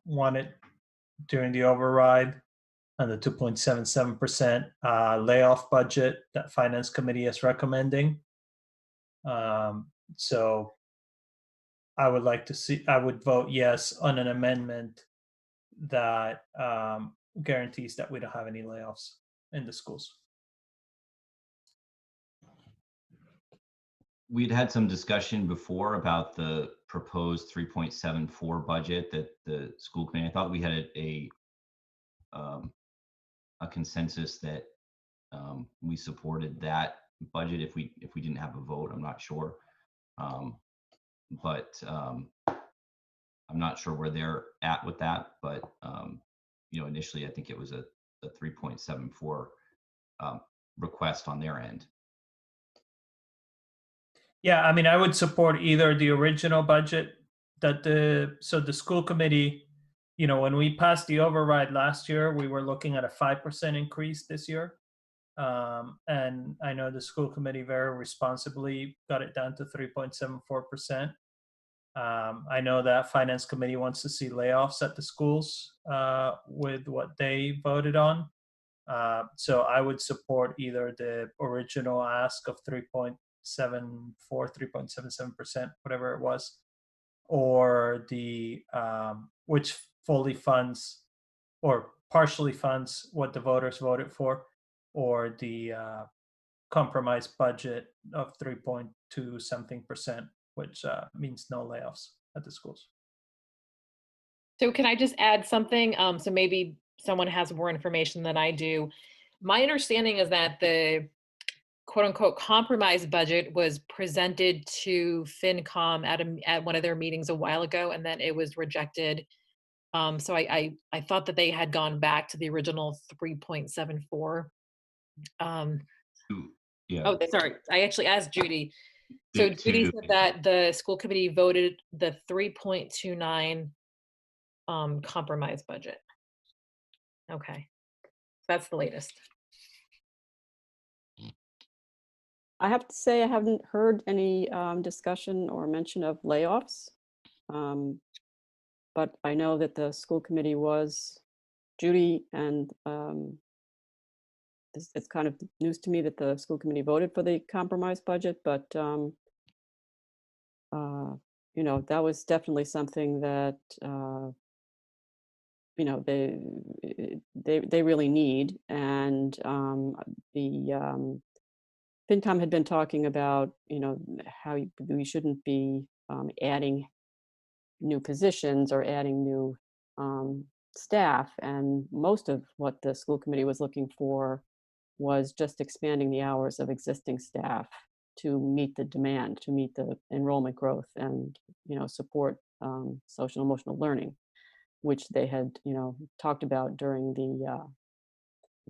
wanted during the override, and the 2.77% layoff budget that Finance Committee is recommending. So I would vote yes on an amendment that guarantees that we don't have any layoffs in the schools. We'd had some discussion before about the proposed 3.74 budget that the school committee, I thought we had a consensus that we supported that budget if we didn't have a vote. I'm not sure. But I'm not sure where they're at with that. But initially I think it was a 3.74 request on their end. Yeah, I mean, I would support either the original budget that the school committee, when we passed the override last year, we were looking at a 5% increase this year. And I know the school committee very responsibly got it down to 3.74%. I know that Finance Committee wants to see layoffs at the schools with what they voted on. So I would support either the original ask of 3.74, 3.77%, whatever it was, or the which fully funds or partially funds what the voters voted for, or the compromise budget of 3.2 something percent, which means no layoffs at the schools. So can I just add something? So maybe someone has more information than I do. My understanding is that the quote unquote compromise budget was presented to FinCom at one of their meetings a while ago, and then it was rejected So I thought that they had gone back to the original 3.74. Yeah. Oh, sorry. I actually asked Judy. So Big Judy two. said that the school committee voted the 3.29 compromise budget. Okay, that's the latest. I have to say, I haven't heard any discussion or mention of layoffs. But I know that the school committee was, Judy, and it's kind of news to me that the school committee voted for the compromise budget, but you know, that was definitely something that you know, they really need. And the FinCom had been talking about, you know, how we shouldn't be adding new positions or adding new staff. And most of what the school committee was looking for was just expanding the hours of existing staff to meet the demand, to meet the enrollment growth, and, you know, support social emotional learning, which they had, you know, talked about during the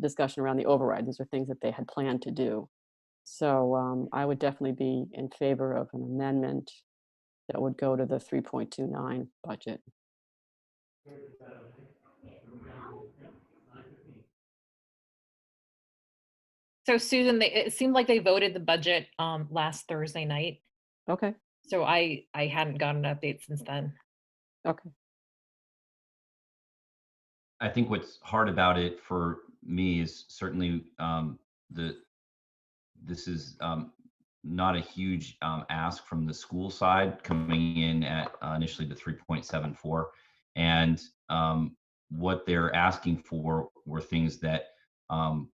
discussion around the override. These are things that they had planned to do. So I would definitely be in favor of an amendment that would go to the 3.29 budget. So Susan, it seemed like they voted the budget last Thursday night. Okay. So I hadn't gotten an update since then. Okay. I think what's hard about it for me is certainly this is not a huge ask from the school side, coming in at initially the 3.74, and what they're asking for were things that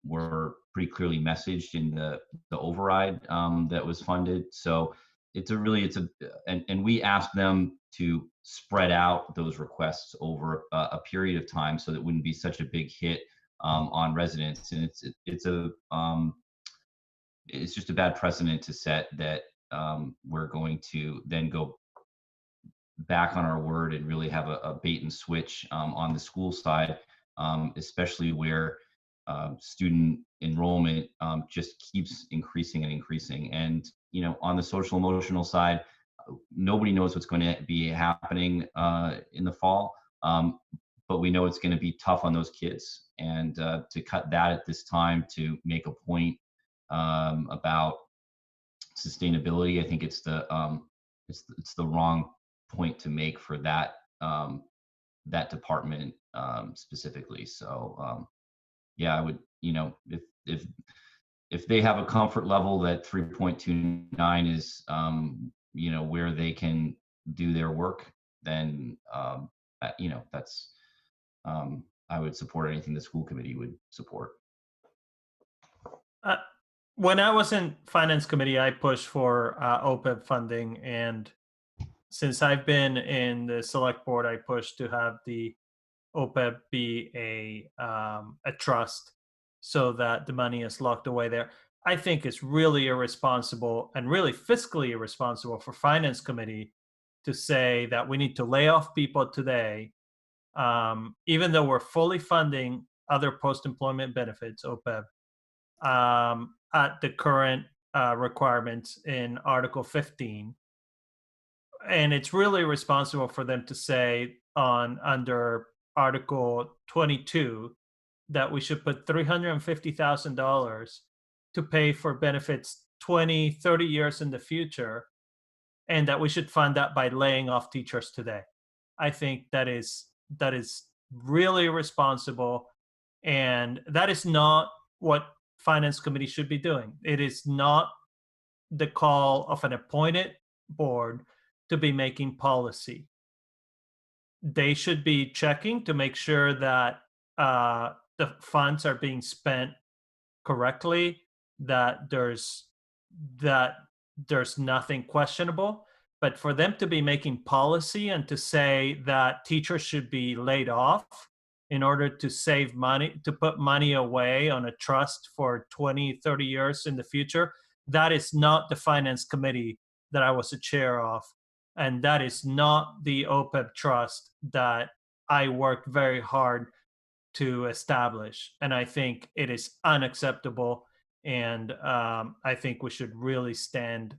were pretty clearly messaged in the override that was funded. So and we asked them to spread out those requests over a period of time so that it wouldn't be such a big hit on residents. And it's just a bad precedent to set that we're going to then go back on our word and really have a bait and switch on the school side, especially where student enrollment just keeps increasing and increasing. And, you know, on the social emotional side, nobody knows what's going to be happening in the fall, but we know it's going to be tough on those kids. And to cut that at this time to make a point about sustainability, I think it's the wrong point to make for that that department specifically. So yeah, I would, you know, if they have a comfort level that 3.29 is you know, where they can do their work, then you know, that's I would support anything the school committee would support. When I was in finance committee, I pushed for OPEB funding, and since I've been in the select board, I pushed to have the OPEB be a trust so that the money is locked away there. I think it's really irresponsible and really fiscally irresponsible for finance committee to say that we need to lay off people today, even though we're fully funding other post-employment benefits, OPEB, at the current requirements in Article 15. And it's really responsible for them to say under Article 22 that we should put $350,000 to pay for benefits 20, 30 years in the future, and that we should fund that by laying off teachers today. I think that is really responsible, and that is not what finance committee should be doing. It is not the call of an appointed board to be making policy. They should be checking to make sure that the funds are being spent correctly, that there's nothing questionable. But for them to be making policy and to say that teachers should be laid off in order to save money, to put money away on a trust for 20, 30 years in the future, that is not the finance committee that I was a chair of. And that is not the OPEB trust that I worked very hard to establish. And I think it is unacceptable. And I think we should really stand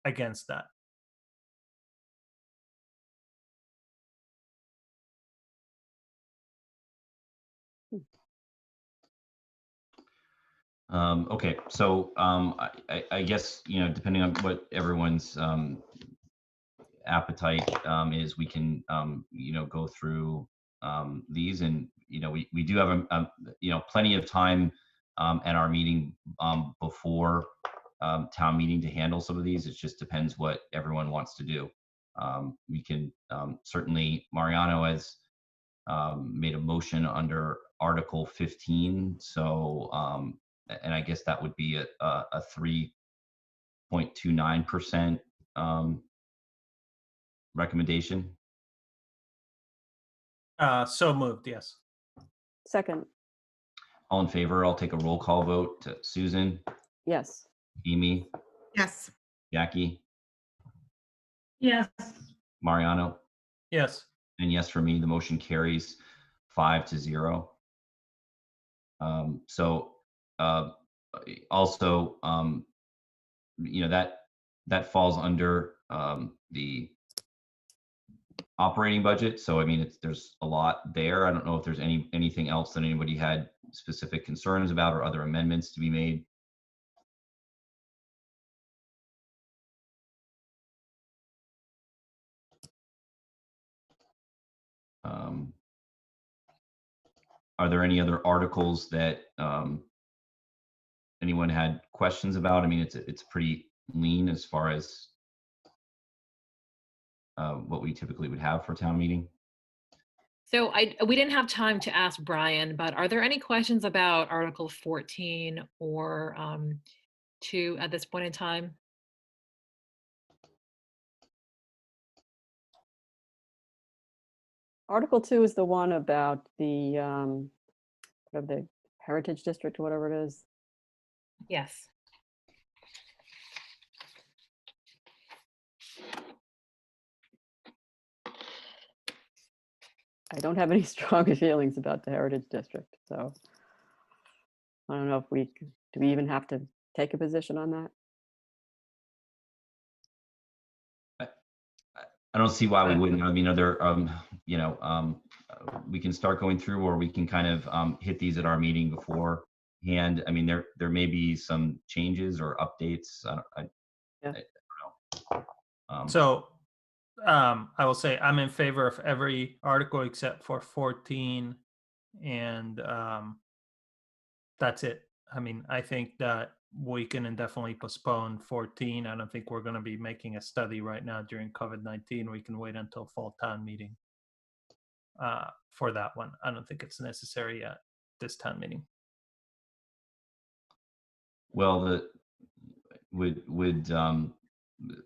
against that. Okay, so I guess, depending on what everyone's appetite is, we can, go through these, and, we do have, plenty of time at our meeting before town meeting to handle some of these. It just depends what everyone wants to do. We can certainly, Mariano has made a motion under Article 15. So, and I guess that would be a 3.29% recommendation. So moved, yes. Second, All in favor? I'll take a roll call vote. To Susan, yes. Amy, Yes. Jackie, Yes. Mariano, Yes. and yes for me. The motion carries 5-0. So also, that falls under the operating budget. So I mean, there's a lot there. I don't know if there's anything else that anybody had specific concerns about or other amendments to be made. Are there any other articles that anyone had questions about? I mean, it's pretty lean as far as what we typically would have for a town meeting. So we didn't have time to ask Brian, but are there any questions about Article 14 or 2 at this point in time? Article 2 is the one about the Heritage District, whatever it is. Yes. I don't have any strong feelings about the Heritage District, so I don't know if do we even have to take a position on that? I don't see why we wouldn't. I mean, we can start going through, or we can kind of hit these at our meeting beforehand. I mean, there may be some changes or updates. I don't know. So I will say I'm in favor of every article except for 14, and that's it. I mean, I think that we can indefinitely postpone 14. I don't think we're going to be making a study right now during COVID-19. We can wait until fall town meeting for that one. I don't think it's necessary at this town meeting. Well, would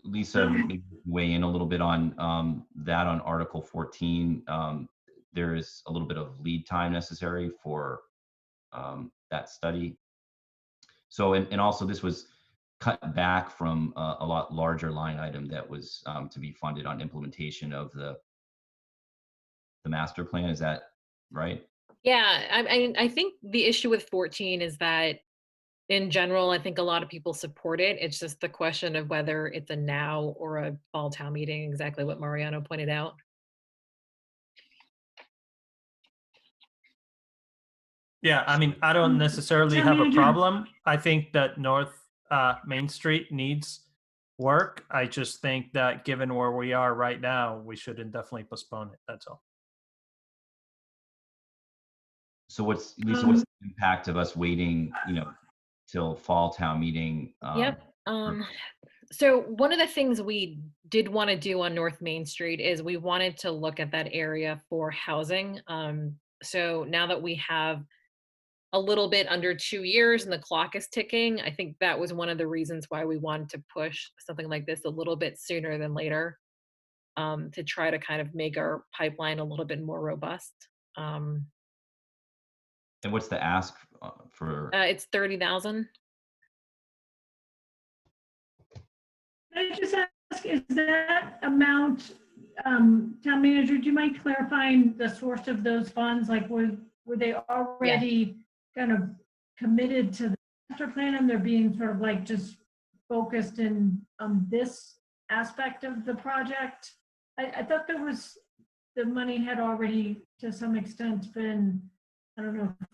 Lisa maybe weigh in a little bit on that on Article 14? There is a little bit of lead time necessary for that study. So, and also this was cut back from a lot larger line item that was to be funded on implementation of the master plan. Is that right? Yeah, I think the issue with 14 is that in general, I think a lot of people support it. It's just the question of whether it's a now or a fall town meeting, exactly what Mariano pointed out. Yeah, I mean, I don't necessarily have a problem. I think that North Main Street needs work. I just think that given where we are right now, we should indefinitely postpone it. That's all. So what's the impact of us waiting, till fall town meeting? Yep. So one of the things we did want to do on North Main Street is we wanted to look at that area for housing. So now that we have a little bit under 2 years and the clock is ticking, I think that was one of the reasons why we wanted to push something like this a little bit sooner than later, to try to kind of make our pipeline a little bit more robust. And what's the ask for? It's 30,000. Can I just ask, is that amount Town manager, do you mind clarifying the source of those funds? Like, were they already kind of committed to the master plan and they're being sort of like just focused in this aspect of the project? I thought there was, the money had already to some extent been, I don't know if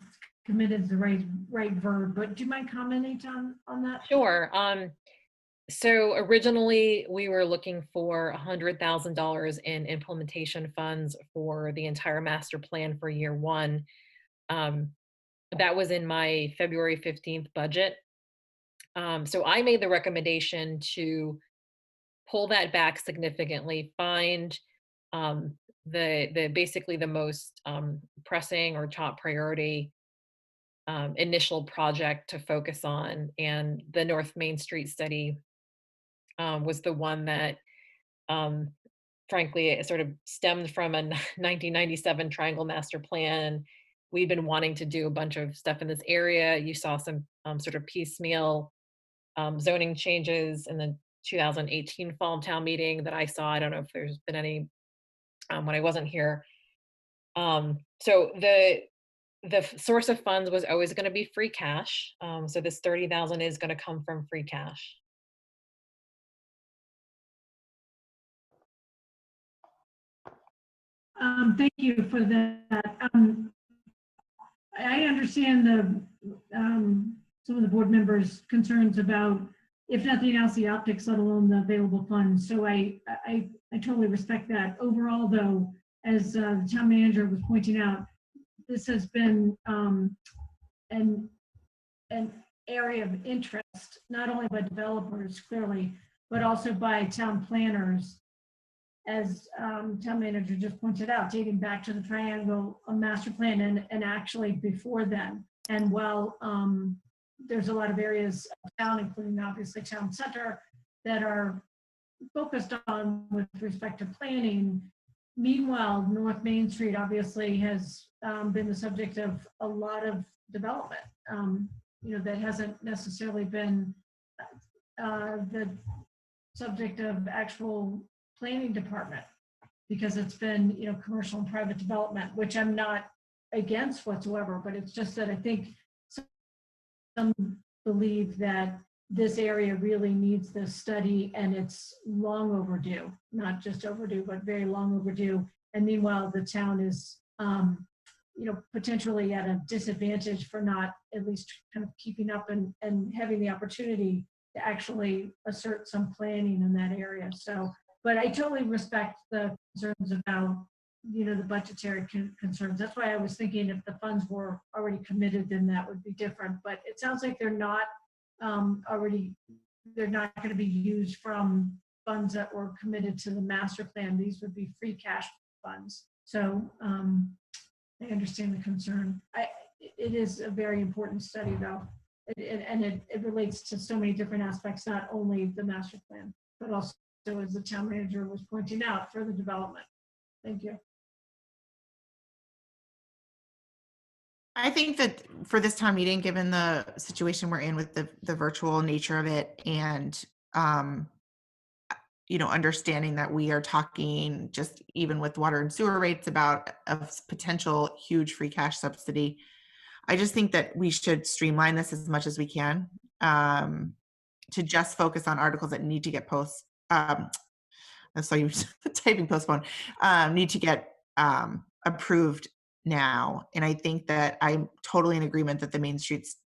committed is the right verb, but do you mind commenting on that? Sure. So originally we were looking for $100,000 in implementation funds for the entire master plan for year one. That was in my February 15th budget. So I made the recommendation to pull that back significantly, find the basically the most pressing or top priority initial project to focus on, and the North Main Street study was the one that frankly it sort of stemmed from a 1997 Triangle Master Plan. We've been wanting to do a bunch of stuff in this area. You saw some sort of piecemeal zoning changes in the 2018 fall town meeting that I saw. I don't know if there's been any when I wasn't here. So the source of funds was always going to be free cash. So this 30,000 is going to come from free cash. Thank you for that. I understand some of the board members' concerns about, if nothing else, the optics, let alone the available funds. So I totally respect that. Overall, though, as the town manager was pointing out, this has been an area of interest, not only by developers, clearly, but also by town planners. As town manager just pointed out, dating back to the Triangle Master Plan and actually before then. And while there's a lot of areas of town, including obviously town center, that are focused on with respect to planning, meanwhile, North Main Street obviously has been the subject of a lot of development. That hasn't necessarily been the subject of actual planning department, because it's been, commercial and private development, which I'm not against whatsoever, but it's just that I think some believe that this area really needs this study, and it's long overdue, not just overdue, but very long overdue. And meanwhile, the town is, potentially at a disadvantage for not at least kind of keeping up and having the opportunity to actually assert some planning in that area. So, but I totally respect the concerns about, the budgetary concerns. That's why I was thinking if the funds were already committed, then that would be different. But it sounds like they're not they're not going to be used from funds that were committed to the master plan. These would be free cash funds. So I understand the concern. It is a very important study, though. It relates to so many different aspects, not only the master plan, but also, as the town manager was pointing out, further development. Thank you. I think that for this town meeting, given the situation we're in with the virtual nature of it, and understanding that we are talking, just even with water and sewer rates, about a potential huge free cash subsidy, I just think that we should streamline this as much as we can, to just focus on articles that need to get I saw you typing postpone, need to get approved now. And I think that I'm totally in agreement that the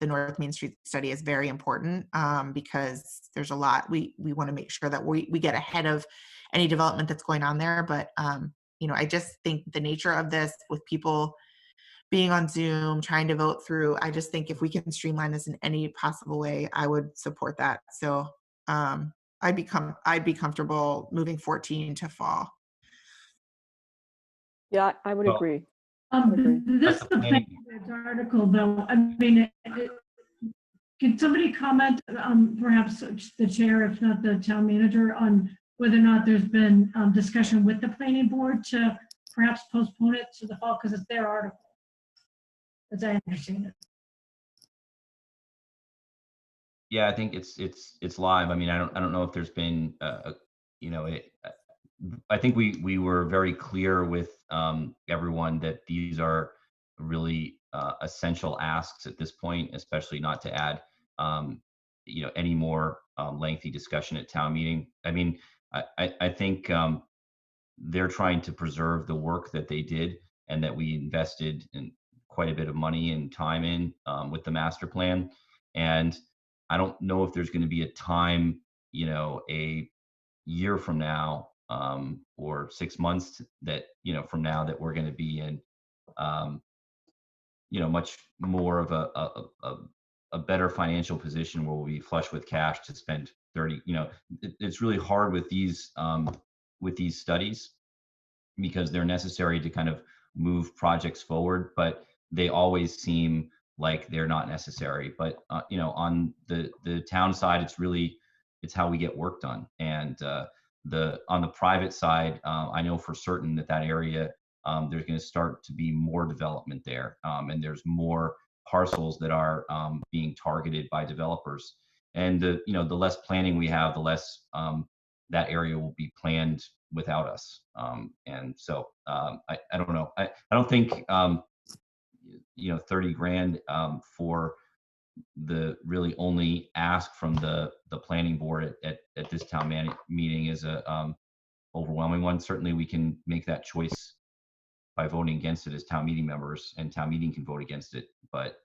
North Main Street study is very important, because there's a lot, we want to make sure that we get ahead of any development that's going on there. But, I just think the nature of this, with people being on Zoom, trying to vote through, I just think if we can streamline this in any possible way, I would support that. So I'd be comfortable moving 14 to fall. Yeah, I would Well, agree. This article, though, I mean, can somebody comment, perhaps the chair, if not the town manager, on whether or not there's been discussion with the planning board to perhaps postpone it to the fall, because it's their article, as I understand it. Yeah, I think it's live. I mean, I don't know if there's been, I I think we were very clear with everyone that these are really essential asks at this point, especially not to add any more lengthy discussion at town meeting. I mean, I think they're trying to preserve the work that they did and that we invested in quite a bit of money and time in with the master plan. And I don't know if there's going to be a time, a year from now or 6 months that, from now that we're going to be in, much more of a better financial position where we'll be flush with cash to spend 30, it's really hard with these studies because they're necessary to kind of move projects forward, but they always seem like they're not necessary. But on the town side, it's how we get work done. And on the private side, I know for certain that area there's going to start to be more development there, and there's more parcels that are being targeted by developers. And the less planning we have, the less that area will be planned without us. And so I don't know. I don't think 30 grand for the really only ask from the planning board at this town meeting is a overwhelming one. Certainly we can make that choice by voting against it as town meeting members, and town meeting can vote against it. But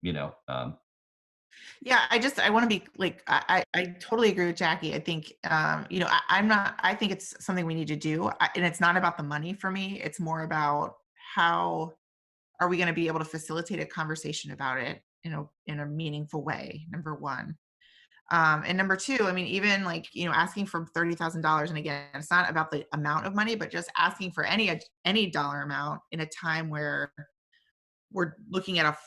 yeah, I want to be like, I totally agree with Jackie. I think, I think it's something we need to do. And it's not about the money for me. It's more about how are we going to be able to facilitate a conversation about it, in a meaningful way, number one. And number two, I mean, even like, asking for $30,000. And again, it's not about the amount of money, but just asking for any dollar amount in a time where we're looking at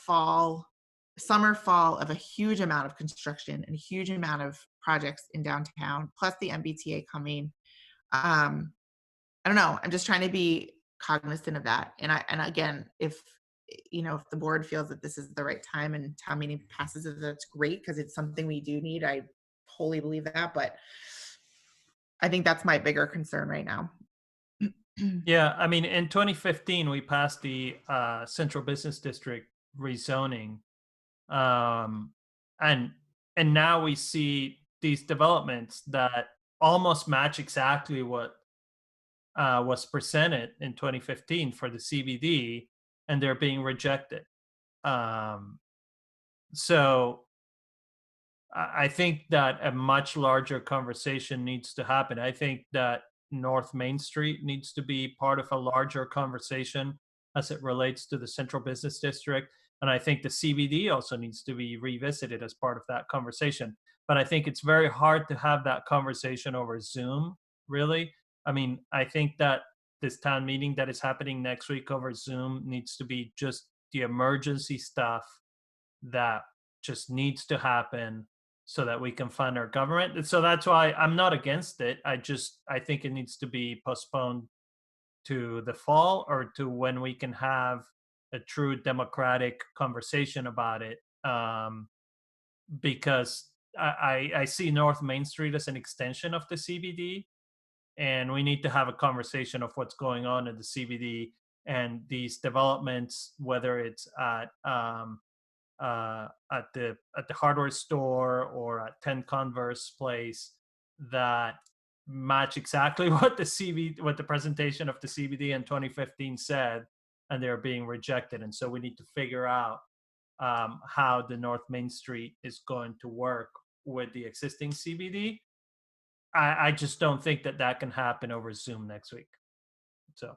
summer, fall of a huge amount of construction and a huge amount of projects in downtown, plus the MBTA coming. I don't know. I'm just trying to be cognizant of that. And again, if the board feels that this is the right time and town meeting passes it, that's great, because it's something we do need. I totally believe that, but I think that's my bigger concern right now. Yeah, I mean, in 2015, we passed the Central Business District rezoning, and now we see these developments that almost match exactly what was presented in 2015 for the CBD, and they're being rejected. So I think that a much larger conversation needs to happen. I think that North Main Street needs to be part of a larger conversation as it relates to the Central Business District. And I think the CBD also needs to be revisited as part of that conversation. But I think it's very hard to have that conversation over Zoom, really. I mean, I think that this town meeting that is happening next week over Zoom needs to be just the emergency stuff that just needs to happen so that we can fund our government. And so that's why I'm not against it. I think it needs to be postponed to the fall or to when we can have a true democratic conversation about it. Because I see North Main Street as an extension of the CBD, and we need to have a conversation of what's going on in the CBD and these developments, whether it's at the hardware store or at 10 Converse Place, that match exactly what the presentation of the CBD in 2015 said, and they're being rejected. And so we need to figure out how the North Main Street is going to work with the existing CBD. I just don't think that can happen over Zoom next week. So.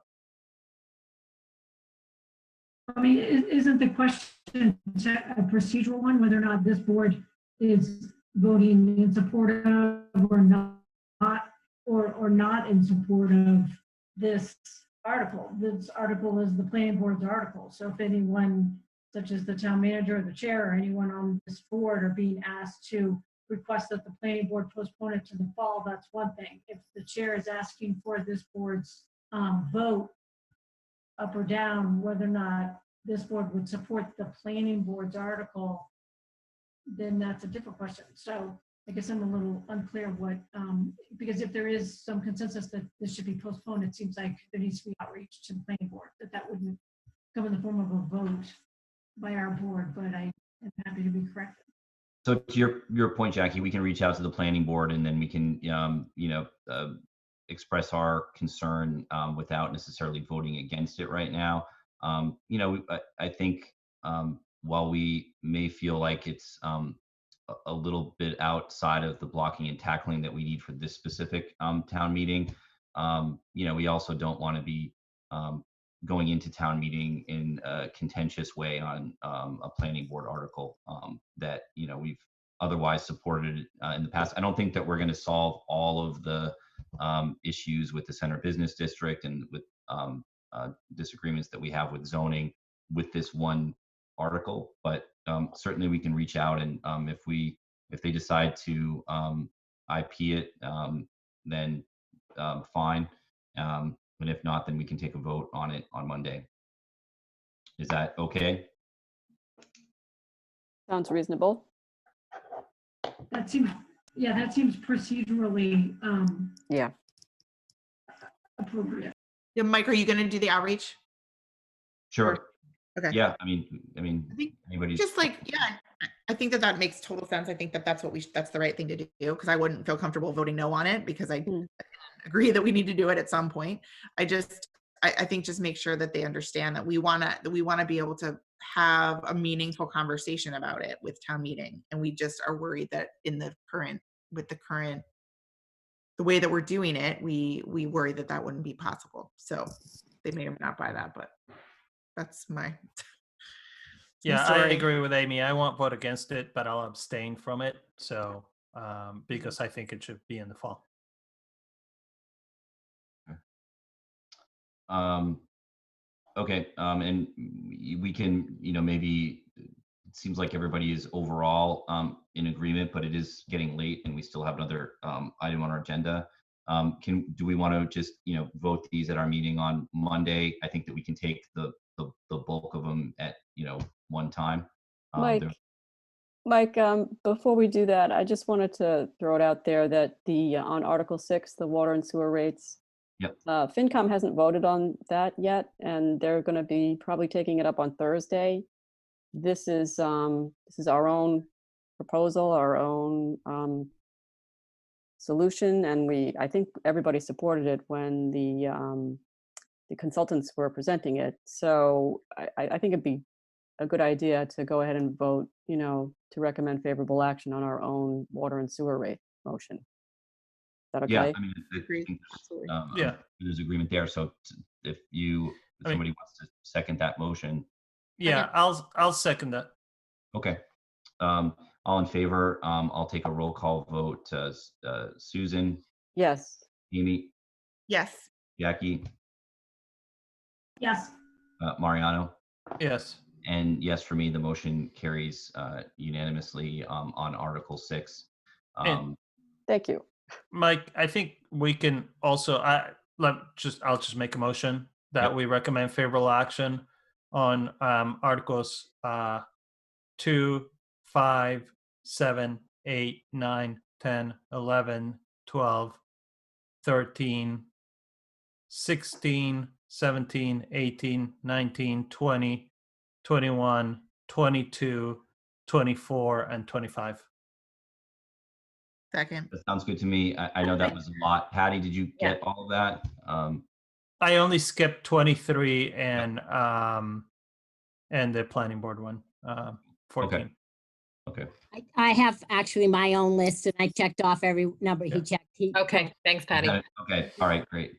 I mean, isn't the question a procedural one, whether or not this board is voting in support of or not, or not in support of this article? This article is the planning board's article. So if anyone, such as the town manager or the chair or anyone on this board, are being asked to request that the planning board postpone it to the fall, that's one thing. If the chair is asking for this board's vote up or down, whether or not this board would support the planning board's article, then that's a different question. So I guess I'm a little unclear what, because if there is some consensus that this should be postponed, it seems like there needs to be outreach to the planning board, that wouldn't come in the form of a vote by our board, but I am happy to be corrected. So to your point, Jackie, we can reach out to the planning board and then we can, express our concern without necessarily voting against it right now. I think while we may feel like it's a little bit outside of the blocking and tackling that we need for this specific town meeting, we also don't want to be going into town meeting in a contentious way on a planning board article that we've otherwise supported in the past. I don't think that we're going to solve all of the issues with the center business district and with disagreements that we have with zoning with this one article, but certainly we can reach out and if they decide to IP it, then fine. And if not, then we can take a vote on it on Monday. Is that okay? Sounds reasonable. That seems, yeah, that seems procedurally Yeah. appropriate. Yeah, Mike, are you going to do the outreach? Sure. Okay. Yeah, I mean, I think anybody just like, yeah, I think that makes total sense. I think that's what that's the right thing to do, because I wouldn't feel comfortable voting no on it because I agree that we need to do it at some point. I think just make sure that they understand that we want to be able to have a meaningful conversation about it with town meeting, and we just are worried that the way that we're doing it, we worry that wouldn't be possible. So they may or may not buy that, but that's my Yeah, I story. agree with Amy. I won't vote against it, but I'll abstain from it. So because I think it should be in the fall. Okay, and we can, maybe it seems like everybody is overall in agreement, but it is getting late and we still have another item on our agenda. Do we want to just, vote these at our meeting on Monday? I think that we can take the bulk of them at, one time. Mike, before we do that, I just wanted to throw it out there that on Article 6, the water and sewer rates, yep. FinCom hasn't voted on that yet, and they're going to be probably taking it up on Thursday. This is our own proposal, our own solution, and I think everybody supported it when the consultants were presenting it. So I think it'd be a good idea to go ahead and vote, to recommend favorable action on our own water and sewer rate motion. Is that okay? Yeah, I mean, Yeah, there's agreement there. So if somebody wants to second that motion. Yeah, I'll second that. Okay. All in favor? I'll take a roll call vote. Susan? Yes. Amy? Yes. Jackie? Yes. Mariano? Yes. And yes, for me, the motion carries unanimously on Article 6. Thank you. Mike, I think we can also, I'll just make a motion that we recommend favorable action on Articles 2, 5, 7, 8, 9, 10, 11, 12, 13, 16, 17, 18, 19, 20, 21, 22, 24, and 25. Second. That sounds good to me. I know that was a lot. Patty, did you get all of that? I only skipped 23 and the planning board one, 14. Okay. I have actually my own list and I checked off every number he checked. Okay, thanks, Patty. Okay, all right, great.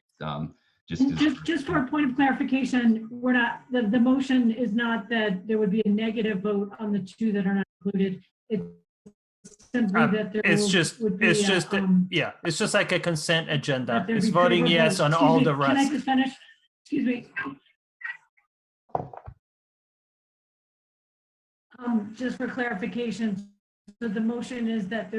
Just for a point of clarification, we're not, the motion is not that there would be a negative vote on the two that are not included. It's simply that there it's just like a consent agenda. It's voting yes on all the rest. Can I just finish? Excuse me. Just for clarification, so the motion is that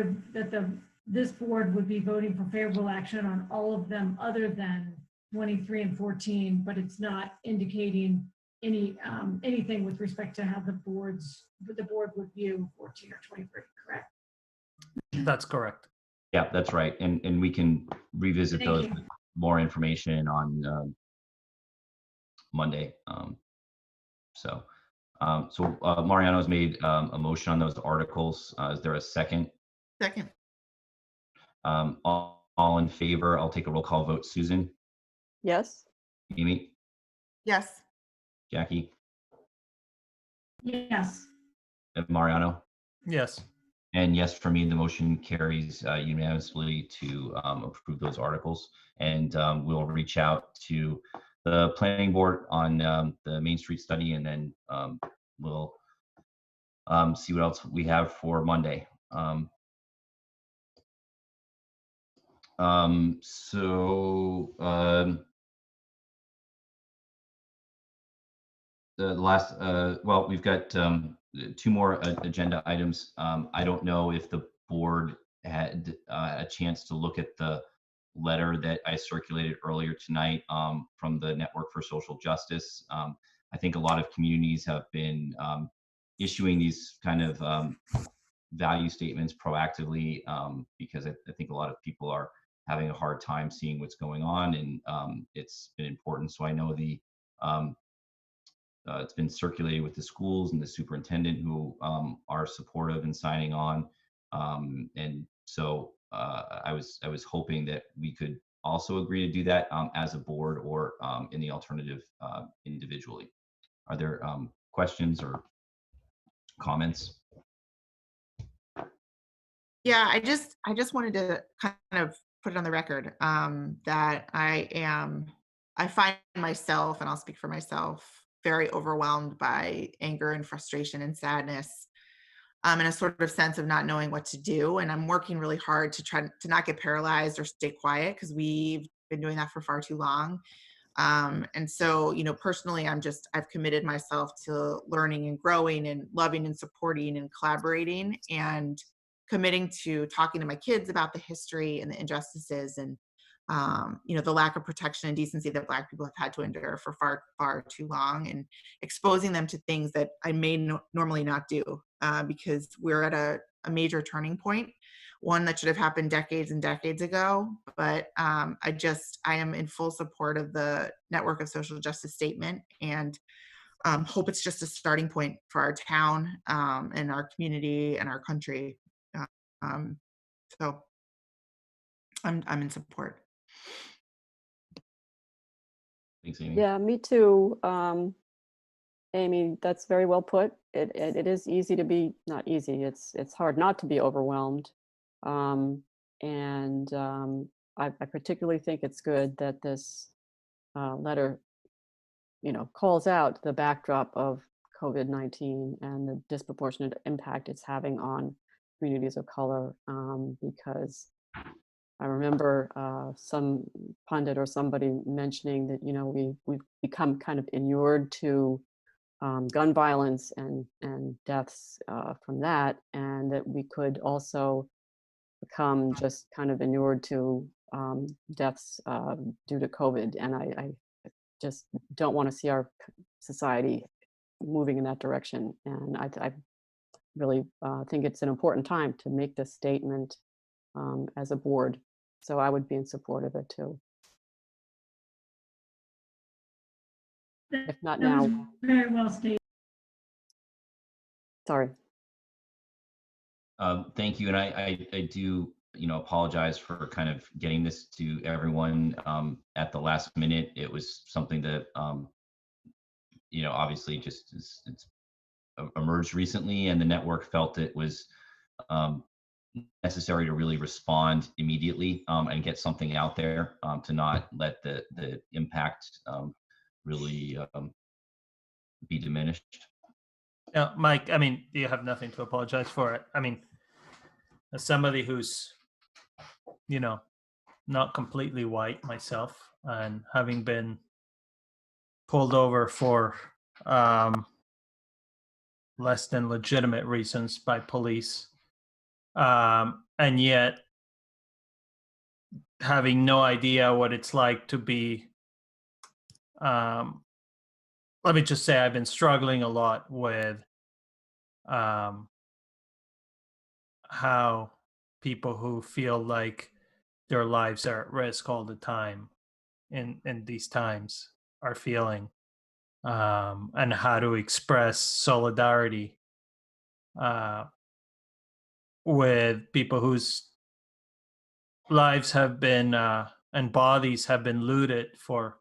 this board would be voting for favorable action on all of them other than 23 and 14, but it's not indicating anything with respect to how the board would view 14 or 23, correct? That's correct. Yeah, that's right. And we can revisit Thank those you. with more information on Monday. Mariano's made a motion on those articles. Is there a second? Second. All in favor? I'll take a roll call vote. Susan, Yes? Amy, Yes. Jackie, Yes. and Mariano. Yes. And yes, for me, the motion carries unanimously to approve those articles. And we'll reach out to the planning board on the Main Street study, and then we'll see what else we have for Monday. The last, well, we've got two more agenda items. I don't know if the board had a chance to look at the letter that I circulated earlier tonight from the Network for Social Justice. I think a lot of communities have been issuing these kind of value statements proactively because I think a lot of people are having a hard time seeing what's going on, and it's been important. So I know it's been circulated with the schools and the superintendent, who are supportive and signing on. And so I was hoping that we could also agree to do that as a board, or in the alternative individually. Are there questions or comments? Yeah, I just wanted to kind of put it on the record that I find myself, and I'll speak for myself, very overwhelmed by anger and frustration and sadness, and a sort of sense of not knowing what to do. And I'm working really hard to try to not get paralyzed or stay quiet, because we've been doing that for far too long. And so, personally, I've committed myself to learning and growing and loving and supporting and collaborating, and committing to talking to my kids about the history and the injustices and, the lack of protection and decency that Black people have had to endure for far, far too long, and exposing them to things that I may normally not do, because we're at a major turning point, one that should have happened decades and decades ago. But I am in full support of the Network of Social Justice statement, and hope it's just a starting point for our town and our community and our country. So I'm in support. Thanks, Amy. Yeah, me too. Amy, that's very well put. It is easy to be, not easy, it's hard not to be overwhelmed. I particularly think it's good that this letter, calls out the backdrop of COVID-19 and the disproportionate impact it's having on communities of color, because I remember some pundit or somebody mentioning that, we've become kind of inured to gun violence and deaths from that, and that we could also become just kind of inured to deaths due to COVID. And I just don't want to see our society moving in that direction. And I really think it's an important time to make this statement as a board. So I would be in support of it too. If not That was now. very well stated. Sorry. Thank you. And I do, apologize for kind of getting this to everyone at the last minute. It was something that, obviously just it's emerged recently, and the network felt it was necessary to really respond immediately and get something out there to not let the impact really be diminished. Yeah, Mike, I mean, you have nothing to apologize for it. I mean, as somebody who's, not completely white myself, and having been pulled over for less than legitimate reasons by police, and yet having no idea what it's like to be, let me just say, I've been struggling a lot with how people who feel like their lives are at risk all the time in these times are feeling, and how to express solidarity with people whose lives have been and bodies have been looted for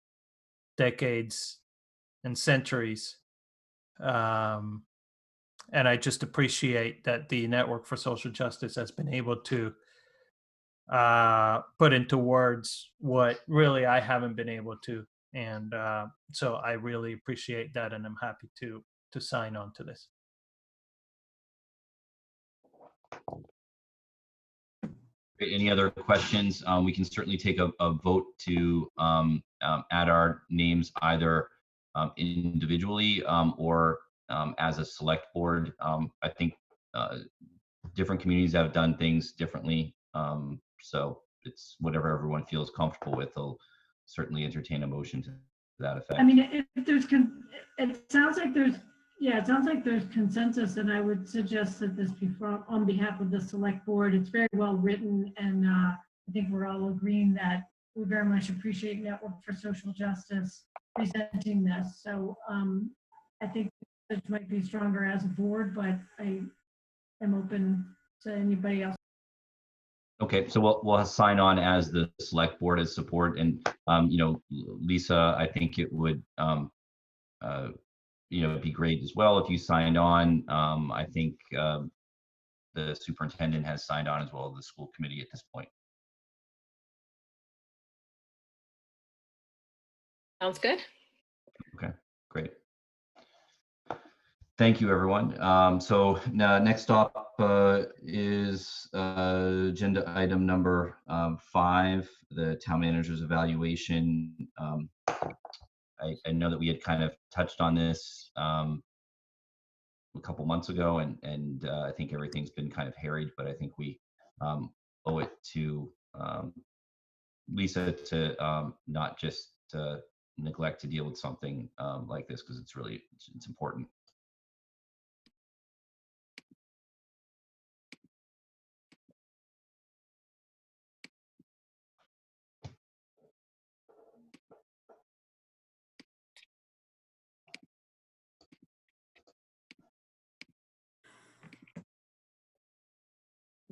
decades and centuries. And I just appreciate that the Network for Social Justice has been able to put into words what really I haven't been able to. And so I really appreciate that, and I'm happy to sign on to this. Any other questions? We can certainly take a vote to add our names either individually or as a select board. I think different communities have done things differently. So it's whatever everyone feels comfortable with. They'll certainly entertain a motion to that effect. I mean, if there's, it sounds like there's, yeah, it sounds like there's consensus, and I would suggest that this be on behalf of the select board. It's very well written, and I think we're all agreeing that we very much appreciate Network for Social Justice presenting this. So I think it might be stronger as a board, but I am open to anybody else. Okay, so we'll sign on as the select board as support, and you know, Lisa, I think it would you know, it'd be great as well if you signed on. I think the superintendent has signed on as well, the school committee at this point. Sounds good. Okay, great. Thank you, everyone. So now next up is agenda item number 5, the town manager's evaluation. I know that we had kind of touched on this a couple months ago, and I think everything's been kind of harried, but I think we owe it to Lisa to not just neglect to deal with something like this, because it's really it's important.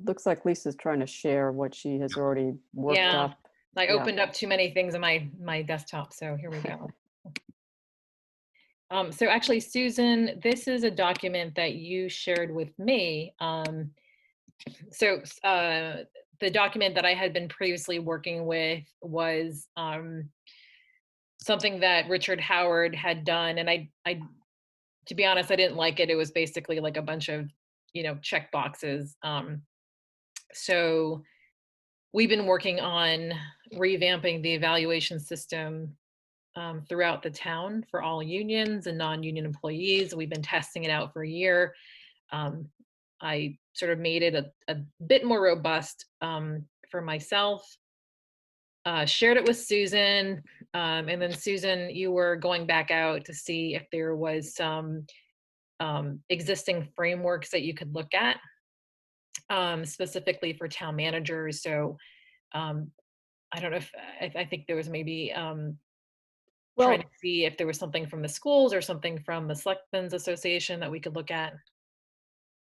Looks like Lisa's trying to share what she has already worked Yeah. up. I Yeah. opened up too many things on my desktop, so here we go. So actually, Susan, this is a document that you shared with me. So the document that I had been previously working with was something that Richard Howard had done, and I, to be honest, I didn't like it. It was basically like a bunch of, you know, check boxes. So we've been working on revamping the evaluation system throughout the town for all unions and non-union employees. We've been testing it out for a year. I sort of made it a bit more robust for myself, shared it with Susan, and then Susan, you were going back out to see if there was some existing frameworks that you could look at, specifically for town managers. So I don't know if, I think there was maybe trying to see if there was something from the schools or something from the Selectmen's Association that we could look at.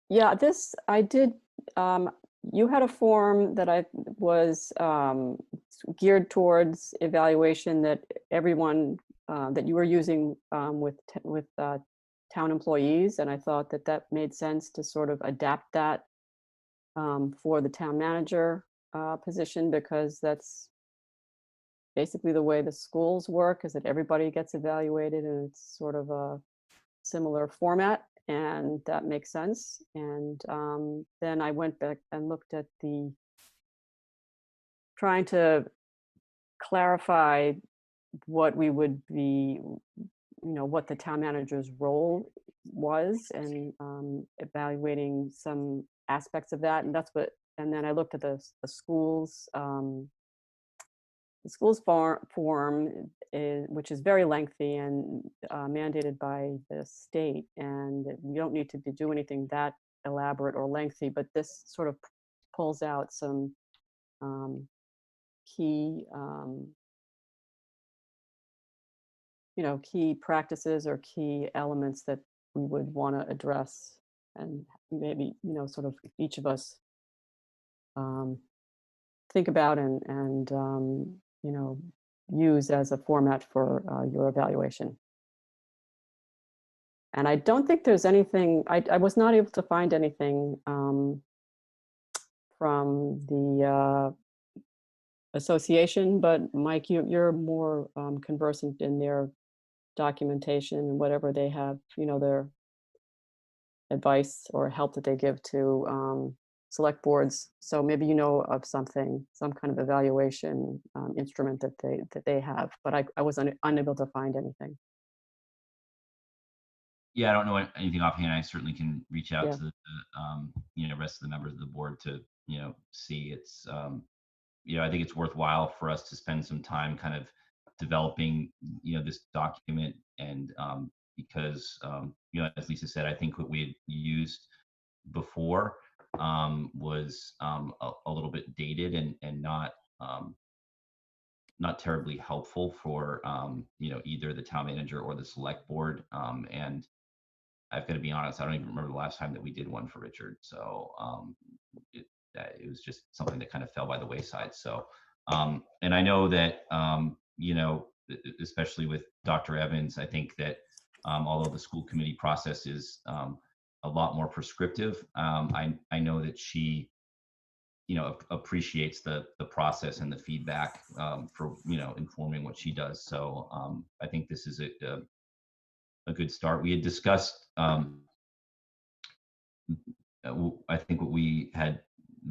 Yeah, this I did. You had a form that I was geared towards evaluation that everyone that you were using with town employees, and I thought that that made sense to sort of adapt that for the town manager position, because that's basically the way the schools work, is that everybody gets evaluated and it's sort of a similar format, and that makes sense. And then I went back and looked at trying to clarify what we would be, you know, what the town manager's role was, and evaluating some aspects of that. And that's what, and then I looked at the schools form, which is very lengthy and mandated by the state, and you don't need to do anything that elaborate or lengthy, but this sort of pulls out some key, key practices or key elements that we would want to address, and maybe, sort of each of us think about and use as a format for your evaluation. And I don't think there's anything, I was not able to find anything from the association, but Mike, you're more conversant in their documentation and whatever they have, their advice or help that they give to select boards. So maybe you know of something, some kind of evaluation instrument that they have, but I was unable to find anything. Yeah, I don't know anything offhand. I certainly can reach out Yeah. to the rest of the members of the board to see. It's I think it's worthwhile for us to spend some time kind of developing this document, and because as Lisa said, I think what we had used before was a little bit dated and not terribly helpful for either the town manager or the select board. And I've got to be honest, I don't even remember the last time that we did one for Richard. So it was just something that kind of fell by the wayside. So and I know that especially with Dr. Evans, I think that although the school committee process is a lot more prescriptive, I know that she appreciates the process and the feedback for informing what she does. So I think this is a good start. We had discussed I think what we had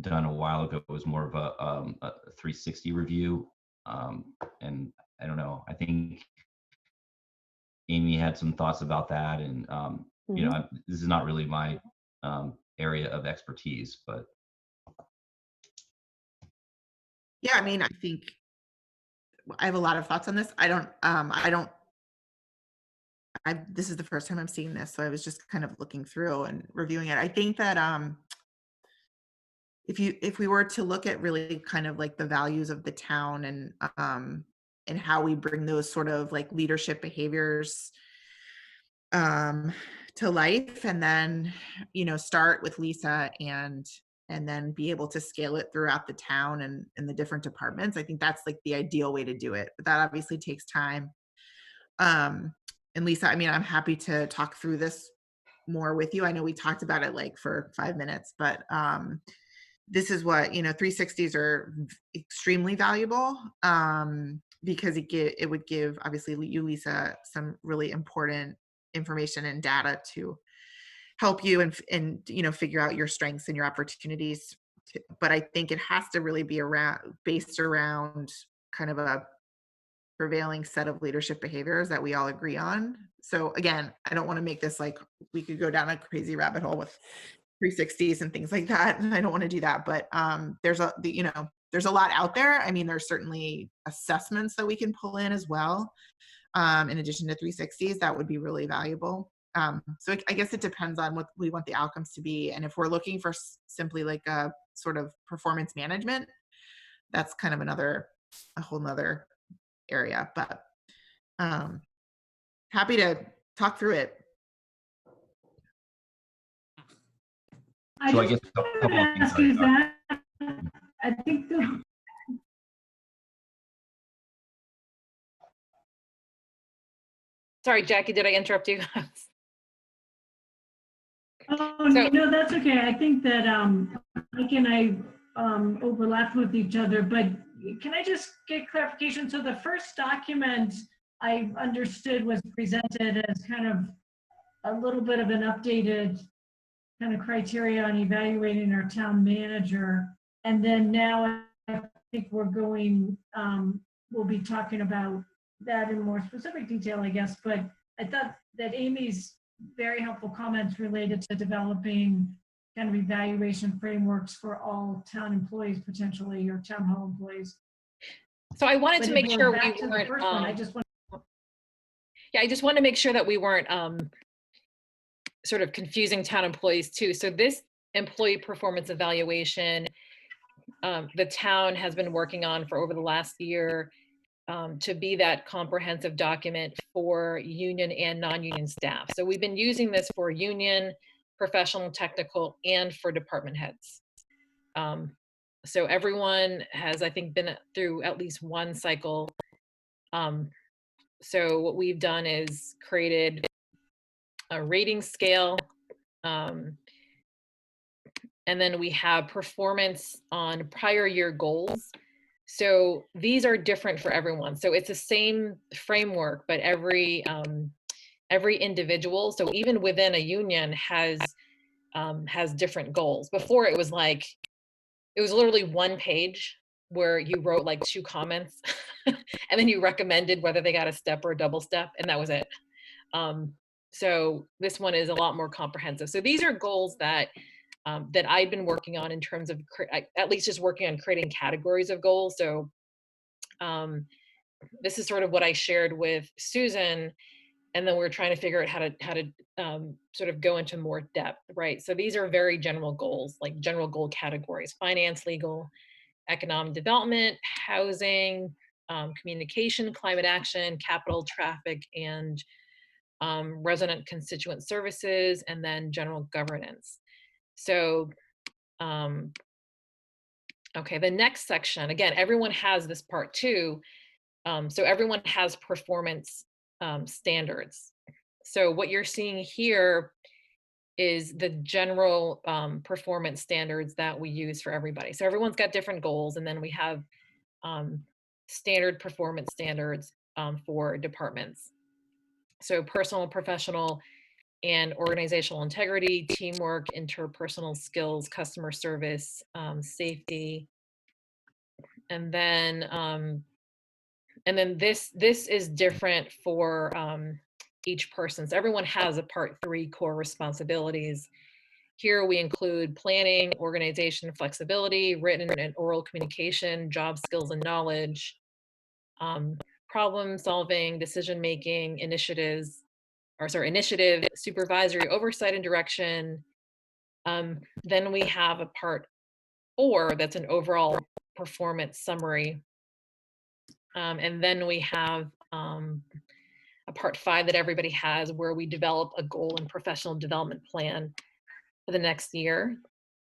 done a while ago was more of a 360 review, and I don't know, I think Amy had some thoughts about that, and this is not really my area of expertise, but Yeah, I mean, I think I have a lot of thoughts on this. This is the first time I'm seeing this, so I was just kind of looking through and reviewing it. I think that if we were to look at really kind of like the values of the town and how we bring those sort of like leadership behaviors to life, and then start with Lisa and then be able to scale it throughout the town and the different departments, I think that's like the ideal way to do it. But that obviously takes time. And Lisa, I mean, I'm happy to talk through this more with you. I know we talked about it like for 5 minutes, but this is what 360s are extremely valuable, because it would give obviously you, Lisa, some really important information and data to help you and figure out your strengths and your opportunities. But I think it has to really be based around kind of a prevailing set of leadership behaviors that we all agree on. So again, I don't want to make this like we could go down a crazy rabbit hole with 360s and things like that, and I don't want to do that. But there's a lot out there. I mean, there's certainly assessments that we can pull in as well, in addition to 360s, that would be really valuable. So I guess it depends on what we want the outcomes to be, and if we're looking for simply like a sort of performance management, that's kind of a whole nother area. But happy to talk through it. So I guess a couple of things. I think Sorry, Jackie, did I interrupt you? Oh, no, that's okay. I think that Mike and I overlapped with each other, but can I just get clarification? So the first document I understood was presented as kind of a little bit of an updated kind of criteria on evaluating our town manager. And then now I think we're going, we'll be talking about that in more specific detail, I guess. But I thought that Amy's very helpful comments related to developing kind of evaluation frameworks for all town employees, potentially, or town hall employees. So I wanted to make sure we weren't. I just want to make sure that we weren't sort of confusing town employees too. So this employee performance evaluation the town has been working on for over the last year, to be that comprehensive document for union and non-union staff. So we've been using this for union, professional, technical, and for department heads. So everyone has, I think, been through at least one cycle. So what we've done is created a rating scale, and then we have performance on prior year goals. So these are different for everyone. So it's the same framework, but every individual, so even within a union, has different goals. Before it was literally one page where you wrote like 2 comments and then you recommended whether they got a step or a double step, and that was it. So this one is a lot more comprehensive. So these are goals that that I've been working on in terms of at least just working on creating categories of goals. So this is sort of what I shared with Susan, and then we're trying to figure out how to sort of go into more depth, right? So these are very general goals, like general goal categories: finance, legal, economic development, housing, communication, climate action, capital, traffic, and resident constituent services, and then general governance. So, okay, the next section, again, everyone has this part too. So everyone has performance standards. So what you're seeing here is the general performance standards that we use for everybody. So everyone's got different goals, and then we have standard performance standards for departments. So personal, professional, and organizational integrity, teamwork, interpersonal skills, customer service, safety, and then this is different for each person. So everyone has a part 3 core responsibilities. Here we include planning, organization, flexibility, written and oral communication, job skills and knowledge, problem solving, decision making, initiative, supervisory oversight and direction. Then we have a part 4 that's an overall performance summary. And then we have a part 5 that everybody has, where we develop a goal and professional development plan for the next year.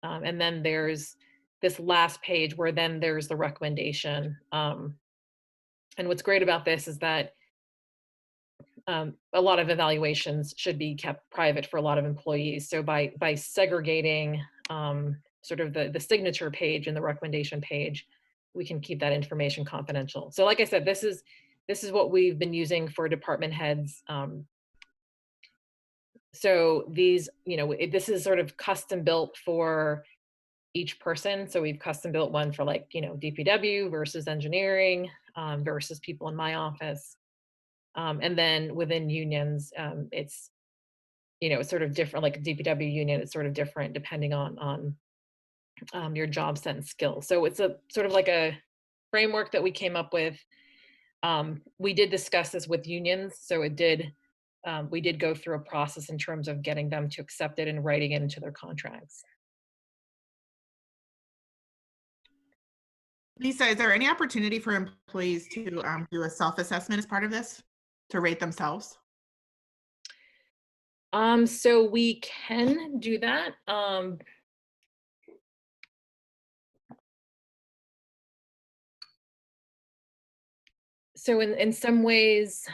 And then there's this last page where then there's the recommendation. And what's great about this is that a lot of evaluations should be kept private for a lot of employees. So by segregating sort of the signature page and the recommendation page, we can keep that information confidential. So like I said, this is what we've been using for department heads. So these, this is sort of custom built for each person. So we've custom built one for DPW versus engineering versus people in my office. And then within unions, it's, it's sort of different, like a DPW union, it's sort of different depending on your job set and skills. So it's a sort of like a framework that we came up with. We did discuss this with unions. So we did go through a process in terms of getting them to accept it and writing it into their contracts. Lisa, is there any opportunity for employees to do a self-assessment as part of this, to rate themselves? So we can do that. So in some ways,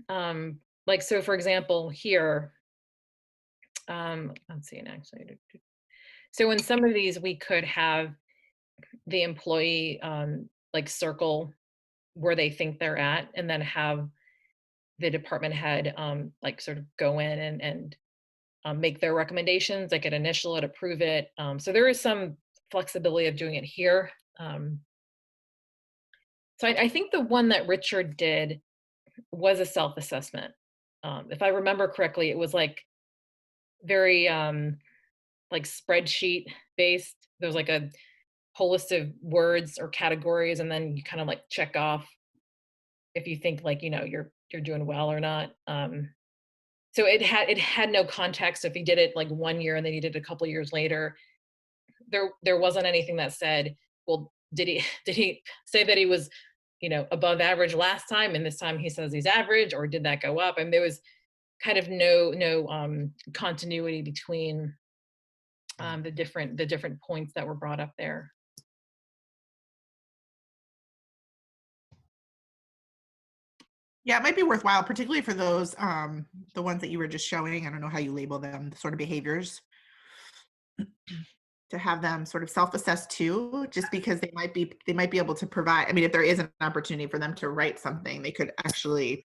so for example, here, let's see, and actually, so in some of these, we could have the employee circle where they think they're at, and then have the department head sort of go in and make their recommendations. They could initial it, approve it. So there is some flexibility of doing it here. So I think the one that Richard did was a self-assessment. If I remember correctly, it was very spreadsheet based. There was a whole list of words or categories, and then you kind of check off if you think you're doing well or not. So it had no context. So if you did it 1 year and then you did it a couple years later, there wasn't anything that said well, did he did he say that he was, above average last time and this time he says he's average, or did that go up? And there was kind of no continuity between the different points that were brought up there. Yeah, it might be worthwhile, particularly for those, the ones that you were just showing. I don't know how you label them, the sort of behaviors, to have them sort of self-assess too, just because they might be able to provide. I mean, if there is an opportunity for them to write something, they could actually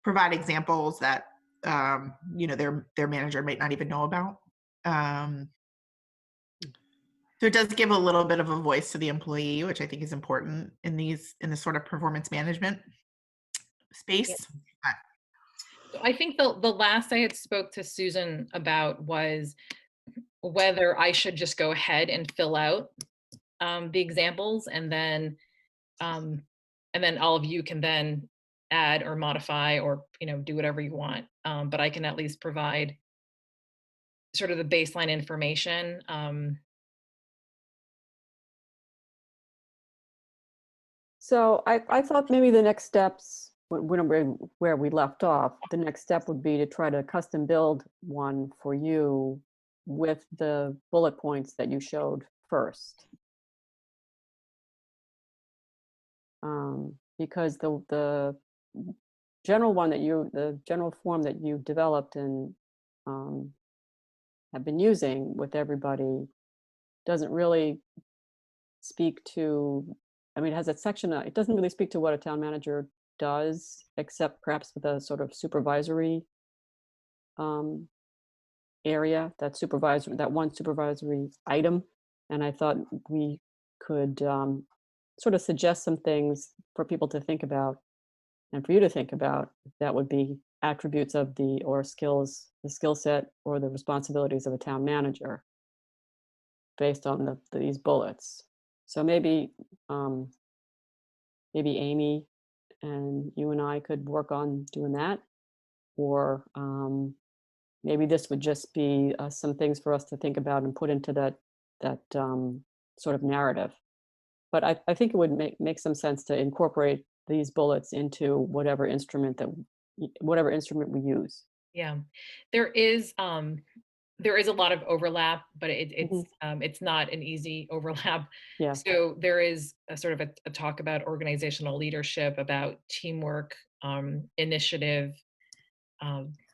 provide examples that their manager might not even know about. So it does give a little bit of a voice to the employee, which I think is important in this sort of performance management space. I think the last I had spoke to Susan about was whether I should just go ahead and fill out the examples, and then all of you can then add or modify or do whatever you want. But I can at least provide sort of the baseline information. So I thought maybe the next steps, where we left off, the next step would be to try to custom build one for you with the bullet points that you showed first. Because the general one the general form that you developed and have been using with everybody doesn't really speak to, I mean, it has a section, it doesn't really speak to what a town manager does, except perhaps with a sort of supervisory area, that one supervisory item. And I thought we could sort of suggest some things for people to think about and for you to think about that would be attributes of the skill set or the responsibilities of a town manager based on these bullets. So maybe Amy and you and I could work on doing that, or maybe this would just be some things for us to think about and put into that sort of narrative. But I think it would make some sense to incorporate these bullets into whatever instrument we use. Yeah, there is a lot of overlap, but it's not an easy overlap. Yeah. So there is a sort of a talk about organizational leadership, about teamwork, initiative.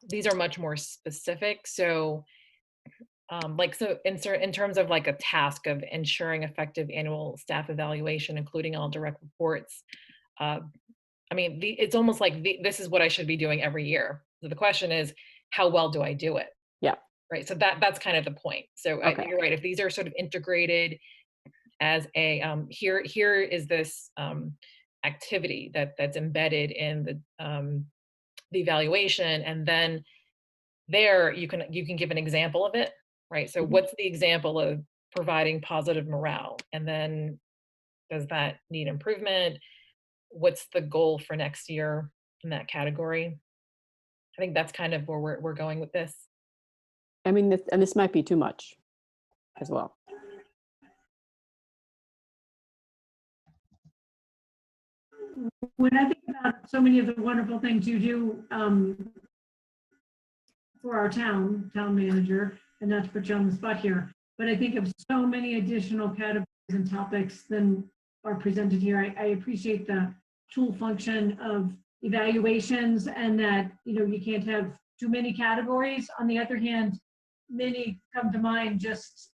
These are much more specific. So in terms of like a task of ensuring effective annual staff evaluation, including all direct reports. I mean, it's almost like this is what I should be doing every year. So the question is, how well do I do it? Yeah. Right. So that's kind of the point. So Okay. you're right. If these are sort of integrated as a here is this activity that's embedded in the evaluation, and then there you can give an example of it, right? So what's the example of providing positive morale, and then does that need improvement? What's the goal for next year in that category? I think that's kind of where we're going with this. I mean, this might be too much as well. When I think about so many of the wonderful things you do for our town manager, and not to put you on the spot here, but I think of so many additional categories and topics than are presented here. I appreciate the tool function of evaluations, and that you can't have too many categories. On the other hand, many come to mind just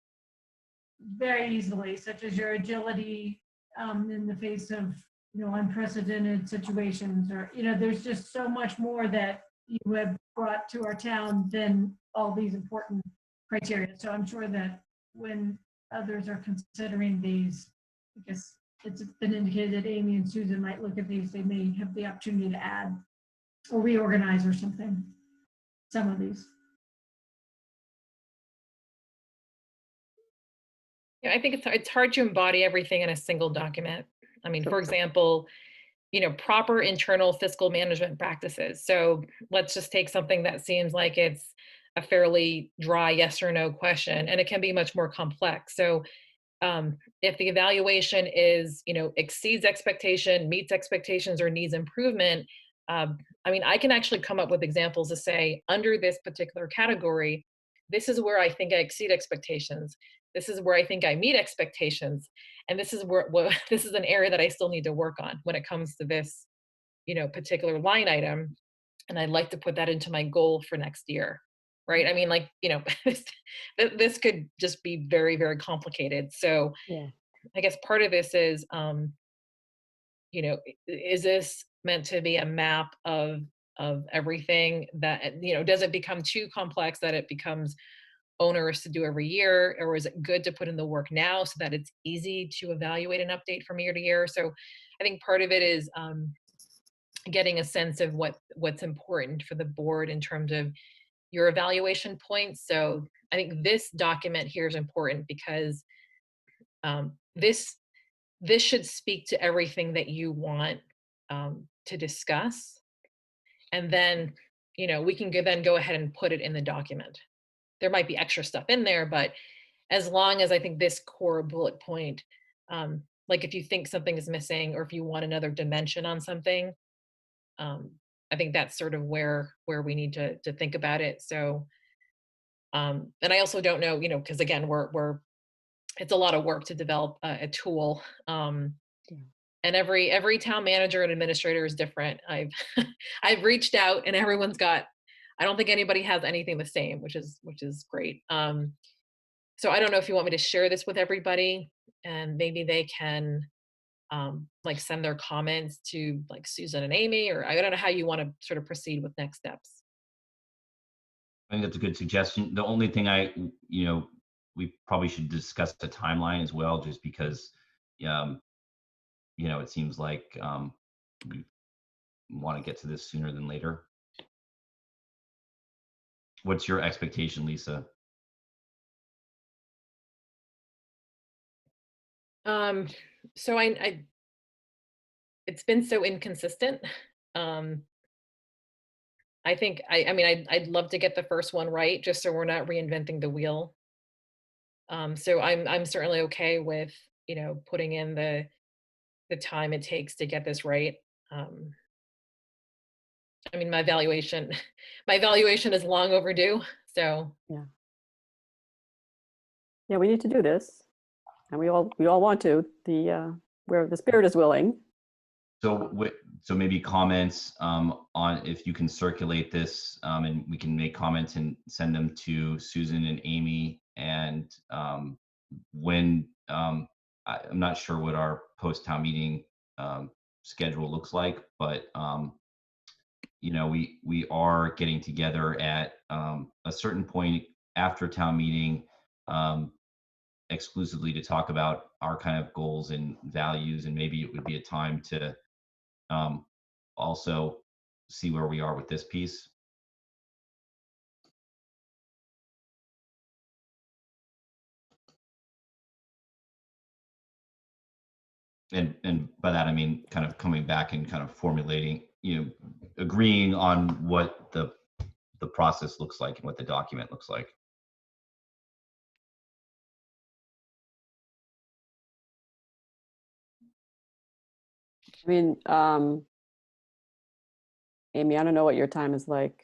very easily, such as your agility in the face of unprecedented situations, or there's just so much more that you have brought to our town than all these important criteria. So I'm sure that when others are considering these, I guess it's been indicated that Amy and Susan might look at these, they may have the opportunity to add or reorganize or something, some of these. Yeah, I think it's hard to embody everything in a single document. I mean, for example, proper internal fiscal management practices. So let's just take something that seems like it's a fairly dry yes or no question, and it can be much more complex. So if the evaluation is, exceeds expectation, meets expectations, or needs improvement, I mean, I can actually come up with examples to say, under this particular category, this is where I think I exceed expectations. This is where I think I meet expectations. And this is where this is an area that I still need to work on when it comes to this, particular line item. And I'd like to put that into my goal for next year. Right. I mean, like, this could just be very, very complicated. So Yeah. I guess part of this is, is this meant to be a map of everything that, does it become too complex that it becomes onerous to do every year, or is it good to put in the work now so that it's easy to evaluate and update from year to year? So I think part of it is getting a sense of what's important for the board in terms of your evaluation points. So I think this document here is important because this should speak to everything that you want to discuss. And then, we can then go ahead and put it in the document. There might be extra stuff in there, but as long as I think this core bullet point, like if you think something is missing or if you want another dimension on something, I think that's sort of where we need to think about it. So, and I also don't know, because again, it's a lot of work to develop a tool. And every town manager and administrator is different. I've reached out and everyone's got, I don't think anybody has anything the same, which is great. So I don't know if you want me to share this with everybody and maybe they can like send their comments to like Susan and Amy, or I don't know how you want to sort of proceed with next steps. I think that's a good suggestion. The only thing we probably should discuss the timeline as well, just because, it seems like we want to get to this sooner than later. What's your expectation, Lisa? So I it's been so inconsistent. I think I mean I'd love to get the first one right, just so we're not reinventing the wheel. So I'm certainly okay with, putting in the time it takes to get this right. I mean, my evaluation is long overdue. So Yeah. Yeah, we need to do this, and we all want to. Where the spirit is willing. So maybe comments on if you can circulate this, and we can make comments and send them to Susan and Amy. And when I'm not sure what our post-town meeting schedule looks like, but we are getting together at a certain point after town meeting, exclusively to talk about our kind of goals and values, and maybe it would be a time to also see where we are with this piece. And by that I mean kind of coming back and kind of formulating, agreeing on what the process looks like and what the document looks like. I mean, Amy, I don't know what your time is like.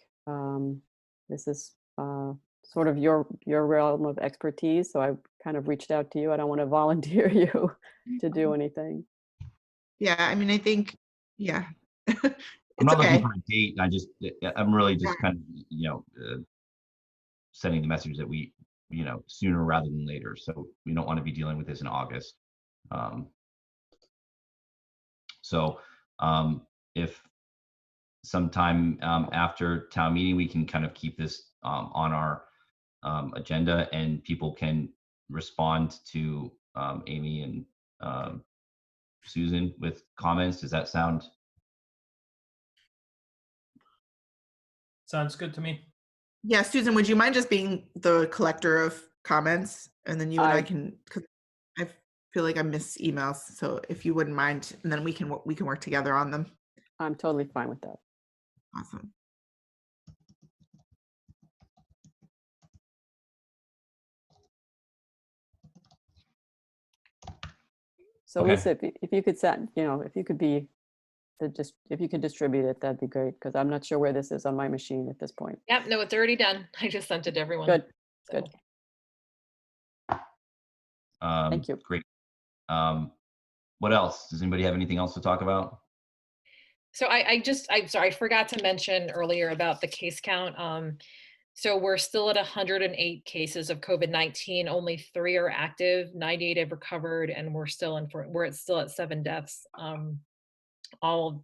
This is sort of your realm of expertise, so I kind of reached out to you. I don't want to volunteer you to do anything. Yeah, I mean, I think, yeah. I'm not okay. looking for a date. I'm really just kind of, sending the message that we, sooner rather than later. So we don't want to be dealing with this in August. So if sometime after town meeting, we can kind of keep this on our agenda, and people can respond to Amy and Susan with comments. Does that sound? Sounds good to me. Yeah, Susan, would you mind just being the collector of comments, and then you and I can, because I feel like I miss emails. So if you wouldn't mind, and then we can work together on them. I'm totally fine with that. Awesome. So Okay. Lisa, if you could send, if you could be if you could distribute it, that'd be great, because I'm not sure where this is on my machine at this point. Yep, no, it's already done. I just sent it to everyone. Good, So, good. Thank you. Great. What else? Does anybody have anything else to talk about? So I'm sorry, I forgot to mention earlier about the case count. So we're still at 108 cases of COVID-19. Only 3 are active, 98 have recovered, and we're still at 7 deaths. All of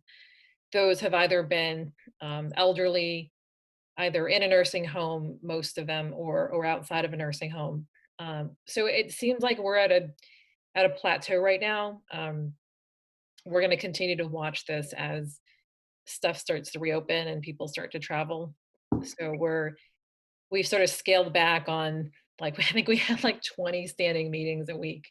those have either been elderly, either in a nursing home, most of them, or outside of a nursing home. So it seems like we're at a plateau right now. We're going to continue to watch this as stuff starts to reopen and people start to travel. So we've sort of scaled back on, like, I think we had like 20 standing meetings a week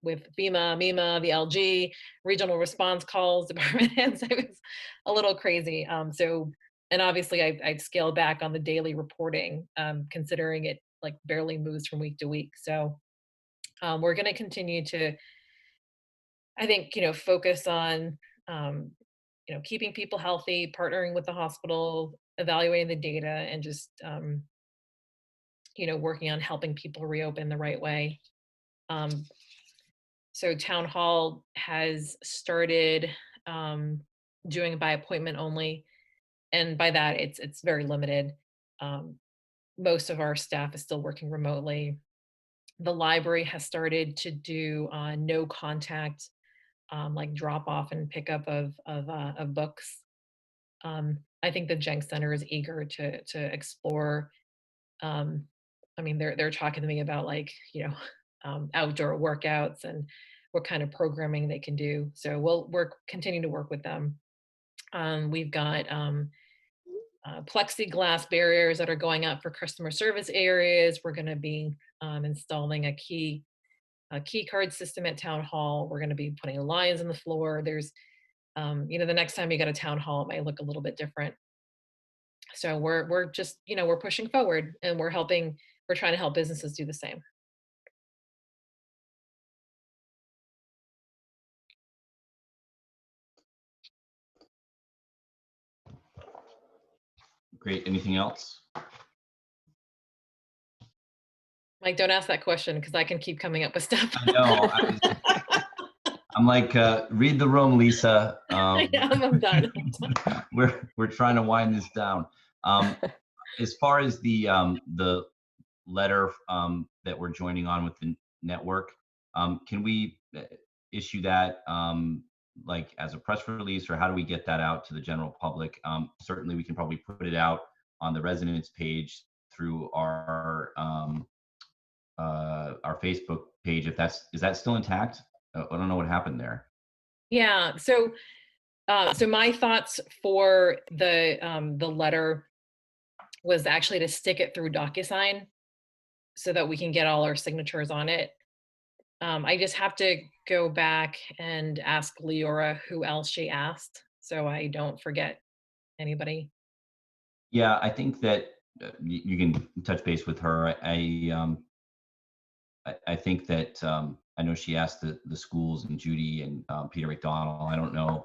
with FEMA, MEMA, the LG, regional response calls, department heads. It was a little crazy. And obviously I've scaled back on the daily reporting, considering it like barely moves from week to week. So we're going to continue to, I think, focus on, keeping people healthy, partnering with the hospital, evaluating the data, and just, working on helping people reopen the right way. So town hall has started doing by appointment only. And by that, it's very limited. Most of our staff is still working remotely. The library has started to do no contact, like drop off and pickup of books. I think the Jenks Center is eager to explore. I mean, they're talking to me about, like, outdoor workouts and what kind of programming they can do. So we're continuing to work with them. We've got plexiglass barriers that are going up for customer service areas. We're going to be installing a key card system at town hall. We're going to be putting lines on the floor. There's, the next time you go to town hall, it might look a little bit different. So we're just, we're pushing forward, and we're trying to help businesses do the same. Great. Anything else? Like, don't ask that question, because I can keep coming up with stuff. I know. I'm like, read the room, Lisa. I'm done. We're trying to wind this down. As far as the letter that we're joining on with the network, can we issue that like as a press release, or how do we get that out to the general public? Certainly, we can probably put it out on the residents page through our Facebook page. Is that still intact? I don't know what happened there. Yeah. So my thoughts for the letter was actually to stick it through DocuSign so that we can get all our signatures on it. I just have to go back and ask Leora who else she asked, so I don't forget anybody. Yeah, I think that you can touch base with her. I think that I know she asked the schools and Judy and Peter McDonald. I don't know.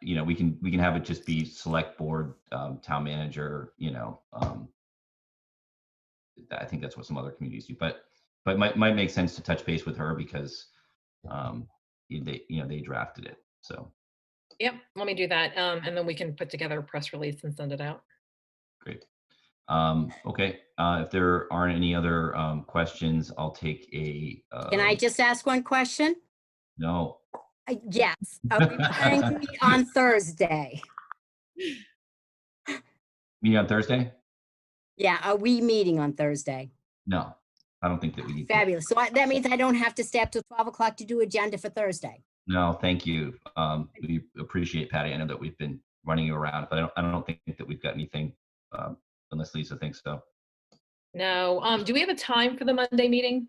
We can have it just be select board, town manager. I think that's what some other communities do, but might make sense to touch base with her, because they drafted it. So. Yep, let me do that, and then we can put together a press release and send it out. Great. Okay. If there aren't any other questions, I'll take a. Can I just ask one question? No. Yes. Are we planning to meet on Thursday? Meeting on Thursday? Yeah. Are we meeting on Thursday? No, I don't think that we need to. Fabulous. So that means I don't have to stay up till 12 o'clock to do agenda for Thursday. No, thank you. We appreciate, Patty. I know that we've been running you around, but I don't think that we've got anything, unless Lisa thinks so. No. Do we have a time for the Monday meeting?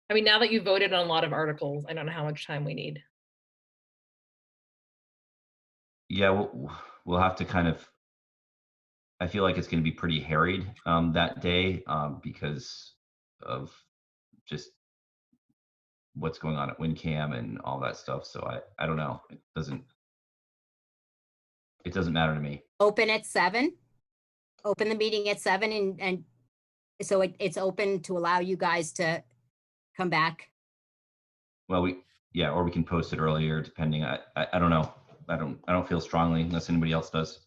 I mean, now that you voted on a lot of articles, I don't know how much time we need. Yeah, we'll have to kind of. I feel like it's going to be pretty harried that day because of just what's going on at WinCam and all that stuff. So I don't know. It doesn't matter to me. Open at 7? Open the meeting at 7 and so it's open to allow you guys to come back? Well, or we can post it earlier depending. I don't know. I don't feel strongly unless anybody else does.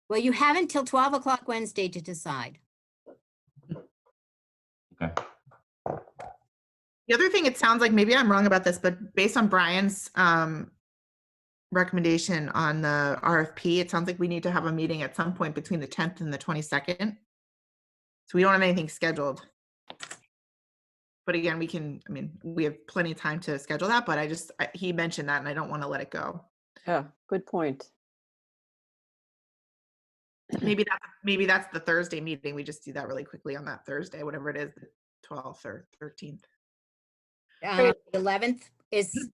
Well, you have until 12 o'clock Wednesday to decide. Okay. The other thing, it sounds like, maybe I'm wrong about this, but based on Brian's recommendation on the RFP, it sounds like we need to have a meeting at some point between the 10th and the 22nd. So we don't have anything scheduled. But again, we have plenty of time to schedule that, but he mentioned that and I don't want to let it go. Yeah, good point. Maybe that's the Thursday meeting. We just do that really quickly on that Thursday, whatever it is, the 12th or 13th. The 11th is,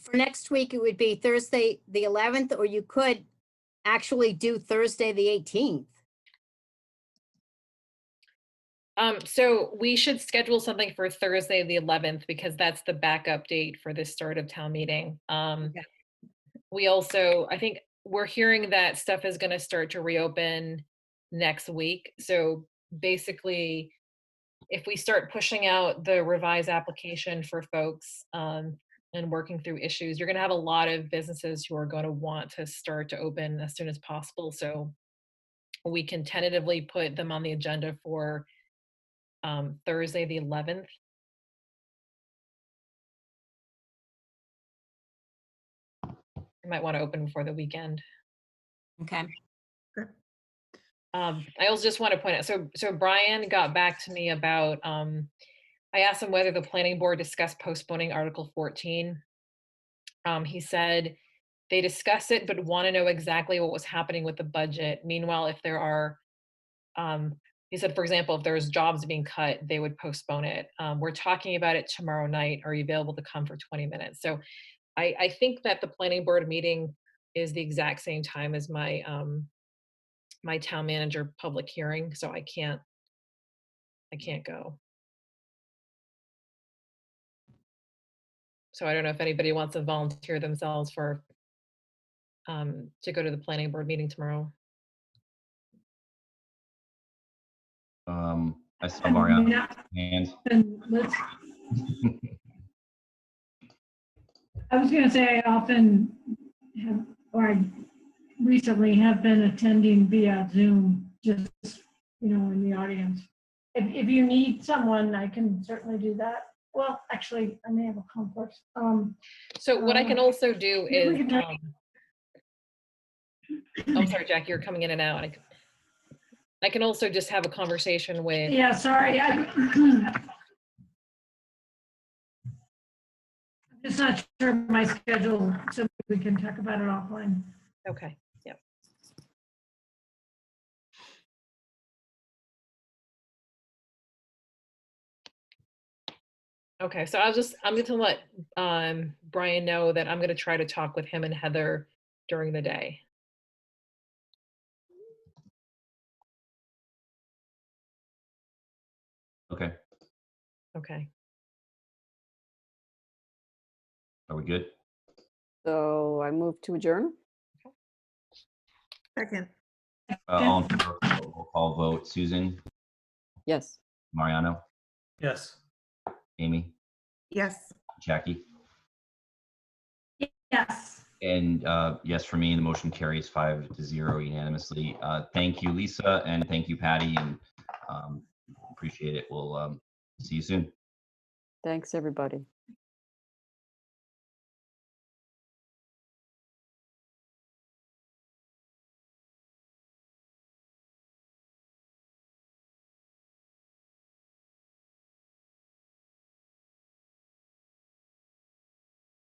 for next week, it would be Thursday, the 11th, or you could actually do Thursday, the 18th. So we should schedule something for Thursday, the 11th, because that's the backup date for the start of town meeting. We also, I think we're hearing that stuff is going to start to reopen next week. So basically, if we start pushing out the revised application for folks and working through issues, you're going to have a lot of businesses who are going to want to start to open as soon as possible. So we can tentatively put them on the agenda for Thursday, the 11th. You might want to open before the weekend. Okay. I also just want to point out, so Brian got back to me about, I asked him whether the planning board discussed postponing Article 14. He said they discussed it, but want to know exactly what was happening with the budget. Meanwhile, if there are, he said, for example, if there's jobs being cut, they would postpone it. We're talking about it tomorrow night. Are you available to come for 20 minutes? So I think that the planning board meeting is the exact same time as my my town manager public hearing, so I can't go. So I don't know if anybody wants to volunteer themselves for to go to the planning board meeting tomorrow. I saw Mariana's hand. I was going to say I often have, or I recently have been attending via Zoom, just, in the audience. If you need someone, I can certainly do that. Well, actually, I may have a conflict. So what I can also do is, I'm sorry, Jackie, you're coming in and out. I can also just have a conversation with. Yeah, sorry. I'm just not sure of my schedule, so we can talk about it offline. Okay, yeah. Okay, so I'm going to let Brian know that I'm going to try to talk with him and Heather during the day. Okay. Okay. Are we good? So I move to adjourn. Second. All in favor, roll call vote. Susan? Yes. Mariano? Yes. Amy? Yes. Jackie? Yes. And yes, for me, the motion carries 5-0 unanimously. Thank you, Lisa, and thank you, Patty, and appreciate it. We'll see you soon. Thanks, everybody.